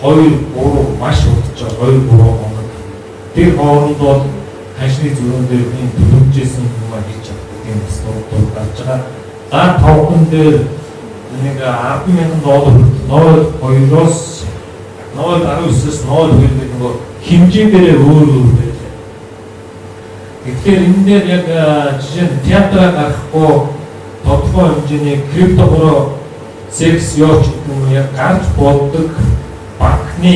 2-3 маш удаж 2-3 хоног. Тэр хооронд бол хашны зөрүүн дээр хүн төлөвжсэн хүмүүс хийж чаддаг юм бас дуу гарч байгаа. За токен дээр нэг $10,000 2-оос 0.19-с 0.2 нөгөө хэмжээнээрээ өөр байж. Тэгэхээр энэ дээр яг жишээ нь театраа гарахгүй тодорхой хэмжээний криптогоор секс ёоч гэдэг нь яг гарч болдог банкны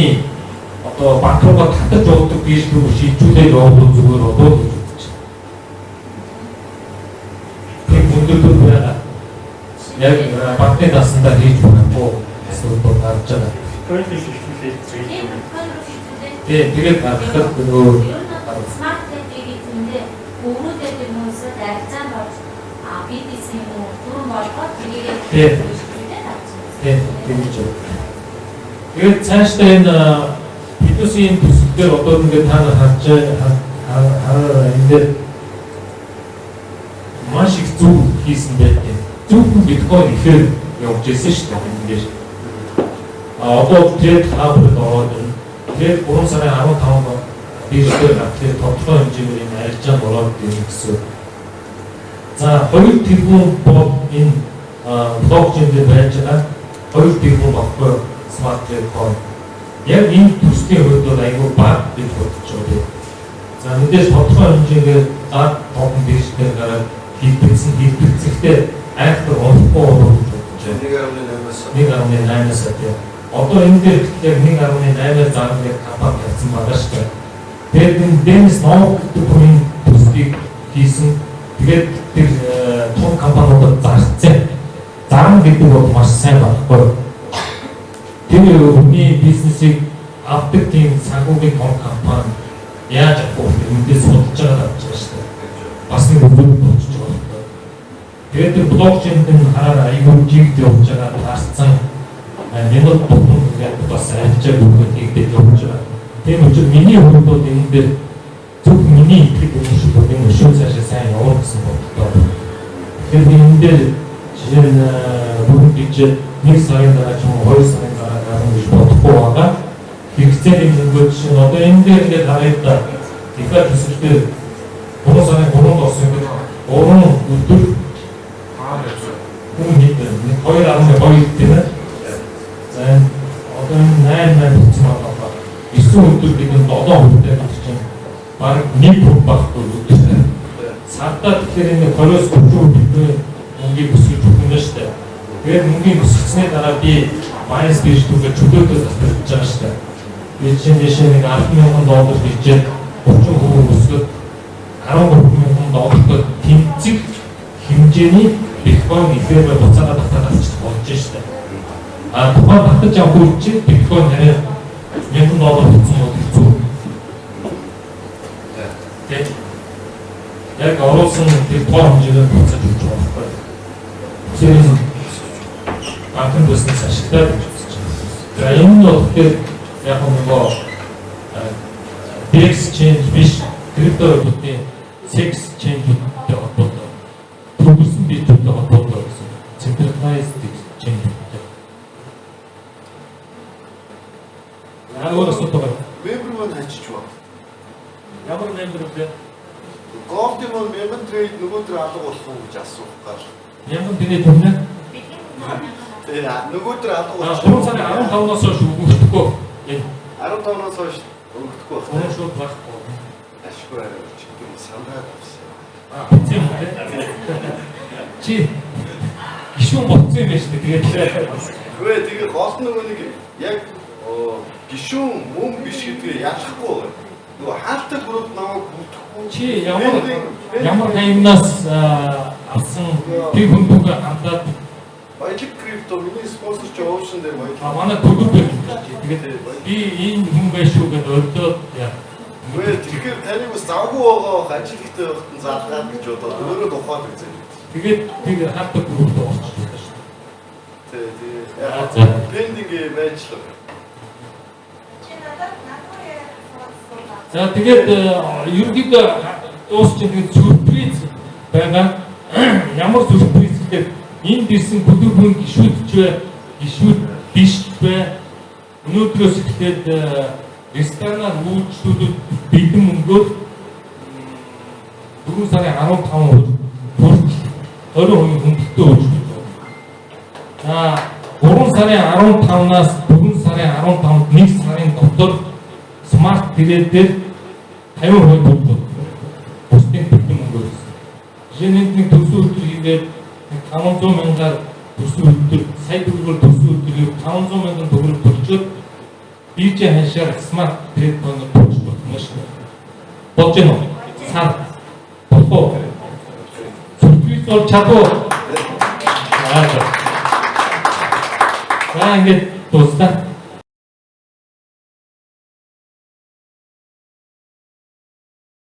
одоо банк руугаа татаж болдог биш рүү шийдвүлээ явуулах зүгээр одоо гэж үзэж байна. Тэр бүндүүд байгаа. Яг банкны даснаа хийж болохгүй асуудал гарч байгаа. Тэгээд гарахад нөгөө смарт техникийн зэндээ өөрөөдөө хүмүүсд арзан болж бизнесийн дүрм болгоод тэгээд тэгж. Тэгээд цаашдаа энэ бизнесийн төсөлтөөр одоо ингээд та нар харж энэ дээр маш их зөв хийсэн байдаг. Зөвхөн биткойн ихээр явж ирсэн шүү дээ ингээд. Одоо тэгээд хабрд ороод тэгээд 3 сарын 15-нд дижитал аппликейшн тодорхой хэмжээний арилжаан болоод ирэх гэсэн. За 2 тэрбум бол энэ блокчейн дээр байж байгаа 2 тэрбум баггүй смарт телефон. Яг энэ төслийн хувьд айгүй бага гэж бодож байгаа. За мэдээж тодорхой хэмжээгээр дат тоон дижитал гараад хийгдчихтэй айхтар олохгүй болж байна. 1.8-аас тийм. Одоо энэ дээр яг 1.8-аас зардаг компани явсан байгаа шүү дээ. Тэгээд энэ Денис Ноог гэдэг хүний төслийг хийсэн. Тэгээд тэр том компаниудад зарцсан. Зарна гэдэг бол маш сайн байхгүй. Тэр хүний бизнесийг авдаг тийм санхүүгийн том компани яаж авах вэ? Эндээ судалж байгаа гэж байна шүү дээ. Бас нэг өгөөд болчих жоох. Тэгээд тэр блокчейнд нь хараад аюул жигд явж байгаа таарсан. Минут тутам гэдэг бас арилжааг өгөөд нэгдэж явж байгаа. Тийм учраас миний хувьд бол энэ дээр зөв миний итгэх юм шиг бол энэ шууд цаашаа сайн явах гэсэн бодлоо. Тэгэхээр энэ дээр жишээ нь бүгд гэж 1 сарын дараа ч юм уу 2 сарын дараа гарах гэж бодохгүй байгаа. Хэрэгцээний мөнгө чинь одоо энэ дээр ингээд хараад та ихэнх төсөлтөөр 3 сарын 3-нд орсон гэдэг 3 өдөр хүн нийт 2.2 тийм ээ. За одоо 8 болсон байна. 9 өдөр бид 7 өдөртэй чинь баг нэг бүх баггүй өдөртэй. Сартаа тэгэхээр энэ 20-с 30 өдөр мөнгөийг өсгөж өгнө шүү дээ. Тэгээд мөнгөийг өсгснээ дараа би майнс гэж түгээ чөлөөтэй засаж байгаа шүү дээ. Би чинь жишээ нэг $10,000 хийжээд 30% өсгөд $13,000 тэмцэх хэмжээний биткойн эфирээр буцаага татаад авчих болж шүү дээ. Тухайн татаж авах үедээ биткойн хараа $1,000 болсон бол хэцүү. Тэгээд яг оруулсан тэр тоо хэмжээгээр буцаж өгч байгаа байхгүй. Тэгэхээр банкны бизнес ашигтай гэж үзэж байна. За энэ нь болохоор яг нөгөө exchange биш криптовалютын sex change-тэй холбоотой. Прогрессын биетэй холбоотой гэсэн. Centralized exchange. Өөрөөр хэлбэл Мембер нь хачиж байна. ямар мембер вэ? Голдын мембер трейд нөгөөдөр алга болсон гэж асуух гал. Ямар тэний түнэ? Тэгээ нөгөөдөр алга болсон. 3 сарын 15-наас хойш өгөхгүй. 15-наас хойш өгөхгүй байна. Өөрөө шууд байхгүй. Ашгүй арай чигтэр санаад авсан. Тийм үү? Чи гişүүн болцсон юм байна шүү дээ. Тэгээ гол нөгөө нэг яг гişүүн мөн биш гэдгээ ялахгүй байна. Нөгөө хаалттай бүрд намайг бүтэхгүй. Чи ямар таимнаас авсан тэр хүндүүгээ хандаад Баяжиг крипто миний спонсорч оошн дээр баяж. манай төлөв дээр тэгээд би энэ хүн байх шүү гэж ойлдоод яа. Тэгэхээр таны бас завгүй байгаа ажил ихтэй байхад залгаад гэж бодоод өөрөө тухайд үзье. Тэгээд тэр хаалттай бүрд орчихсон шүү. Тэгээ. Пендинг байжлаа. За тэгээд ерөнхийдөө дуусч тэгээд сюрприз байгаа. Ямар сюрприз гэхээр энд ирсэн бүдүүр гişүүд гişүүд биш бай. Өнөөдрөөс эхлээд ресторанаар үйлчлүүлээд бидэн мөнгөөр 4 сарын 15-нд хүртэл 20% хөнгөлөлтөө үйлчлүүлж байна. За 3 сарын 15-наас 4 сарын 15-нд 1 сарын дотор смарт тэлээр дээр 50% бүгд бусдын Жишээнд нэг төсөө өдөр хийгээд 500 мянгаар төсөө өдөр, сая төгрөгөөр төсөө өдөр 500 мянган төгрөг төлчөөд DJ хашаар смарт телефоноор төлж болно шүү. Болж байна уу? Сар. Болохоо. Зүтгэж бол чадвар. За ингээд дуустаа.